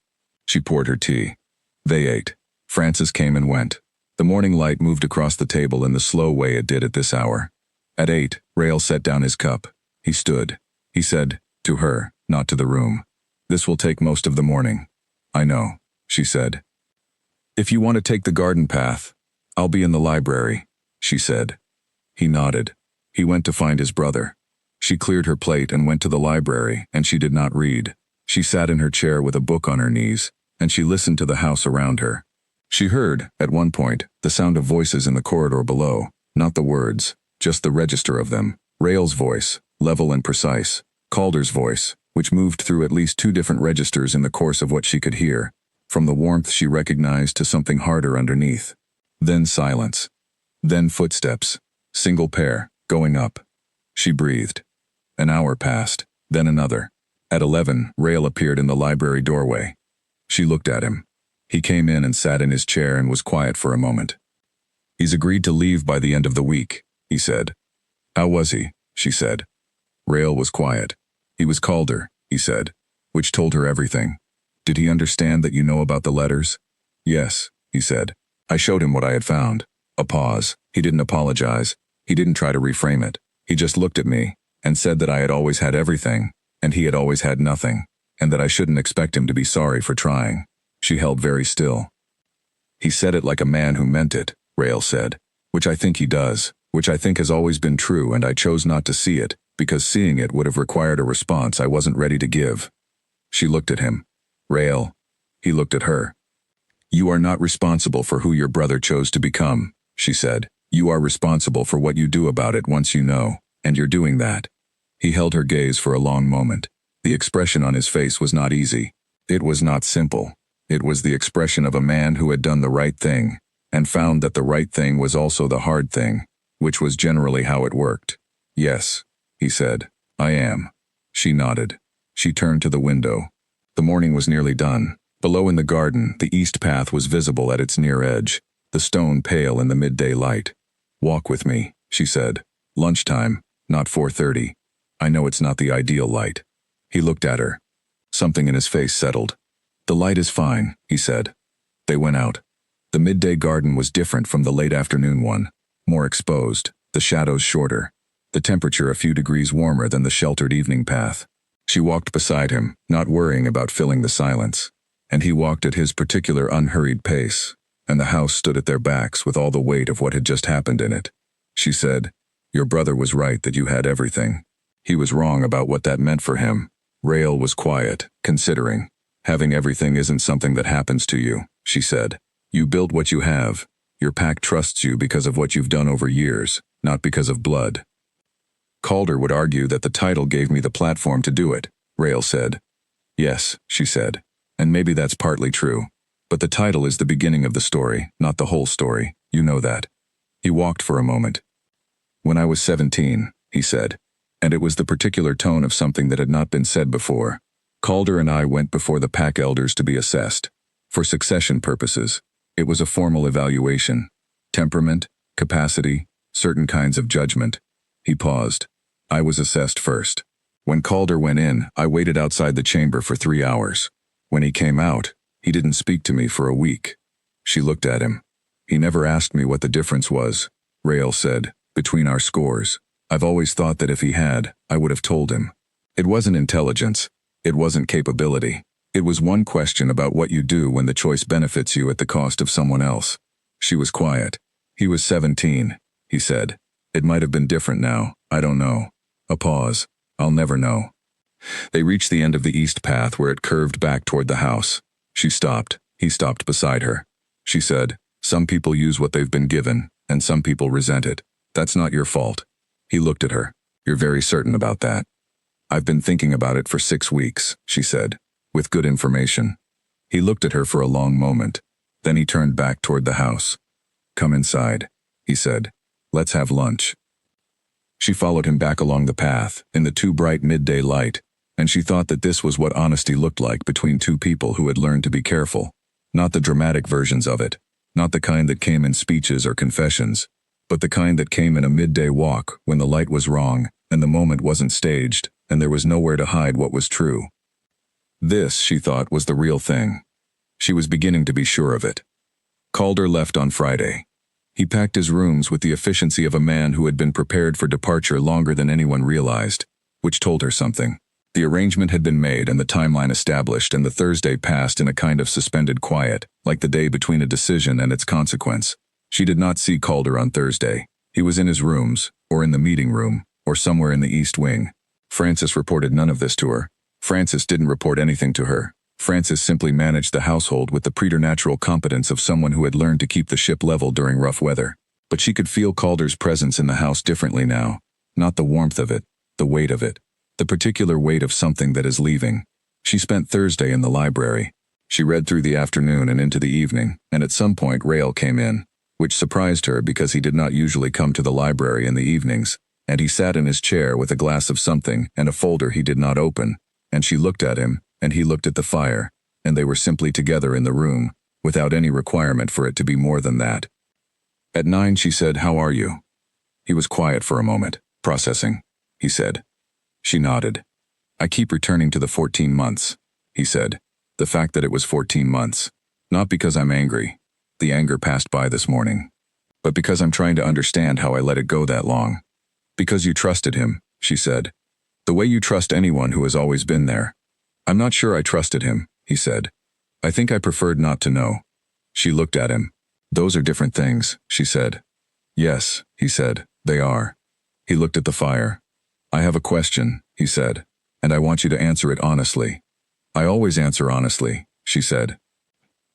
She poured her tea. They ate. Francis came and went. The morning light moved across the table in the slow way it did at this hour. At 8, Rael set down his cup. He stood. He said, to her, not to the room, "This will take most of the morning." "I know," she said. "If you want to take the garden path, I'll be in the library," she said. He nodded. He went to find his brother. She cleared her plate and went to the library, and she did not read. She sat in her chair with a book on her knees, and she listened to the house around her. She heard, at one point, the sound of voices in the corridor below, not the words, just the register of them. Rael's voice, level and precise. Calder's voice, which moved through at least 2 different registers in the course of what she could hear, from the warmth she recognized to something harder underneath. Then silence. Then footsteps. Single pair, going up. She breathed. An hour passed, then another. At 11, Rael appeared in the library doorway. She looked at him. He came in and sat in his chair and was quiet for a moment. "He's agreed to leave by the end of the week," he said. "How was he?" she said. Rael was quiet. "He was Calder," he said, which told her everything. "Did he understand that you know about the letters?" "Yes," he said. "I showed him what I had found." A pause. He didn't apologize. He didn't try to reframe it. He just looked at me and said that I had always had everything, and he had always had nothing, and that I shouldn't expect him to be sorry for trying. She held very still. "He said it like a man who meant it," Rael said, "which I think he does, which I think has always been true, and I chose not to see it, because seeing it would have required a response I wasn't ready to give." She looked at him. "Rael." He looked at her. "You are not responsible for who your brother chose to become," she said. "You are responsible for what you do about it once you know, and you're doing that." He held her gaze for a long moment. The expression on his face was not easy. It was not simple. It was the expression of a man who had done the right thing, and found that the right thing was also the hard thing, which was generally how it worked. "Yes," he said, "I am." She nodded. She turned to the window. The morning was nearly done. Below in the garden, the east path was visible at its near edge, the stone pale in the midday light. "Walk with me," she said. "Lunchtime, not 4:30. I know it's not the ideal light." He looked at her. Something in his face settled. "The light is fine," he said. They went out. The midday garden was different from the late afternoon one, more exposed, the shadows shorter, the temperature a few degrees warmer than the sheltered evening path. She walked beside him, not worrying about filling the silence, and he walked at his particular unhurried pace, and the house stood at their backs with all the weight of what had just happened in it. She said, "Your brother was right that you had everything. He was wrong about what that meant for him." Rael was quiet, considering. "Having everything isn't something that happens to you," she said. "You build what you have. Your pack trusts you because of what you've done over years, not because of blood." "Calder would argue that the title gave me the platform to do it," Rael said. "Yes," she said, "and maybe that's partly true. But the title is the beginning of the story, not the whole story. You know that." He walked for a moment. "When I was 17, he said, and it was the particular tone of something that had not been said before. "Calder and I went before the pack elders to be assessed. For succession purposes. It was a formal evaluation. Temperament, capacity, certain kinds of judgment." He paused. "I was assessed first. When Calder went in, I waited outside the chamber for 3 hours. When he came out, he didn't speak to me for a week." She looked at him. "He never asked me what the difference was," Rael said, "between our scores. I've always thought that if he had, I would have told him. It wasn't intelligence. It wasn't capability. It was one question about what you do when the choice benefits you at the cost of someone else." She was quiet. "He was 17, he said. "It might have been different now, I don't know." A pause. "I'll never know." They reached the end of the east path where it curved back toward the house. She stopped. He stopped beside her. She said, "Some people use what they've been given, and some people resent it. That's not your fault." He looked at her. "You're very certain about that?" "I've been thinking about it for 6 weeks," she said, "with good information." He looked at her for a long moment. Then he turned back toward the house. "Come inside," he said. "Let's have lunch." She followed him back along the path, in the too bright midday light, and she thought that this was what honesty looked like between two people who had learned to be careful. Not the dramatic versions of it, not the kind that came in speeches or confessions, but the kind that came in a midday walk when the light was wrong and the moment wasn't staged and there was nowhere to hide what was true. This, she thought, was the real thing. She was beginning to be sure of it. Calder left on Friday. He packed his rooms with the efficiency of a man who had been prepared for departure longer than anyone realized, which told her something. The arrangement had been made and the timeline established, and the Thursday passed in a kind of suspended quiet, like the day between a decision and its consequence. She did not see Calder on Thursday. He was in his rooms, or in the meeting room, or somewhere in the East Wing. Francis reported none of this to her. Francis didn't report anything to her. Francis simply managed the household with the preternatural competence of someone who had learned to keep the ship level during rough weather. But she could feel Calder's presence in the house differently now. Not the warmth of it, the weight of it. The particular weight of something that is leaving. She spent Thursday in the library. She read through the afternoon and into the evening, and at some point Rael came in, which surprised her because he did not usually come to the library in the evenings, and he sat in his chair with a glass of something and a folder he did not open, and she looked at him, and he looked at the fire, and they were simply together in the room, without any requirement for it to be more than that. At 9 she said, "How are you?" He was quiet for a moment. "Processing," he said. She nodded. "I keep returning to the 14 months, he said. "The fact that it was 14 months. Not because I'm angry. The anger passed by this morning. But because I'm trying to understand how I let it go that long." "Because you trusted him," she said. "The way you trust anyone who has always been there." "I'm not sure I trusted him," he said. "I think I preferred not to know." She looked at him. "Those are different things," she said. "Yes," he said, "they are." He looked at the fire. "I have a question," he said, "and I want you to answer it honestly." "I always answer honestly," she said.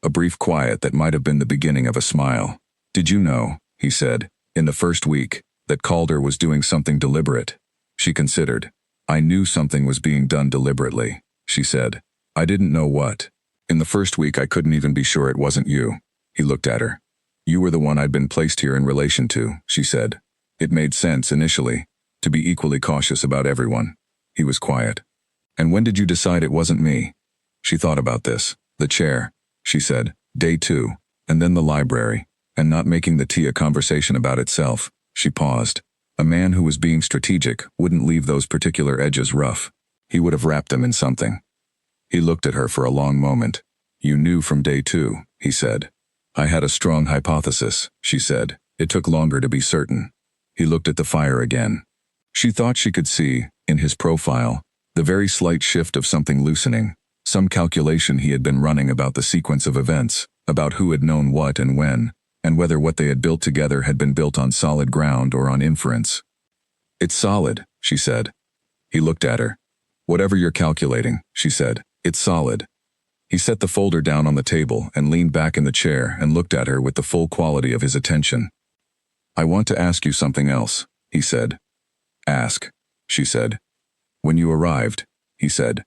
A brief quiet that might have been the beginning of a smile. "Did you know," he said, "in the first week, that Calder was doing something deliberate?" She considered. "I knew something was being done deliberately," she said. "I didn't know what. In the first week I couldn't even be sure it wasn't you." He looked at her. "You were the one I'd been placed here in relation to," she said. "It made sense initially, to be equally cautious about everyone." He was quiet. "And when did you decide it wasn't me?" She thought about this. "The chair," she said. "Day 2, and then the library, and not making the tea a conversation about itself." She paused. A man who was being strategic wouldn't leave those particular edges rough. He would have wrapped them in something. He looked at her for a long moment. "You knew from day 2, he said. "I had a strong hypothesis," she said. "It took longer to be certain." He looked at the fire again. She thought she could see, in his profile, the very slight shift of something loosening, some calculation he had been running about the sequence of events, about who had known what and when, and whether what they had built together had been built on solid ground or on inference. "It's solid," she said. He looked at her. "Whatever you're calculating," she said, "it's solid." He set the folder down on the table and leaned back in the chair and looked at her with the full quality of his attention. "I want to ask you something else," he said. "Ask," she said. "When you arrived," he said.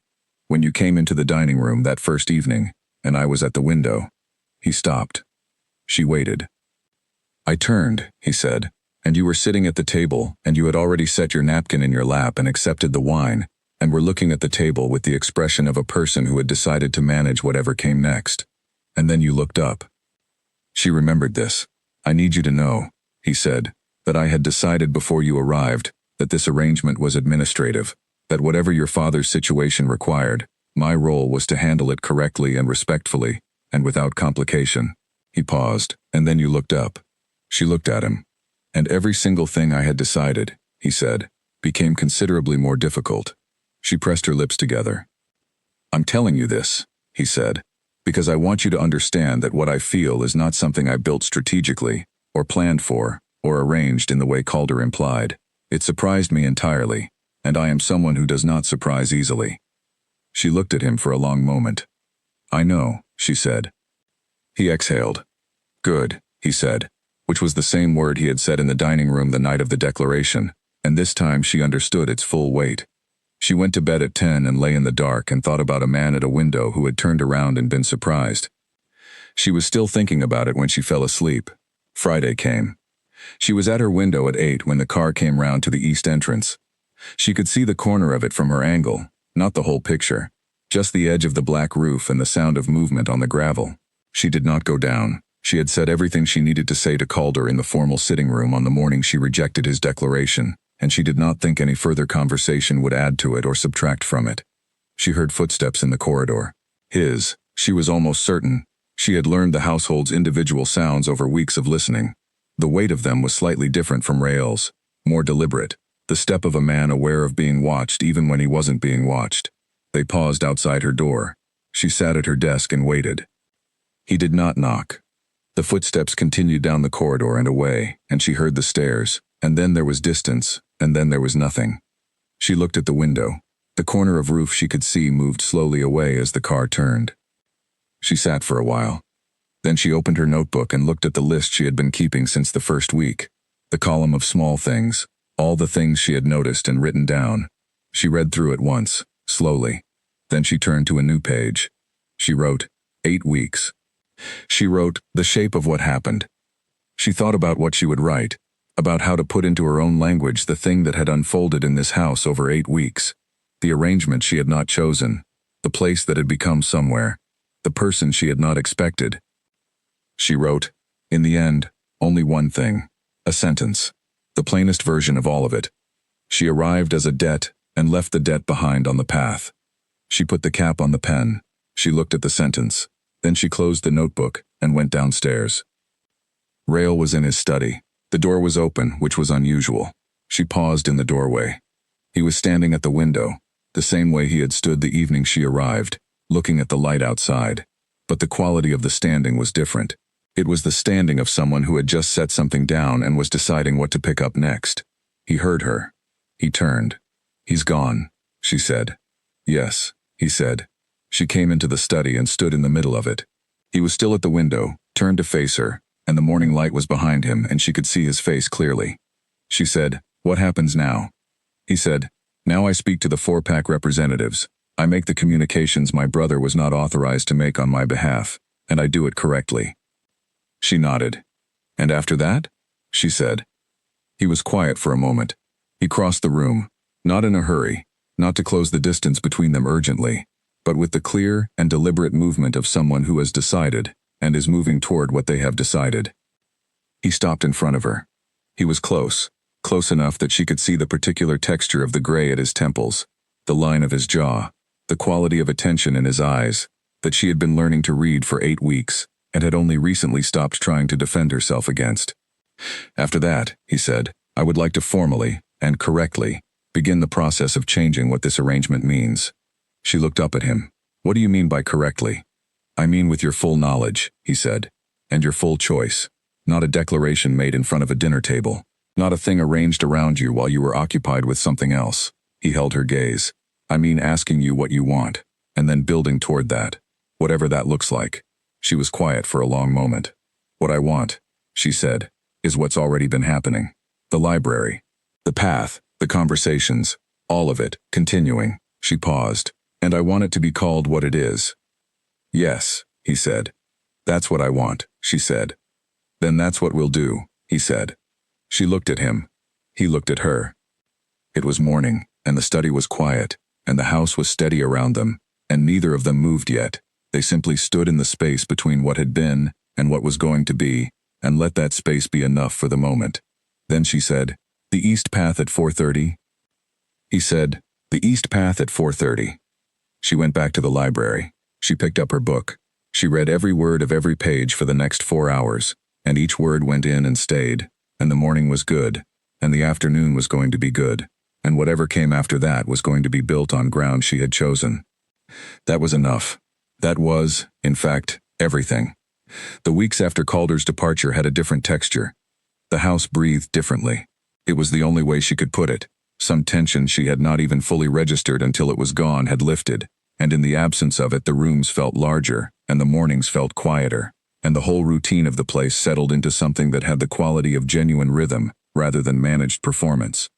"When you came into the dining room that first evening, and I was at the window." He stopped. She waited. "I turned," he said, "and you were sitting at the table, and you had already set your napkin in your lap and accepted the wine, and were looking at the table with the expression of a person who had decided to manage whatever came next. And then you looked up." She remembered this. "I need you to know," he said, "that I had decided before you arrived that this arrangement was administrative, that whatever your father's situation required, my role was to handle it correctly and respectfully, and without complication." He paused, "And then you looked up." She looked at him. "And every single thing I had decided," he said, "became considerably more difficult." She pressed her lips together. "I'm telling you this," he said, "because I want you to understand that what I feel is not something I built strategically, or planned for, or arranged in the way Calder implied. It surprised me entirely, and I am someone who does not surprise easily." She looked at him for a long moment. "I know," she said. He exhaled. Good, he said, which was the same word he had said in the dining room the night of the declaration, and this time she understood its full weight. She went to bed at 10 and lay in the dark and thought about a man at a window who had turned around and been surprised. She was still thinking about it when she fell asleep. Friday came. She was at her window at 8 when the car came round to the east entrance. She could see the corner of it from her angle, not the whole picture, just the edge of the black roof and the sound of movement on the gravel. She did not go down. She had said everything she needed to say to Calder in the formal sitting room on the morning she rejected his declaration, and she did not think any further conversation would add to it or subtract from it. She heard footsteps in the corridor. His, she was almost certain. She had learned the household's individual sounds over weeks of listening. The weight of them was slightly different from Rael's, more deliberate, the step of a man aware of being watched even when he wasn't being watched. They paused outside her door. She sat at her desk and waited. He did not knock. The footsteps continued down the corridor and away, and she heard the stairs, and then there was distance, and then there was nothing. She looked at the window. The corner of roof she could see moved slowly away as the car turned. She sat for a while. Then she opened her notebook and looked at the list she had been keeping since the first week, the column of small things, all the things she had noticed and written down. She read through it once, slowly. Then she turned to a new page. She wrote, 8 weeks. She wrote, the shape of what happened. She thought about what she would write, about how to put into her own language the thing that had unfolded in this house over 8 weeks, the arrangement she had not chosen, the place that had become somewhere, the person she had not expected. She wrote, in the end, only one thing, a sentence, the plainest version of all of it. She arrived as a debt and left the debt behind on the path. She put the cap on the pen. She looked at the sentence. Then she closed the notebook and went downstairs. Rael was in his study. The door was open, which was unusual. She paused in the doorway. He was standing at the window, the same way he had stood the evening she arrived, looking at the light outside. But the quality of the standing was different. It was the standing of someone who had just set something down and was deciding what to pick up next. He heard her. He turned. He's gone, she said. Yes, he said. She came into the study and stood in the middle of it. He was still at the window, turned to face her, and the morning light was behind him and she could see his face clearly. She said, what happens now? He said, now I speak to the 4-pack representatives. I make the communications my brother was not authorized to make on my behalf, and I do it correctly. She nodded. And after that? She said. He was quiet for a moment. He crossed the room, not in a hurry, not to close the distance between them urgently, but with the clear and deliberate movement of someone who has decided and is moving toward what they have decided. He stopped in front of her. He was close enough that she could see the particular texture of the gray at his temples, the line of his jaw, the quality of attention in his eyes that she had been learning to read for 8 weeks and had only recently stopped trying to defend herself against. After that, he said, I would like to formally and correctly begin the process of changing what this arrangement means. She looked up at him. What do you mean by correctly? I mean with your full knowledge, he said, and your full choice. Not a declaration made in front of a dinner table. Not a thing arranged around you while you were occupied with something else. He held her gaze. I mean asking you what you want, and then building toward that, whatever that looks like. She was quiet for a long moment. What I want, she said, is what's already been happening. The library, the path, the conversations, all of it, continuing. She paused. And I want it to be called what it is. Yes, he said. That's what I want, she said. Then that's what we'll do, he said. She looked at him. He looked at her. It was morning, and the study was quiet, and the house was steady around them, and neither of them moved yet. They simply stood in the space between what had been and what was going to be, and let that space be enough for the moment. Then she said, the east path at 4:30? He said, the east path at 4:30. She went back to the library. She picked up her book. She read every word of every page for the next 4 hours, and each word went in and stayed, and the morning was good, and the afternoon was going to be good, and whatever came after that was going to be built on ground she had chosen. That was enough. That was, in fact, everything. The weeks after Calder's departure had a different texture. The house breathed differently. It was the only way she could put it. Some tension she had not even fully registered until it was gone had lifted, and in the absence of it the rooms felt larger, and the mornings felt quieter, and the whole routine of the place settled into something that had the quality of genuine rhythm rather than managed performance.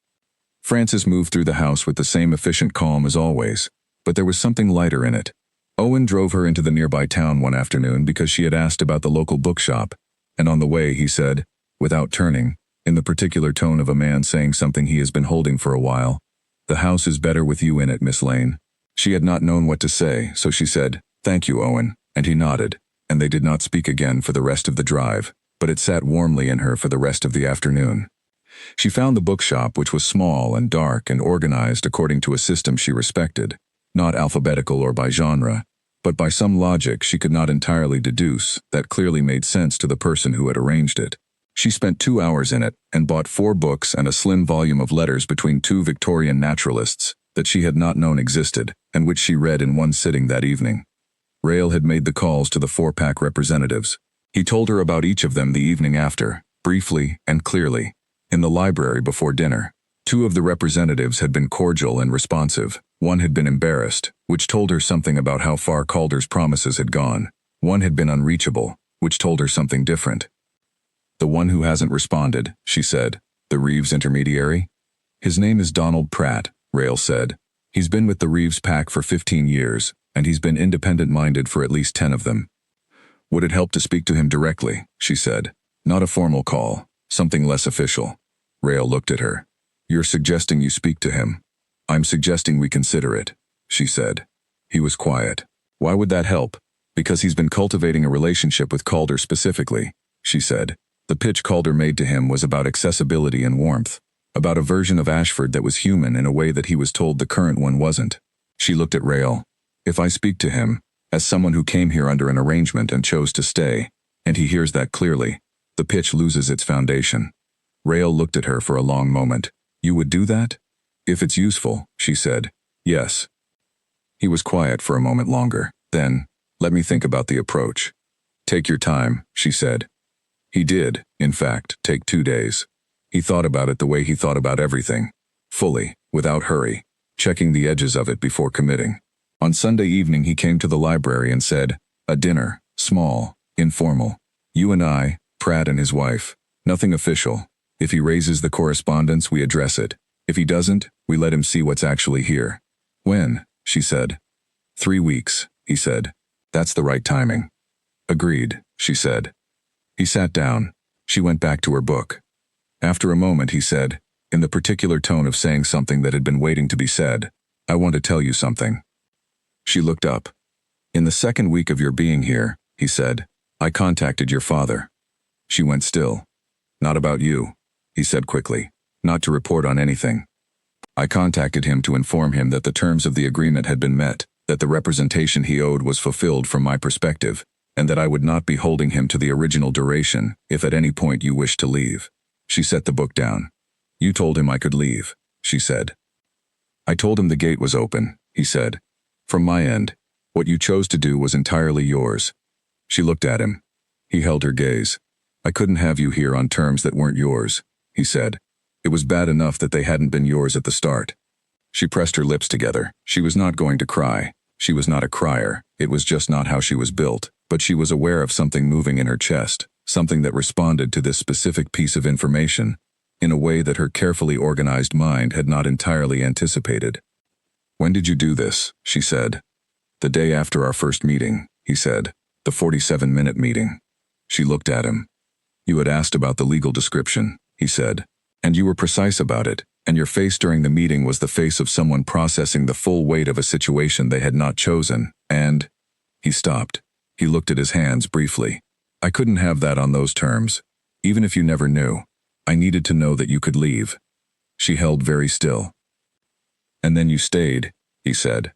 Frances moved through the house with the same efficient calm as always, but there was something lighter in it. Owen drove her into the nearby town one afternoon because she had asked about the local bookshop, and on the way he said, without turning, in the particular tone of a man saying something he has been holding for a while, "The house is better with you in it, Miss Lane." She had not known what to say, so she said, "Thank you, Owen," and he nodded, and they did not speak again for the rest of the drive, but it sat warmly in her for the rest of the afternoon. She found the bookshop, which was small and dark and organized according to a system she respected, not alphabetical or by genre, but by some logic she could not entirely deduce that clearly made sense to the person who had arranged it. She spent 2 hours in it and bought 4 books and a slim volume of letters between 2 Victorian naturalists that she had not known existed and which she read in one sitting that evening. Rail had made the calls to the 4-pack representatives. He told her about each of them the evening after, briefly and clearly, in the library before dinner. 2 of the representatives had been cordial and responsive. One had been embarrassed, which told her something about how far Calder's promises had gone. One had been unreachable, which told her something different. "The one who hasn't responded," she said. "The Reeves intermediary?" "His name is Donald Pratt," Rail said. "He's been with the Reeves pack for 15 years, and he's been independent-minded for at least 10 of them." "Would it help to speak to him directly?" she said. "Not a formal call, something less official." Rail looked at her. "You're suggesting you speak to him." "I'm suggesting we consider it," she said. He was quiet. "Why would that help?" "Because he's been cultivating a relationship with Calder specifically," she said. "The pitch Calder made to him was about accessibility and warmth, about a version of Ashford that was human in a way that he was told the current one wasn't." She looked at Rail. "If I speak to him, as someone who came here under an arrangement and chose to stay, and he hears that clearly, the pitch loses its foundation." Rail looked at her for a long moment. "You would do that?" "If it's useful," she said. "Yes." He was quiet for a moment longer. Then, "Let me think about the approach." "Take your time," she said. He did, in fact, take 2 days. He thought about it the way he thought about everything. Fully, without hurry, checking the edges of it before committing. On Sunday evening he came to the library and said, "A dinner, small, informal. You and I, Pratt and his wife. Nothing official. If he raises the correspondence, we address it. If he doesn't, we let him see what's actually here." "When?" she said. 3 weeks, he said. "That's the right timing." "Agreed," she said. He sat down. She went back to her book. After a moment he said, in the particular tone of saying something that had been waiting to be said, "I want to tell you something." She looked up. "In the 2nd week of your being here," he said, "I contacted your father." She went still. "Not about you," he said quickly. "Not to report on anything. I contacted him to inform him that the terms of the agreement had been met, that the representation he owed was fulfilled from my perspective, and that I would not be holding him to the original duration if at any point you wished to leave." She set the book down. "You told him I could leave," she said. "I told him the gate was open," he said. "From my end, what you chose to do was entirely yours." She looked at him. He held her gaze. "I couldn't have you here on terms that weren't yours," he said. "It was bad enough that they hadn't been yours at the start." She pressed her lips together. She was not going to cry. She was not a crier. It was just not how she was built. But she was aware of something moving in her chest, something that responded to this specific piece of information in a way that her carefully organized mind had not entirely anticipated. "When did you do this?" she said. "The day after our first meeting," he said. "The 47-minute meeting." She looked at him. "You had asked about the legal description," he said. "And you were precise about it, and your face during the meeting was the face of someone processing the full weight of a situation they had not chosen, and—" He stopped. He looked at his hands briefly. "I couldn't have that on those terms. Even if you never knew. I needed to know that you could leave." She held very still. "And then you stayed," he said.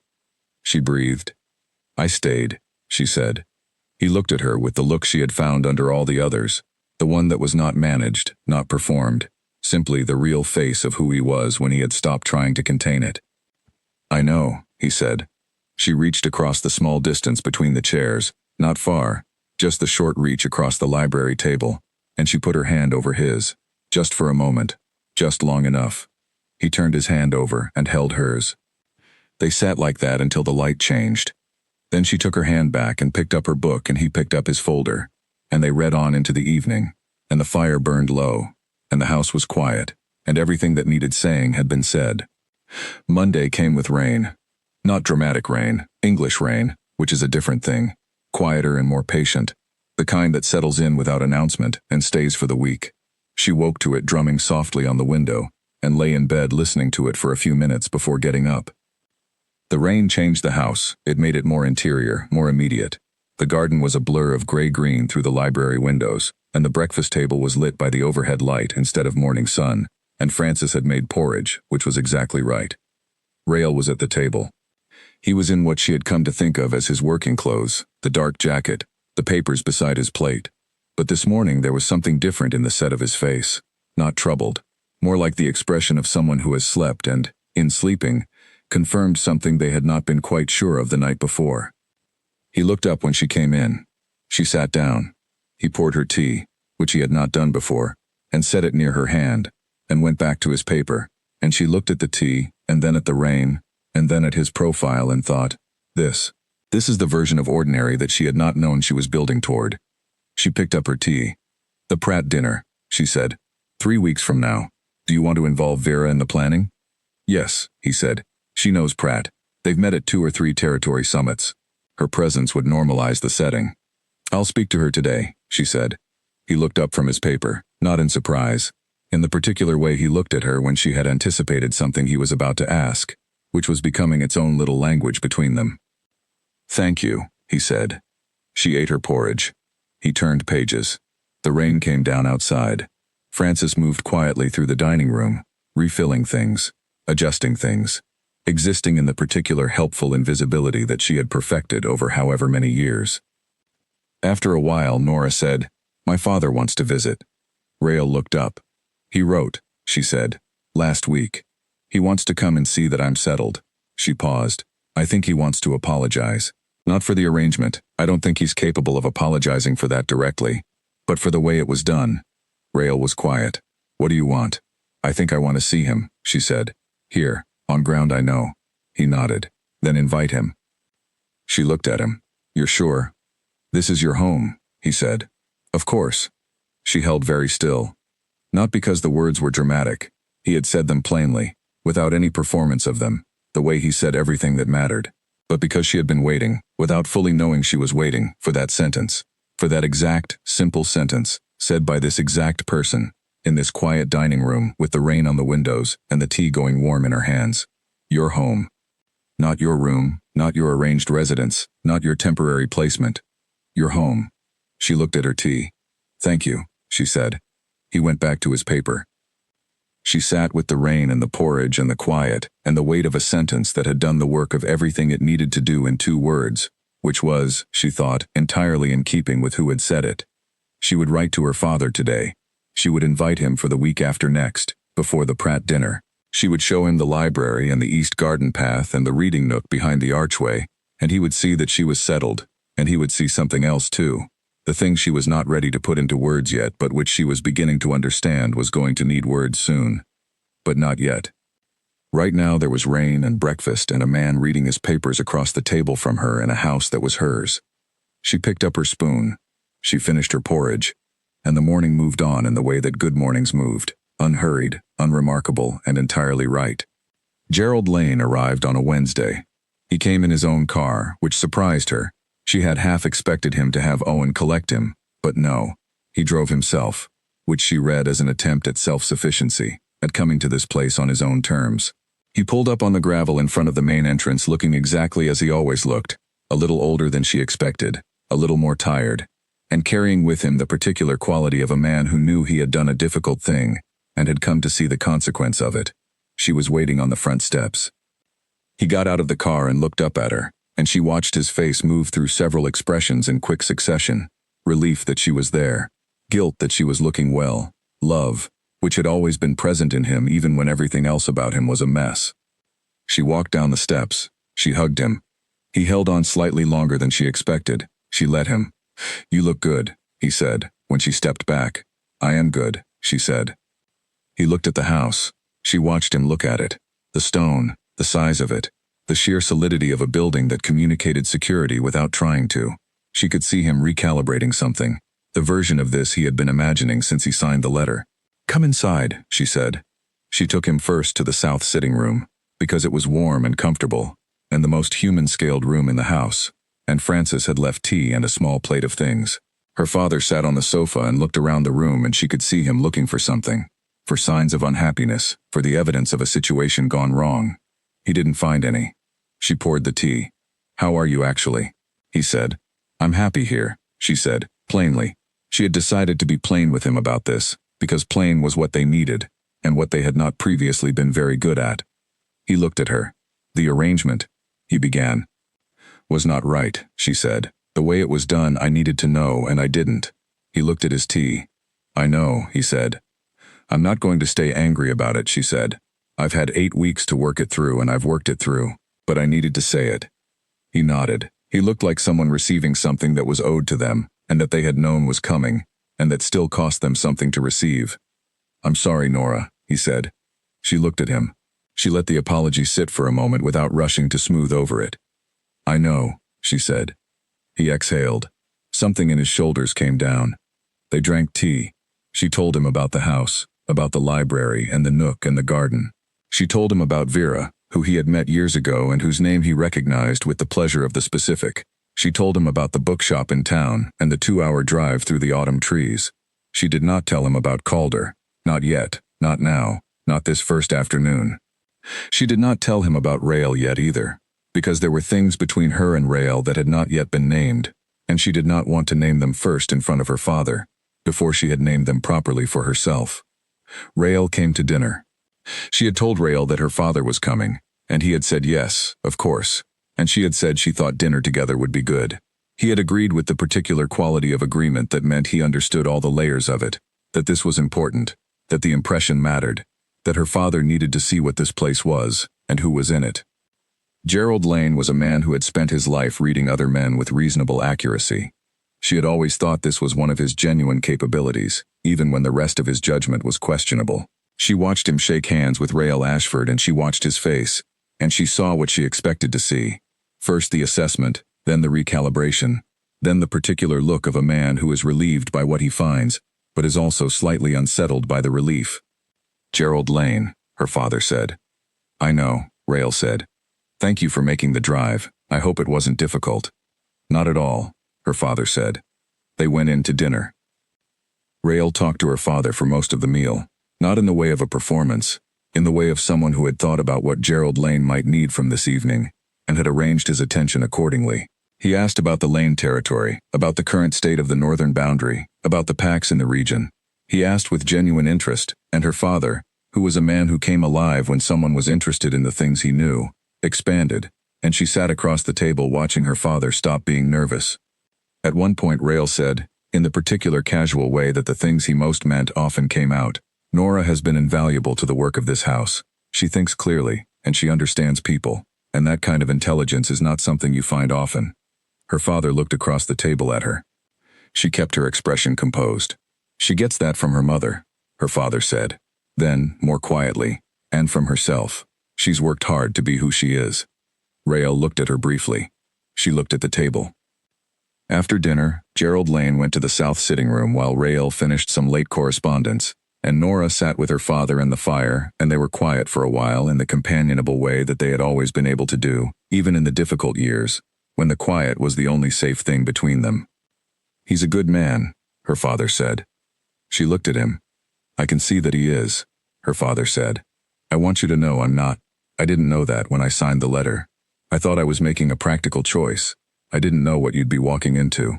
She breathed. "I stayed," she said. He looked at her with the look she had found under all the others, the one that was not managed, not performed, simply the real face of who he was when he had stopped trying to contain it. "I know," he said. She reached across the small distance between the chairs, not far, just the short reach across the library table, and she put her hand over his, just for a moment, just long enough. He turned his hand over and held hers. They sat like that until the light changed. Then she took her hand back and picked up her book, and he picked up his folder, and they read on into the evening, and the fire burned low, and the house was quiet, and everything that needed saying had been said. Monday came with rain. Not dramatic rain, English rain, which is a different thing, quieter and more patient, the kind that settles in without announcement and stays for the week. She woke to it drumming softly on the window, and lay in bed listening to it for a few minutes before getting up. The rain changed the house. It made it more interior, more immediate. The garden was a blur of gray-green through the library windows, and the breakfast table was lit by the overhead light instead of morning sun, and Francis had made porridge, which was exactly right. Rael was at the table. He was in what she had come to think of as his working clothes, the dark jacket, the papers beside his plate. But this morning there was something different in the set of his face, not troubled, more like the expression of someone who has slept and, in sleeping, confirmed something they had not been quite sure of the night before. He looked up when she came in. She sat down. He poured her tea, which he had not done before, and set it near her hand, and went back to his paper, and she looked at the tea, and then at the rain, and then at his profile and thought, This is the version of ordinary that she had not known she was building toward. She picked up her tea. The Pratt dinner, she said. 3 weeks from now. Do you want to involve Vera in the planning? Yes, he said. She knows Pratt. They've met at 2 or 3 territory summits. Her presence would normalize the setting. I'll speak to her today, she said. He looked up from his paper, not in surprise, in the particular way he looked at her when she had anticipated something he was about to ask, which was becoming its own little language between them. Thank you, he said. She ate her porridge. He turned pages. The rain came down outside. Francis moved quietly through the dining room, refilling things, adjusting things, existing in the particular helpful invisibility that she had perfected over however many years. After a while, Nora said, My father wants to visit. Rael looked up. He wrote, she said, last week. He wants to come and see that I'm settled. She paused. I think he wants to apologize. Not for the arrangement. I don't think he's capable of apologizing for that directly, but for the way it was done. Rael was quiet. What do you want? I think I want to see him, she said. Here, on ground I know. He nodded. Then invite him. She looked at him. You're sure? This is your home, he said. Of course. She held very still. Not because the words were dramatic. He had said them plainly, without any performance of them, the way he said everything that mattered. But because she had been waiting, without fully knowing she was waiting, for that sentence, for that exact, simple sentence, said by this exact person, in this quiet dining room with the rain on the windows and the tea going warm in her hands. Your home. Not your room, not your arranged residence, not your temporary placement. Your home. She looked at her tea. Thank you, she said. He went back to his paper. She sat with the rain and the porridge and the quiet and the weight of a sentence that had done the work of everything it needed to do in 2 words, which was, she thought, entirely in keeping with who had said it. She would write to her father today. She would invite him for the week after next, before the Pratt dinner. She would show him the library and the east garden path and the reading nook behind the archway, and he would see that she was settled, and he would see something else too. The thing she was not ready to put into words yet, but which she was beginning to understand was going to need words soon. But not yet. Right now there was rain and breakfast and a man reading his papers across the table from her in a house that was hers. She picked up her spoon. She finished her porridge. And the morning moved on in the way that good mornings moved, unhurried, unremarkable, and entirely right. Gerald Lane arrived on a Wednesday. He came in his own car, which surprised her. She had half expected him to have Owen collect him, but no. He drove himself, which she read as an attempt at self-sufficiency, at coming to this place on his own terms. He pulled up on the gravel in front of the main entrance looking exactly as he always looked, a little older than she expected, a little more tired, and carrying with him the particular quality of a man who knew he had done a difficult thing and had come to see the consequence of it. She was waiting on the front steps. He got out of the car and looked up at her, and she watched his face move through several expressions in quick succession. Relief that she was there, guilt that she was looking well, love, which had always been present in him even when everything else about him was a mess. She walked down the steps. She hugged him. He held on slightly longer than she expected. She let him. You look good, he said, when she stepped back. I am good, she said. He looked at the house. She watched him look at it. The stone, the size of it, The sheer solidity of a building that communicated security without trying to. She could see him recalibrating something, the version of this he had been imagining since he signed the letter. "Come inside," she said. She took him first to the south sitting room, because it was warm and comfortable, and the most human-scaled room in the house, and Frances had left tea and a small plate of things. Her father sat on the sofa and looked around the room, and she could see him looking for something, for signs of unhappiness, for the evidence of a situation gone wrong. He didn't find any. She poured the tea. "How are you actually?" he said. "I'm happy here," she said, plainly. She had decided to be plain with him about this, because plain was what they needed, and what they had not previously been very good at. He looked at her. "The arrangement," he began, "was not right," she said. "The way it was done, I needed to know, and I didn't." He looked at his tea. "I know," he said. "I'm not going to stay angry about it," she said. "I've had 8 weeks to work it through, and I've worked it through, but I needed to say it." He nodded. He looked like someone receiving something that was owed to them, and that they had known was coming, and that still cost them something to receive. "I'm sorry, Nora," he said. She looked at him. She let the apology sit for a moment without rushing to smooth over it. "I know," she said. He exhaled. Something in his shoulders came down. They drank tea. She told him about the house, about the library and the nook and the garden. She told him about Vera, who he had met years ago and whose name he recognized with the pleasure of the specific. She told him about the bookshop in town and the 2-hour drive through the autumn trees. She did not tell him about Calder. Not yet, not now, not this first afternoon. She did not tell him about Rael yet either, because there were things between her and Rael that had not yet been named, and she did not want to name them first in front of her father, before she had named them properly for herself. Rael came to dinner. She had told Rael that her father was coming, and he had said yes, of course, and she had said she thought dinner together would be good. He had agreed with the particular quality of agreement that meant he understood all the layers of it, that this was important, that the impression mattered, that her father needed to see what this place was, and who was in it. Gerald Lane was a man who had spent his life reading other men with reasonable accuracy. She had always thought this was one of his genuine capabilities, even when the rest of his judgment was questionable. She watched him shake hands with Rael Ashford, and she watched his face, and she saw what she expected to see. First the assessment, then the recalibration, then the particular look of a man who is relieved by what he finds, but is also slightly unsettled by the relief. "Gerald Lane," her father said. "I know," Rael said. "Thank you for making the drive. I hope it wasn't difficult." "Not at all," her father said. They went in to dinner. Rael talked to her father for most of the meal, not in the way of a performance, in the way of someone who had thought about what Gerald Lane might need from this evening, and had arranged his attention accordingly. He asked about the Lane territory, about the current state of the northern boundary, about the packs in the region. He asked with genuine interest, and her father, who was a man who came alive when someone was interested in the things he knew, expanded, and she sat across the table watching her father stop being nervous. At one point Rael said, in the particular casual way that the things he most meant often came out, "Nora has been invaluable to the work of this house. She thinks clearly, and she understands people, and that kind of intelligence is not something you find often." Her father looked across the table at her. She kept her expression composed. "She gets that from her mother," her father said. Then, more quietly, "and from herself. She's worked hard to be who she is." Rael looked at her briefly. She looked at the table. After dinner, Gerald Lane went to the south sitting room while Rael finished some late correspondence, and Nora sat with her father and the fire, and they were quiet for a while in the companionable way that they had always been able to do, even in the difficult years, when the quiet was the only safe thing between them. "He's a good man," her father said. She looked at him. "I can see that he is," her father said. "I want you to know I'm not. I didn't know that when I signed the letter. I thought I was making a practical choice. I didn't know what you'd be walking into."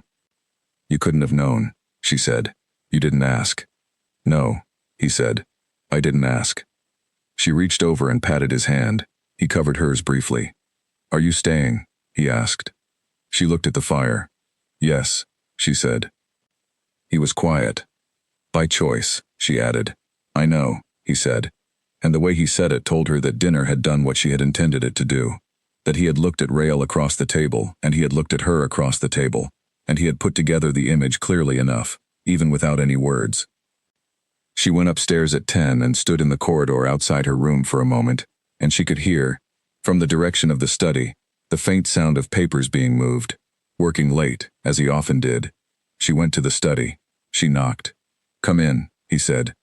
"You couldn't have known," she said. "You didn't ask." "No," he said. "I didn't ask." She reached over and patted his hand. He covered hers briefly. "Are you staying?" he asked. She looked at the fire. "Yes," she said. He was quiet. "By choice," she added. "I know," he said. And the way he said it told her that dinner had done what she had intended it to do. That he had looked at Rael across the table, and he had looked at her across the table, and he had put together the image clearly enough, even without any words. She went upstairs at 10 and stood in the corridor outside her room for a moment, and she could hear, From the direction of the study, the faint sound of papers being moved. Working late, as he often did. She went to the study. She knocked. "Come in," he said.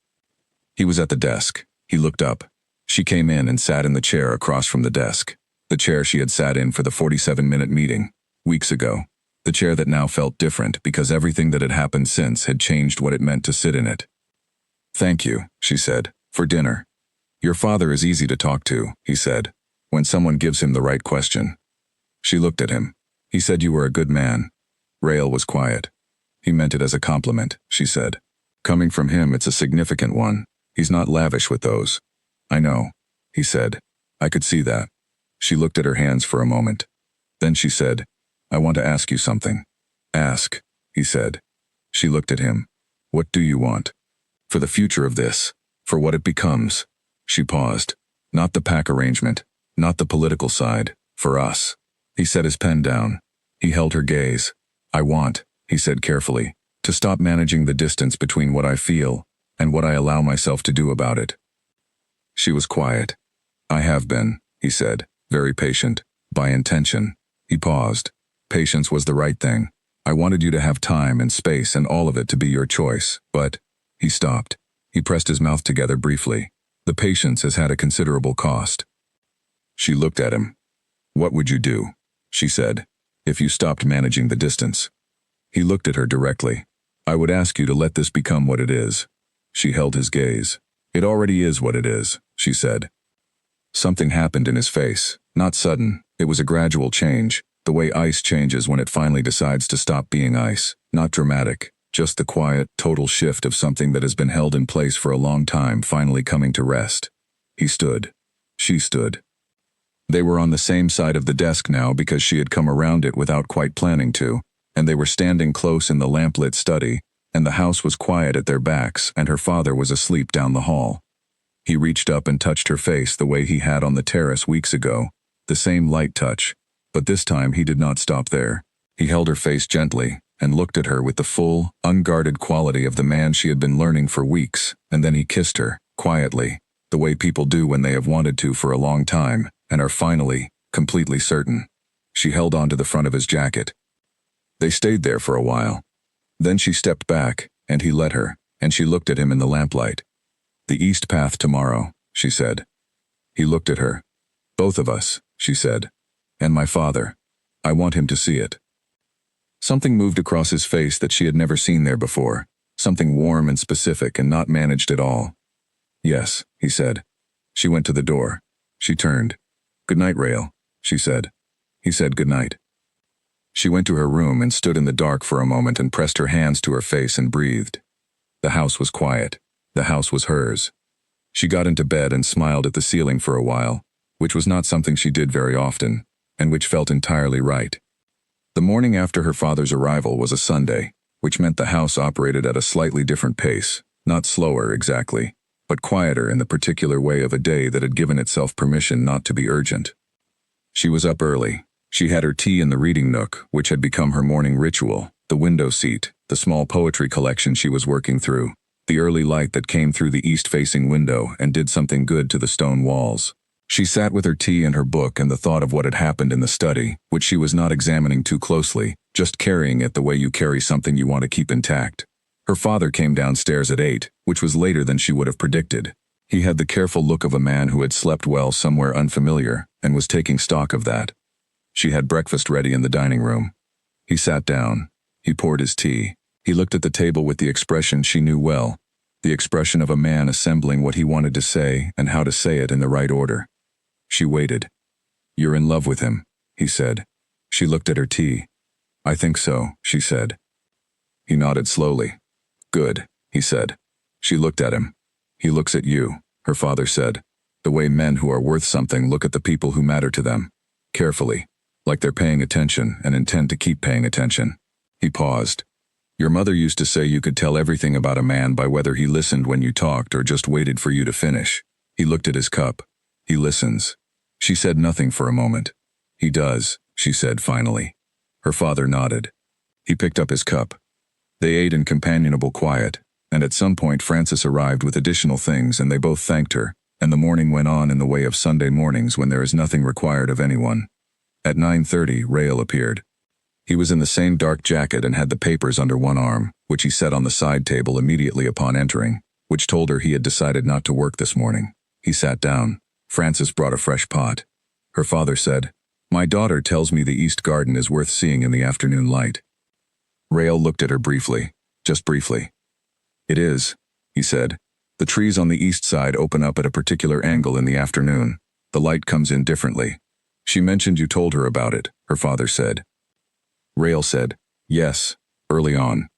He was at the desk. He looked up. She came in and sat in the chair across from the desk. The chair she had sat in for the 47-minute meeting, weeks ago. The chair that now felt different because everything that had happened since had changed what it meant to sit in it. "Thank you," she said, "for dinner." "Your father is easy to talk to," he said, when someone gives him the right question. She looked at him. "He said you were a good man." Rael was quiet. "He meant it as a compliment," she said. "Coming from him, it's a significant one. He's not lavish with those." "I know," he said. "I could see that." She looked at her hands for a moment. Then she said, "I want to ask you something." "Ask," he said. She looked at him. "What do you want?" "For the future of this. For what it becomes." She paused. "Not the pack arrangement. Not the political side. For us." He set his pen down. He held her gaze. "I want," he said carefully, "to stop managing the distance between what I feel and what I allow myself to do about it." She was quiet. "I have been," he said, very patient, by intention. He paused. "Patience was the right thing. I wanted you to have time and space and all of it to be your choice, but—" He stopped. He pressed his mouth together briefly. "The patience has had a considerable cost." She looked at him. "What would you do," she said, "if you stopped managing the distance?" He looked at her directly. "I would ask you to let this become what it is." She held his gaze. "It already is what it is," she said. Something happened in his face. Not sudden. It was a gradual change, the way ice changes when it finally decides to stop being ice. Not dramatic, just the quiet, total shift of something that has been held in place for a long time finally coming to rest. He stood. She stood. They were on the same side of the desk now because she had come around it without quite planning to, and they were standing close in the lamplit study, and the house was quiet at their backs, and her father was asleep down the hall. He reached up and touched her face the way he had on the terrace weeks ago, the same light touch, but this time he did not stop there. He held her face gently and looked at her with the full, unguarded quality of the man she had been learning for weeks, and then he kissed her, quietly, the way people do when they have wanted to for a long time, and are finally, completely certain. She held on to the front of his jacket. They stayed there for a while. Then she stepped back, and he let her, and she looked at him in the lamplight. "The east path tomorrow," she said. He looked at her. "Both of us," she said. "And my father. I want him to see it." Something moved across his face that she had never seen there before, something warm and specific and not managed at all. "Yes," he said. She went to the door. She turned. "Good night, Rael," she said. He said good night. She went to her room and stood in the dark for a moment and pressed her hands to her face and breathed. The house was quiet. The house was hers. She got into bed and smiled at the ceiling for a while, which was not something she did very often, and which felt entirely right. The morning after her father's arrival was a Sunday, which meant the house operated at a slightly different pace, not slower exactly, but quieter in the particular way of a day that had given itself permission not to be urgent. She was up early. She had her tea in the reading nook, which had become her morning ritual, the window seat, the small poetry collection she was working through, the early light that came through the east-facing window and did something good to the stone walls. She sat with her tea and her book and the thought of what had happened in the study, which she was not examining too closely, just carrying it the way you carry something you want to keep intact. Her father came downstairs at 8, which was later than she would have predicted. He had the careful look of a man who had slept well somewhere unfamiliar and was taking stock of that. She had breakfast ready in the dining room. He sat down. He poured his tea. He looked at the table with the expression she knew well, the expression of a man assembling what he wanted to say and how to say it in the right order. She waited. "You're in love with him," he said. She looked at her tea. "I think so," she said. He nodded slowly. "Good," he said. She looked at him. "He looks at you," her father said, "the way men who are worth something look at the people who matter to them, carefully, like they're paying attention and intend to keep paying attention." He paused. "Your mother used to say you could tell everything about a man by whether he listened when you talked or just waited for you to finish." He looked at his cup. "He listens." She said nothing for a moment. "He does," she said finally. Her father nodded. He picked up his cup. They ate in companionable quiet, and at some point Frances arrived with additional things and they both thanked her, And the morning went on in the way of Sunday mornings when there is nothing required of anyone. At 9:30, Rael appeared. He was in the same dark jacket and had the papers under one arm, which he set on the side table immediately upon entering, which told her he had decided not to work this morning. He sat down. Frances brought a fresh pot. Her father said, "My daughter tells me the East Garden is worth seeing in the afternoon light." Rael looked at her briefly, just briefly. "It is," he said. "The trees on the east side open up at a particular angle in the afternoon. The light comes in differently. She mentioned you told her about it," her father said. Rael said, "Yes, early on."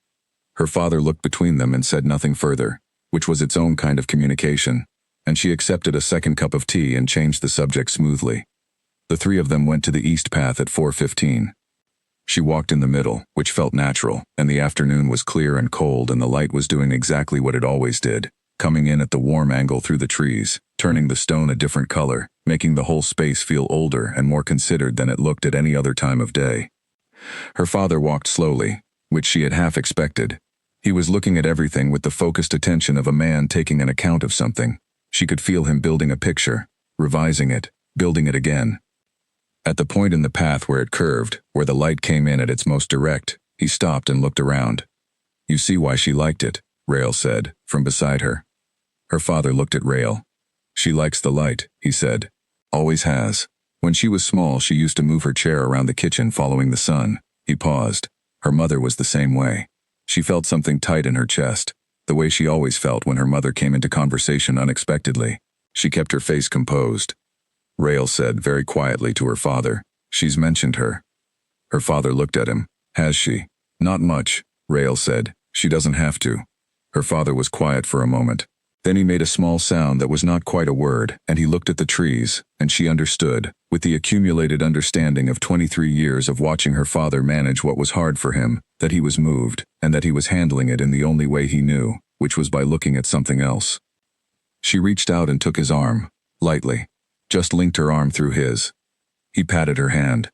Her father looked between them and said nothing further, which was its own kind of communication, and she accepted a second cup of tea and changed the subject smoothly. The three of them went to the east path at 4:15. She walked in the middle, which felt natural, and the afternoon was clear and cold and the light was doing exactly what it always did, coming in at the warm angle through the trees, turning the stone a different color, making the whole space feel older and more considered than it looked at any other time of day. Her father walked slowly, which she had half expected. He was looking at everything with the focused attention of a man taking an account of something. She could feel him building a picture, revising it, building it again. At the point in the path where it curved, where the light came in at its most direct, he stopped and looked around. "You see why she liked it," Rael said, from beside her. Her father looked at Rael. "She likes the light," he said. "Always has. When she was small, she used to move her chair around the kitchen following the sun." He paused. Her mother was the same way. She felt something tight in her chest, the way she always felt when her mother came into conversation unexpectedly. She kept her face composed. Rael said very quietly to her father, "She's mentioned her." Her father looked at him. "Has she?" "Not much," Rael said. "She doesn't have to." Her father was quiet for a moment. Then he made a small sound that was not quite a word, and he looked at the trees, and she understood, with the accumulated understanding of 23 years of watching her father manage what was hard for him, that he was moved, and that he was handling it in the only way he knew, which was by looking at something else. She reached out and took his arm, lightly. Just linked her arm through his. He patted her hand.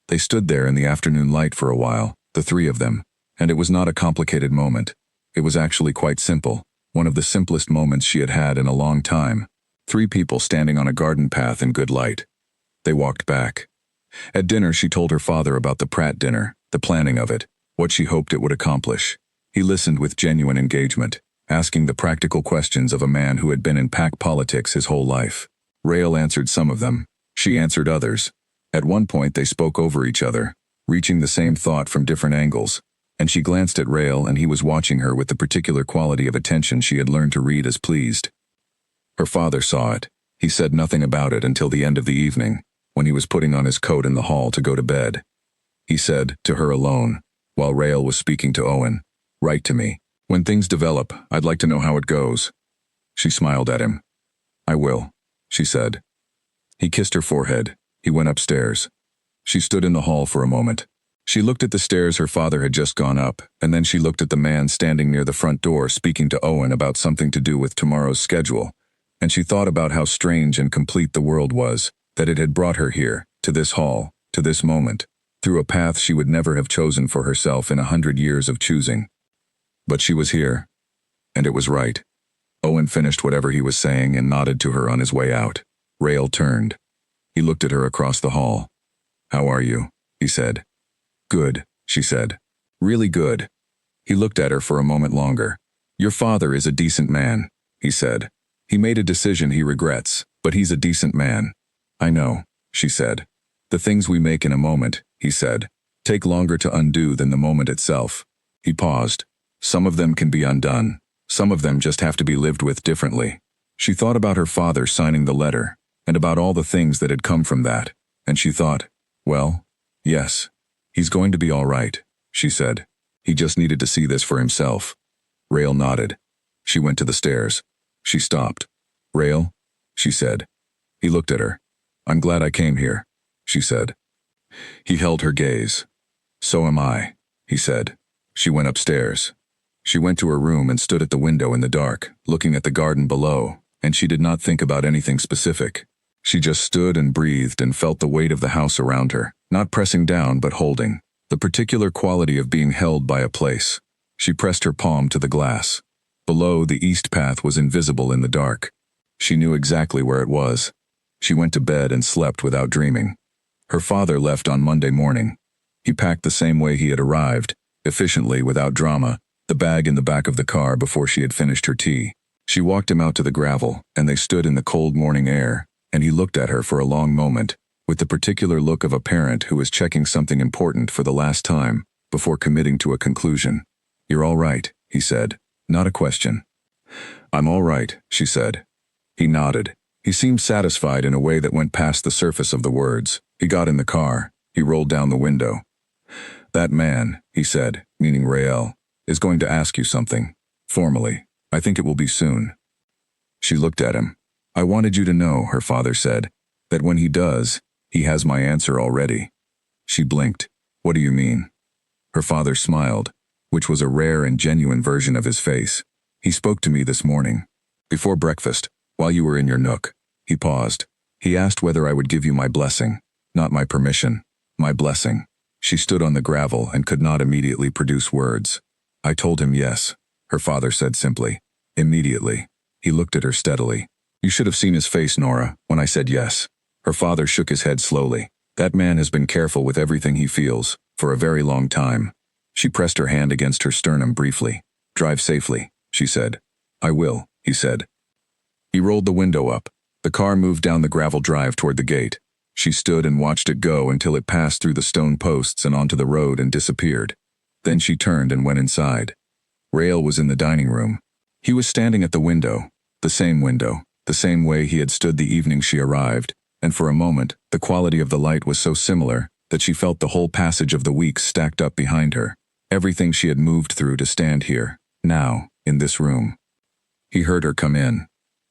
They stood there in the afternoon light for a while, the three of them, and it was not a complicated moment. It was actually quite simple, one of the simplest moments she had had in a long time. Three people standing on a garden path in good light. They walked back. At dinner she told her father about the Pratt dinner, the planning of it, what she hoped it would accomplish. He listened with genuine engagement, asking the practical questions of a man who had been in pack politics his whole life. Rael answered some of them. She answered others. At one point they spoke over each other, reaching the same thought from different angles, and she glanced at Rael and he was watching her with the particular quality of attention she had learned to read as pleased. Her father saw it. He said nothing about it until the end of the evening, when he was putting on his coat in the hall to go to bed. He said, to her alone, while Rael was speaking to Owen, "Write to me. When things develop, I'd like to know how it goes." She smiled at him. "I will," she said. He kissed her forehead. He went upstairs. She stood in the hall for a moment. She looked at the stairs her father had just gone up, and then she looked at the man standing near the front door speaking to Owen about something to do with tomorrow's schedule, and she thought about how strange and complete the world was, that it had brought her here, to this hall, to this moment, through a path she would never have chosen for herself in 100 years of choosing. But she was here, and it was right. Owen finished whatever he was saying and nodded to her on his way out. Rael turned. He looked at her across the hall. "How are you?" he said. "Good," she said. "Really good." He looked at her for a moment longer. "Your father is a decent man," he said. "He made a decision he regrets, but he's a decent man." "I know," she said. "The things we make in a moment," he said, "take longer to undo than the moment itself." He paused. "Some of them can be undone. Some of them just have to be lived with differently." She thought about her father signing the letter, and about all the things that had come from that, and she thought, well, yes, he's going to be all right, she said. He just needed to see this for himself. Rael nodded. She went to the stairs. She stopped. "Rael," she said. He looked at her. "I'm glad I came here," she said. He held her gaze. "So am I," he said. She went upstairs. She went to her room and stood at the window in the dark, looking at the garden below, and she did not think about anything specific. She just stood and breathed and felt the weight of the house around her, not pressing down but holding, the particular quality of being held by a place. She pressed her palm to the glass. Below, the east path was invisible in the dark. She knew exactly where it was. She went to bed and slept without dreaming. Her father left on Monday morning. He packed the same way he had arrived, efficiently, without drama, the bag in the back of the car before she had finished her tea. She walked him out to the gravel, and they stood in the cold morning air, and he looked at her for a long moment, with the particular look of a parent who is checking something important for the last time, before committing to a conclusion. "You're all right," he said. "Not a question." "I'm all right," she said. He nodded. He seemed satisfied in a way that went past the surface of the words. He got in the car. He rolled down the window. "That man," he said, meaning Rael, "is going to ask you something. Formally. I think it will be soon." She looked at him. "I wanted you to know," her father said, "that when he does, he has my answer already." She blinked. "What do you mean?" Her father smiled, which was a rare and genuine version of his face. "He spoke to me this morning. Before breakfast, while you were in your nook." He paused. "He asked whether I would give you my blessing. Not my permission. My blessing." She stood on the gravel and could not immediately produce words. "I told him yes," her father said simply. "Immediately." He looked at her steadily. "You should have seen his face, Nora, when I said yes." Her father shook his head slowly. "That man has been careful with everything he feels, for a very long time." She pressed her hand against her sternum briefly. "Drive safely," she said. "I will," he said. He rolled the window up. The car moved down the gravel drive toward the gate. She stood and watched it go until it passed through the stone posts and onto the road and disappeared. Then she turned and went inside. Rael was in the dining room. He was standing at the window, the same way he had stood the evening she arrived, and for a moment, the quality of the light was so similar that she felt the whole passage of the weeks stacked up behind her, everything she had moved through to stand here, now, in this room. He heard her come in.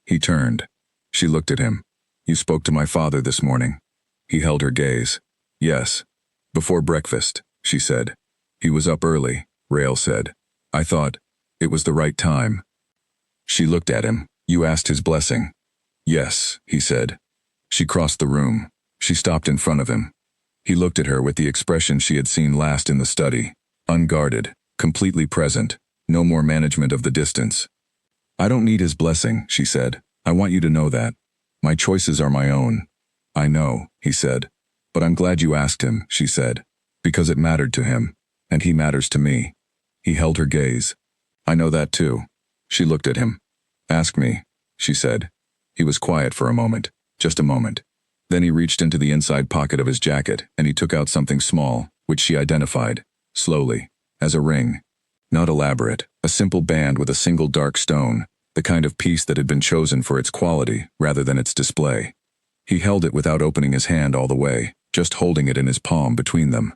He turned. She looked at him. "You spoke to my father this morning." He held her gaze. "Yes. Before breakfast," she said. "He was up early," Rael said. "I thought it was the right time." She looked at him. "You asked his blessing." "Yes," he said. She crossed the room. She stopped in front of him. He looked at her with the expression she had seen last in the study. Unguarded, completely present, no more management of the distance. "I don't need his blessing," she said. "I want you to know that. My choices are my own." "I know," he said. "But I'm glad you asked him," she said. "Because it mattered to him. And he matters to me." He held her gaze. "I know that too." She looked at him. "Ask me," she said. He was quiet for a moment. Just a moment. Then he reached into the inside pocket of his jacket and he took out something small, which she identified, slowly, as a ring. Not elaborate, a simple band with a single dark stone, the kind of piece that had been chosen for its quality rather than its display. He held it without opening his hand all the way, just holding it in his palm between them.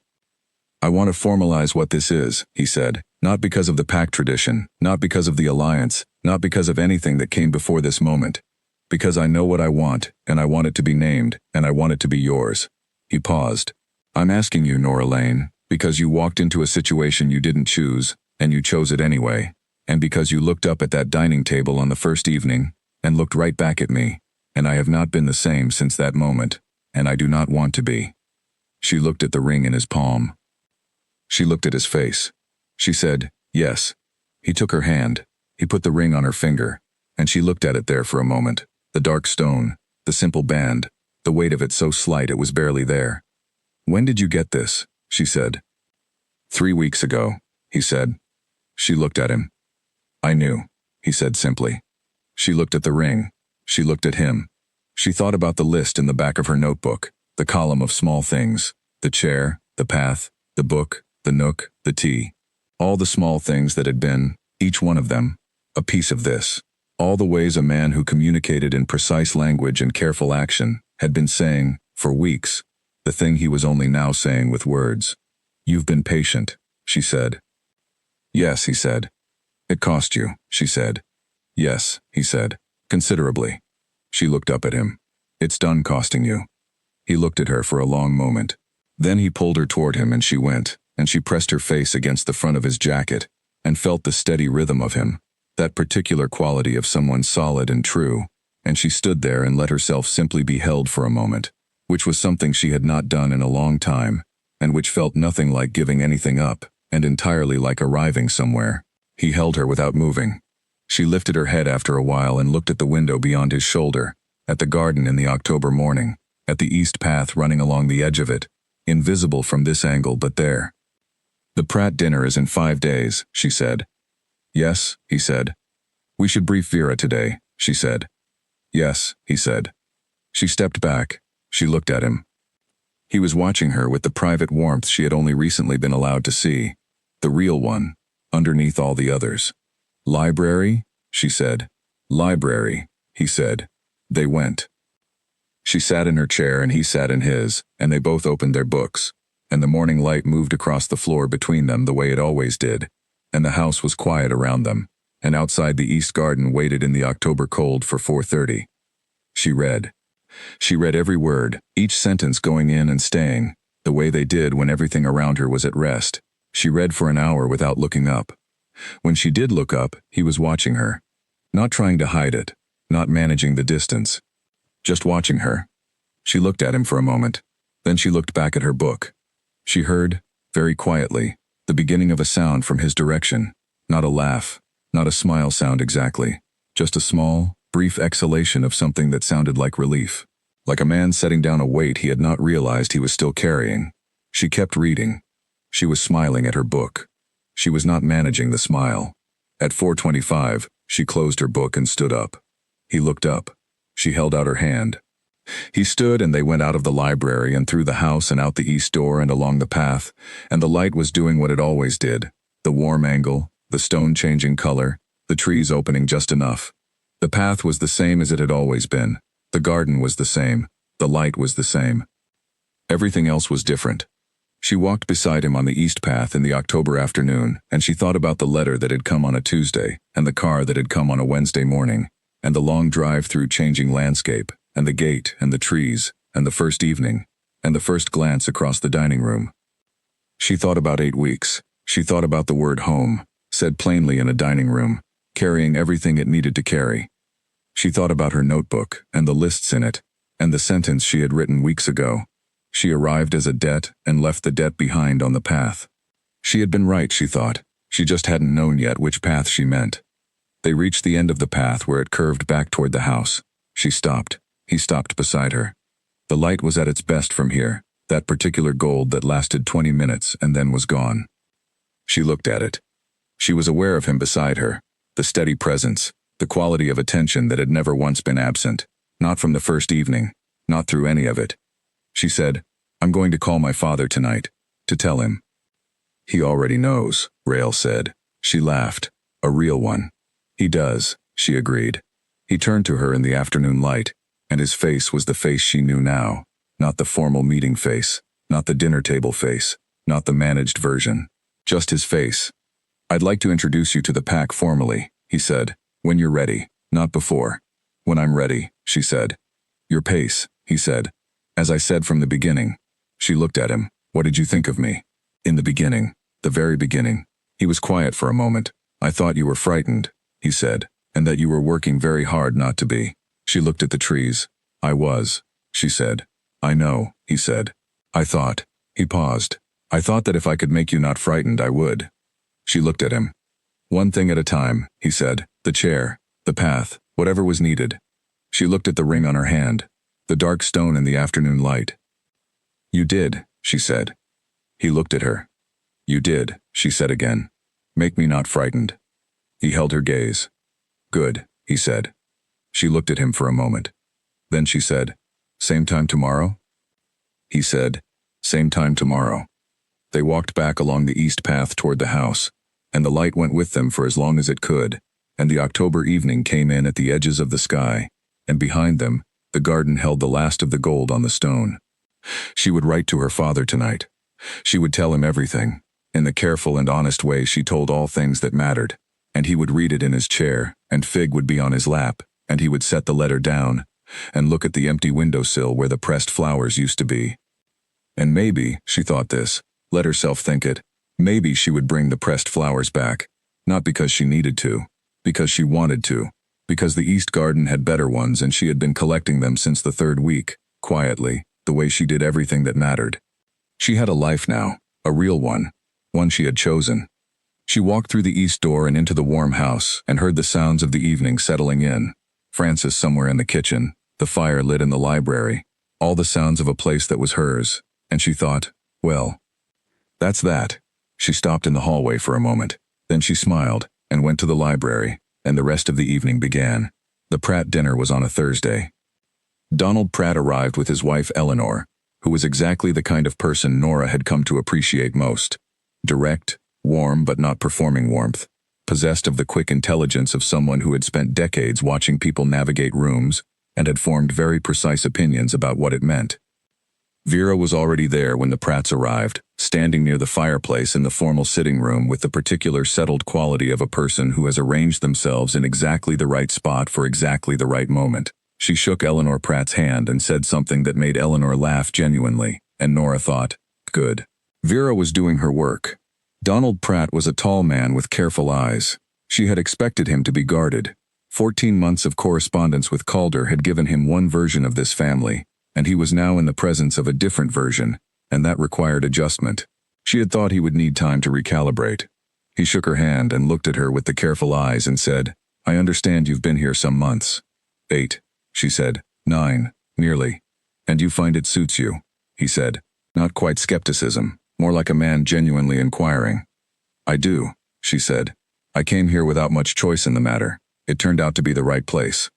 "I want to formalize what this is," he said, "not because of the pact tradition, not because of the alliance, not because of anything that came before this moment. Because I know what I want, and I want it to be named, and I want it to be yours." He paused. "I'm asking you, Nora Lane, because you walked into a situation you didn't choose, and you chose it anyway, and because you looked up at that dining table on the first evening, and looked right back at me, and I have not been the same since that moment, and I do not want to be." She looked at the ring in his palm. She looked at his face. She said, "Yes." He took her hand. He put the ring on her finger, and she looked at it there for a moment. The dark stone, the simple band, the weight of it so slight it was barely there. "When did you get this?" she said. 3 weeks ago, he said. She looked at him. "I knew," he said simply. She looked at the ring. She looked at him. She thought about the list in the back of her notebook, the column of small things, the chair, the path, the book, the nook, the tea. All the small things that had been, each one of them, a piece of this. All the ways a man who communicated in precise language and careful action had been saying, for weeks, the thing he was only now saying with words. "You've been patient," she said. "Yes," he said. "It cost you," she said. "Yes," he said. "Considerably." She looked up at him. "It's done costing you." He looked at her for a long moment. Then he pulled her toward him and she went, and she pressed her face against the front of his jacket, and felt the steady rhythm of him, that particular quality of someone solid and true, and she stood there and let herself simply be held for a moment, which was something she had not done in a long time, and which felt nothing like giving anything up, and entirely like arriving somewhere. He held her without moving. She lifted her head after a while and looked at the window beyond his shoulder, at the garden in the October morning, at the east path running along the edge of it, invisible from this angle but there. "The Pratt dinner is in 5 days," she said. "Yes," he said. "We should brief Vera today," she said. "Yes," he said. She stepped back. She looked at him. He was watching her with the private warmth she had only recently been allowed to see. The real one, underneath all the others. "Library?" she said. "Library," he said. They went. She sat in her chair and he sat in his, and they both opened their books, and the morning light moved across the floor between them the way it always did, and the house was quiet around them, and outside the east garden waited in the October cold for 4:30. She read. She read every word, each sentence going in and staying, the way they did when everything around her was at rest. She read for an hour without looking up. When she did look up, he was watching her. Not trying to hide it, not managing the distance. Just watching her. She looked at him for a moment. Then she looked back at her book. She heard, very quietly, the beginning of a sound from his direction. Not a laugh, not a smile sound exactly. Just a small, brief exhalation of something that sounded like relief. Like a man setting down a weight he had not realized he was still carrying. She kept reading. She was smiling at her book. She was not managing the smile. At 4:25, she closed her book and stood up. He looked up. She held out her hand. He stood and they went out of the library and through the house and out the east door and along the path, and the light was doing what it always did. The warm angle, the stone changing color, the trees opening just enough. The path was the same as it had always been. The garden was the same. The light was the same. Everything else was different. She walked beside him on the east path in the October afternoon, and she thought about the letter that had come on a Tuesday, and the car that had come on a Wednesday morning, and the long drive through changing landscape, and the gate, and the trees, and the first evening, and the first glance across the dining room. She thought about 8 weeks. She thought about the word home, said plainly in a dining room, carrying everything it needed to carry. She thought about her notebook, and the lists in it, and the sentence she had written weeks ago. She arrived as a debt and left the debt behind on the path. She had been right, she thought. She just hadn't known yet which path she meant. They reached the end of the path where it curved back toward the house. She stopped. He stopped beside her. The light was at its best from here, that particular gold that lasted 20 minutes and then was gone. She looked at it. She was aware of him beside her, the steady presence, the quality of attention that had never once been absent, not from the first evening, not through any of it. She said, "I'm going to call my father tonight, to tell him." "He already knows," Rael said. She laughed. "A real one." "He does," she agreed. He turned to her in the afternoon light, and his face was the face she knew now, not the formal meeting face, not the dinner table face, not the managed version, just his face. "I'd like to introduce you to the pack formally," he said, "when you're ready, not before." "When I'm ready," she said. "Your pace," he said. "As I said from the beginning." She looked at him. "What did you think of me?" "In the beginning, the very beginning." He was quiet for a moment. "I thought you were frightened," he said, "and that you were working very hard not to be." She looked at the trees. "I was," she said. "I know," he said. "I thought." He paused. "I thought that if I could make you not frightened, I would." She looked at him. "One thing at a time," he said. "The chair, the path, whatever was needed." She looked at the ring on her hand, the dark stone in the afternoon light. "You did," she said. He looked at her. "You did," she said again. "Make me not frightened." He held her gaze. "Good," he said. She looked at him for a moment. Then she said, "Same time tomorrow?" He said, "Same time tomorrow." They walked back along the east path toward the house, and the light went with them for as long as it could, and the October evening came in at the edges of the sky, and behind them, the garden held the last of the gold on the stone. She would write to her father tonight. She would tell him everything. In the careful and honest way she told all things that mattered, and he would read it in his chair, and Fig would be on his lap, and he would set the letter down, and look at the empty windowsill where the pressed flowers used to be. And maybe, she thought this, let herself think it, maybe she would bring the pressed flowers back, not because she needed to, because she wanted to, because the East Garden had better ones and she had been collecting them since the 3rd week, quietly, the way she did everything that mattered. She had a life now, a real one she had chosen. She walked through the east door and into the warm house and heard the sounds of the evening settling in. Francis somewhere in the kitchen, the fire lit in the library, all the sounds of a place that was hers, and she thought, well, that's that. She stopped in the hallway for a moment. Then she smiled and went to the library, and the rest of the evening began. The Pratt dinner was on a Thursday. Donald Pratt arrived with his wife Eleanor, who was exactly the kind of person Nora had come to appreciate most. Direct, warm but not performing warmth, possessed of the quick intelligence of someone who had spent decades watching people navigate rooms and had formed very precise opinions about what it meant. Vera was already there when the Pratts arrived, standing near the fireplace in the formal sitting room with the particular settled quality of a person who has arranged themselves in exactly the right spot for exactly the right moment. She shook Eleanor Pratt's hand and said something that made Eleanor laugh genuinely, and Nora thought, good. Vera was doing her work. Donald Pratt was a tall man with careful eyes. She had expected him to be guarded. 14 months of correspondence with Calder had given him one version of this family, and he was now in the presence of a different version, and that required adjustment. She had thought he would need time to recalibrate. He shook her hand and looked at her with the careful eyes and said, I understand you've been here some months. 8, she said. 9, nearly. And you find it suits you, he said. Not quite skepticism, more like a man genuinely inquiring. I do, she said. I came here without much choice in the matter. It turned out to be the right place.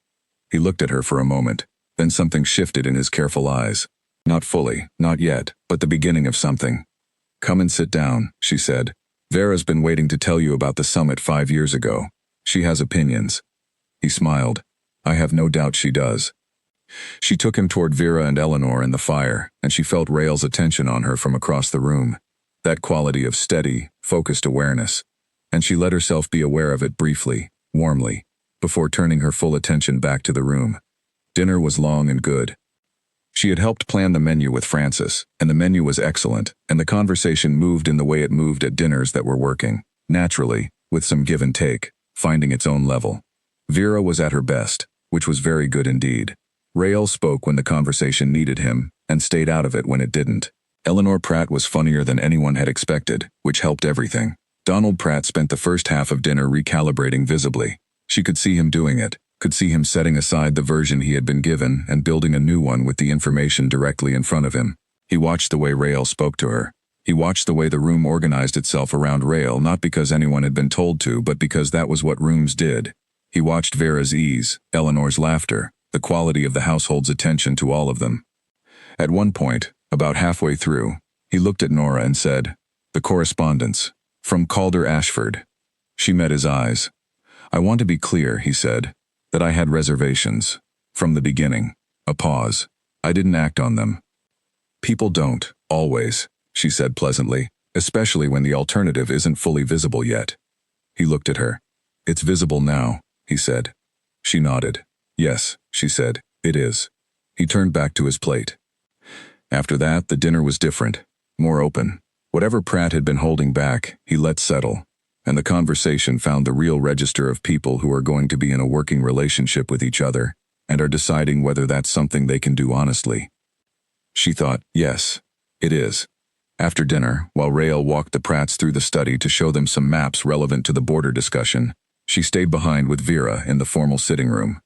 He looked at her for a moment. Then something shifted in his careful eyes. Not fully, not yet, but the beginning of something. Come and sit down, she said. Vera's been waiting to tell you about the summit 5 years ago. She has opinions. He smiled. I have no doubt she does. She took him toward Vera and Eleanor in the fire, and she felt Rael's attention on her from across the room. That quality of steady, focused awareness. And she let herself be aware of it briefly, warmly, before turning her full attention back to the room. Dinner was long and good. She had helped plan the menu with Francis, and the menu was excellent, and the conversation moved in the way it moved at dinners that were working, naturally, with some give and take, finding its own level. Vera was at her best, which was very good indeed. Rael spoke when the conversation needed him, and stayed out of it when it didn't. Eleanor Pratt was funnier than anyone had expected, which helped everything. Donald Pratt spent the first half of dinner recalibrating visibly. She could see him doing it, could see him setting aside the version he had been given and building a new one with the information directly in front of him. He watched the way Rael spoke to her. He watched the way the room organized itself around Rael, not because anyone had been told to, but because that was what rooms did. He watched Vera's ease, Eleanor's laughter, the quality of the household's attention to all of them. At one point, about halfway through, he looked at Nora and said, "The correspondence. From Calder Ashford." She met his eyes. "I want to be clear," he said, "that I had reservations. From the beginning." A pause. "I didn't act on them." "People don't, always," she said pleasantly, "especially when the alternative isn't fully visible yet." He looked at her. "It's visible now," he said. She nodded. "Yes," she said, "it is." He turned back to his plate. After that, the dinner was different, more open. Whatever Pratt had been holding back, he let settle, and the conversation found the real register of people who are going to be in a working relationship with each other and are deciding whether that's something they can do honestly. She thought, yes, it is. After dinner, while Rael walked the Pratts through the study to show them some maps relevant to the border discussion, she stayed behind with Vera in the formal sitting room.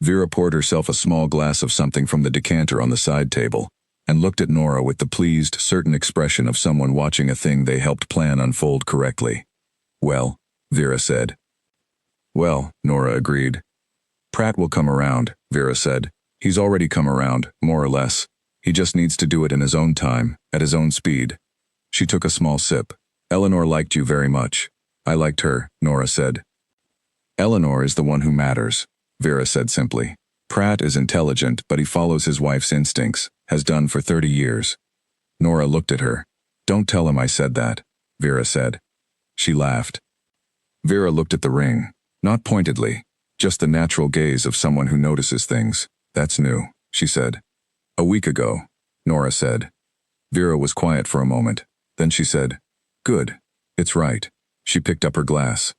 Vera poured herself a small glass of something from the decanter on the side table and looked at Nora with the pleased, certain expression of someone watching a thing they helped plan unfold correctly. "Well," Vera said. "Well," Nora agreed. "Pratt will come around," Vera said. "He's already come around, more or less. He just needs to do it in his own time, at his own speed." She took a small sip. "Eleanor liked you very much." "I liked her," Nora said. "Eleanor is the one who matters," Vera said simply. "Pratt is intelligent, but he follows his wife's instincts, has done for 30 years. Nora looked at her. "Don't tell him I said that," Vera said. She laughed. Vera looked at the ring. Not pointedly, just the natural gaze of someone who notices things. "That's new," she said. "A week ago," Nora said. Vera was quiet for a moment. Then she said, "Good. It's right." She picked up her glass.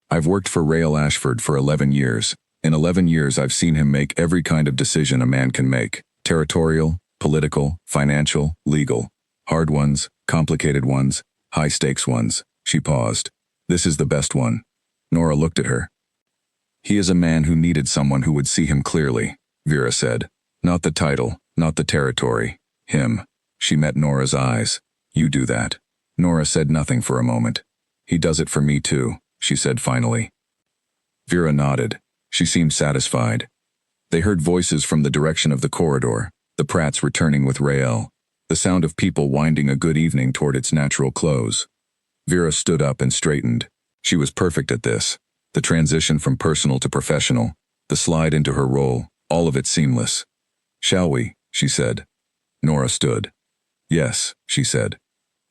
"I've worked for Rael Ashford for 11 years. In 11 years I've seen him make every kind of decision a man can make. Territorial, political, financial, legal. Hard ones, complicated ones, high-stakes ones." She paused. This is the best one. Nora looked at her. He is a man who needed someone who would see him clearly, Vera said. Not the title, not the territory. Him. She met Nora's eyes. You do that. Nora said nothing for a moment. He does it for me too, she said finally. Vera nodded. She seemed satisfied. They heard voices from the direction of the corridor, the Pratts returning with Rael, the sound of people winding a good evening toward its natural close. Vera stood up and straightened. She was perfect at this. The transition from personal to professional, the slide into her role, all of it seamless. Shall we? She said. Nora stood. Yes, she said.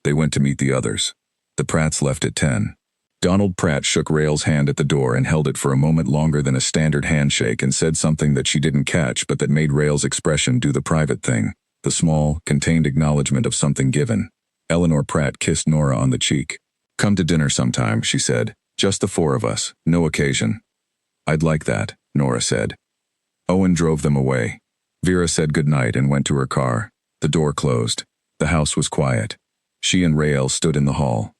They went to meet the others. The Pratts left at 10. Donald Pratt shook Rael's hand at the door and held it for a moment longer than a standard handshake and said something that she didn't catch but that made Rael's expression do the private thing, the small, contained acknowledgement of something given. Eleanor Pratt kissed Nora on the cheek. Come to dinner sometime, she said. Just the four of us, no occasion. I'd like that, Nora said. Owen drove them away. Vera said goodnight and went to her car. The door closed. The house was quiet. She and Rael stood in the hall.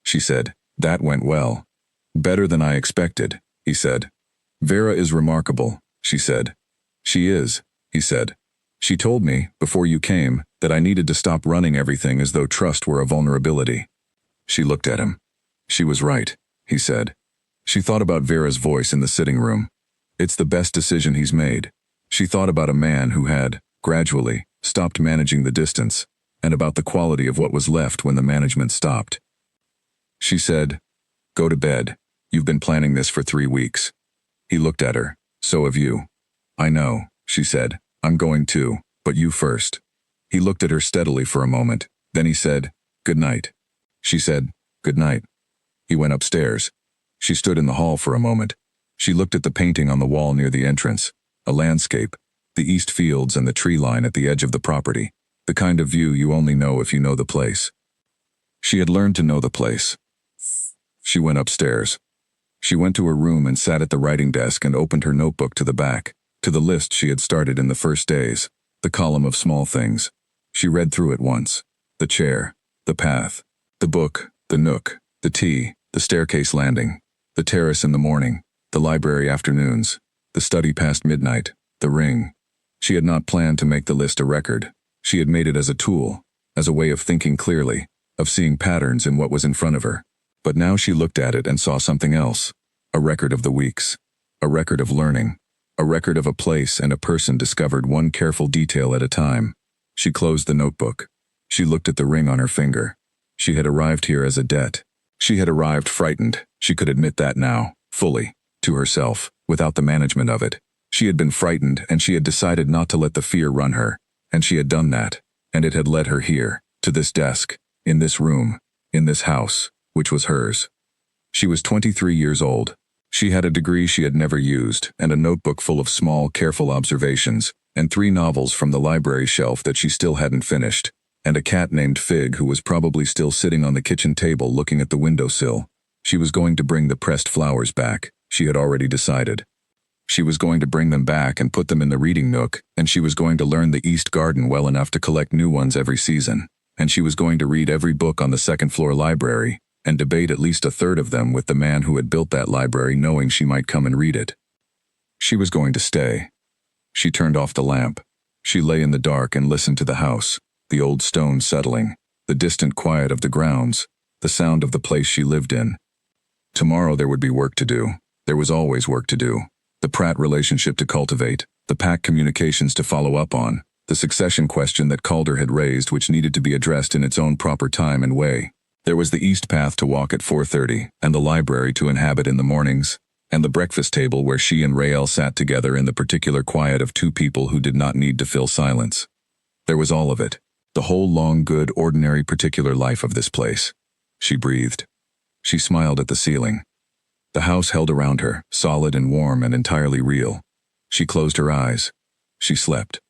She said, That went well. Better than I expected, he said. Vera is remarkable, she said. She is, he said. She told me, before you came, that I needed to stop running everything as though trust were a vulnerability. She looked at him. She was right, he said. She thought about Vera's voice in the sitting room. It's the best decision he's made. She thought about a man who had, gradually, stopped managing the distance, and about the quality of what was left when the management stopped. She said, Go to bed. You've been planning this for 3 weeks. He looked at her. So have you. I know, she said. I'm going too, but you first. He looked at her steadily for a moment. Then he said, Good night. She said, Good night. He went upstairs. She stood in the hall for a moment. She looked at the painting on the wall near the entrance, a landscape, the east fields and the tree line at the edge of the property, the kind of view you only know if you know the place. She had learned to know the place. She went upstairs. She went to her room and sat at the writing desk and opened her notebook to the back, to the list she had started in the first days, the column of small things. She read through it once. The chair, the path, the book, the nook, the tea, the staircase landing, the terrace in the morning, the library afternoons, the study past midnight, the ring. She had not planned to make the list a record. She had made it as a tool, as a way of thinking clearly, of seeing patterns in what was in front of her. But now she looked at it and saw something else, a record of the weeks, a record of learning, a record of a place and a person discovered one careful detail at a time. She closed the notebook. She looked at the ring on her finger. She had arrived here as a debt. She had arrived frightened. She could admit that now, fully, to herself, without the management of it. She had been frightened and she had decided not to let the fear run her, and she had done that, and it had led her here, to this desk, in this room, in this house, which was hers. She was 23 years old. She had a degree she had never used, and a notebook full of small, careful observations, and 3 novels from the library shelf that she still hadn't finished, and a cat named Fig who was probably still sitting on the kitchen table looking at the windowsill. She was going to bring the pressed flowers back, she had already decided. She was going to bring them back and put them in the reading nook, and she was going to learn the East Garden well enough to collect new ones every season, and she was going to read every book on the second-floor library, and debate at least a third of them with the man who had built that library knowing she might come and read it. She was going to stay. She turned off the lamp. She lay in the dark and listened to the house, the old stone settling, the distant quiet of the grounds, the sound of the place she lived in. Tomorrow there would be work to do. There was always work to do. The Pratt relationship to cultivate, the Pack communications to follow up on, the succession question that Calder had raised which needed to be addressed in its own proper time and way. There was the east path to walk at 4:30, and the library to inhabit in the mornings, and the breakfast table where she and Rael sat together in the particular quiet of 2 people who did not need to fill silence. There was all of it, the whole long, good, ordinary, particular life of this place. She breathed. She smiled at the ceiling. The house held around her, solid and warm and entirely real. She closed her eyes. She slept.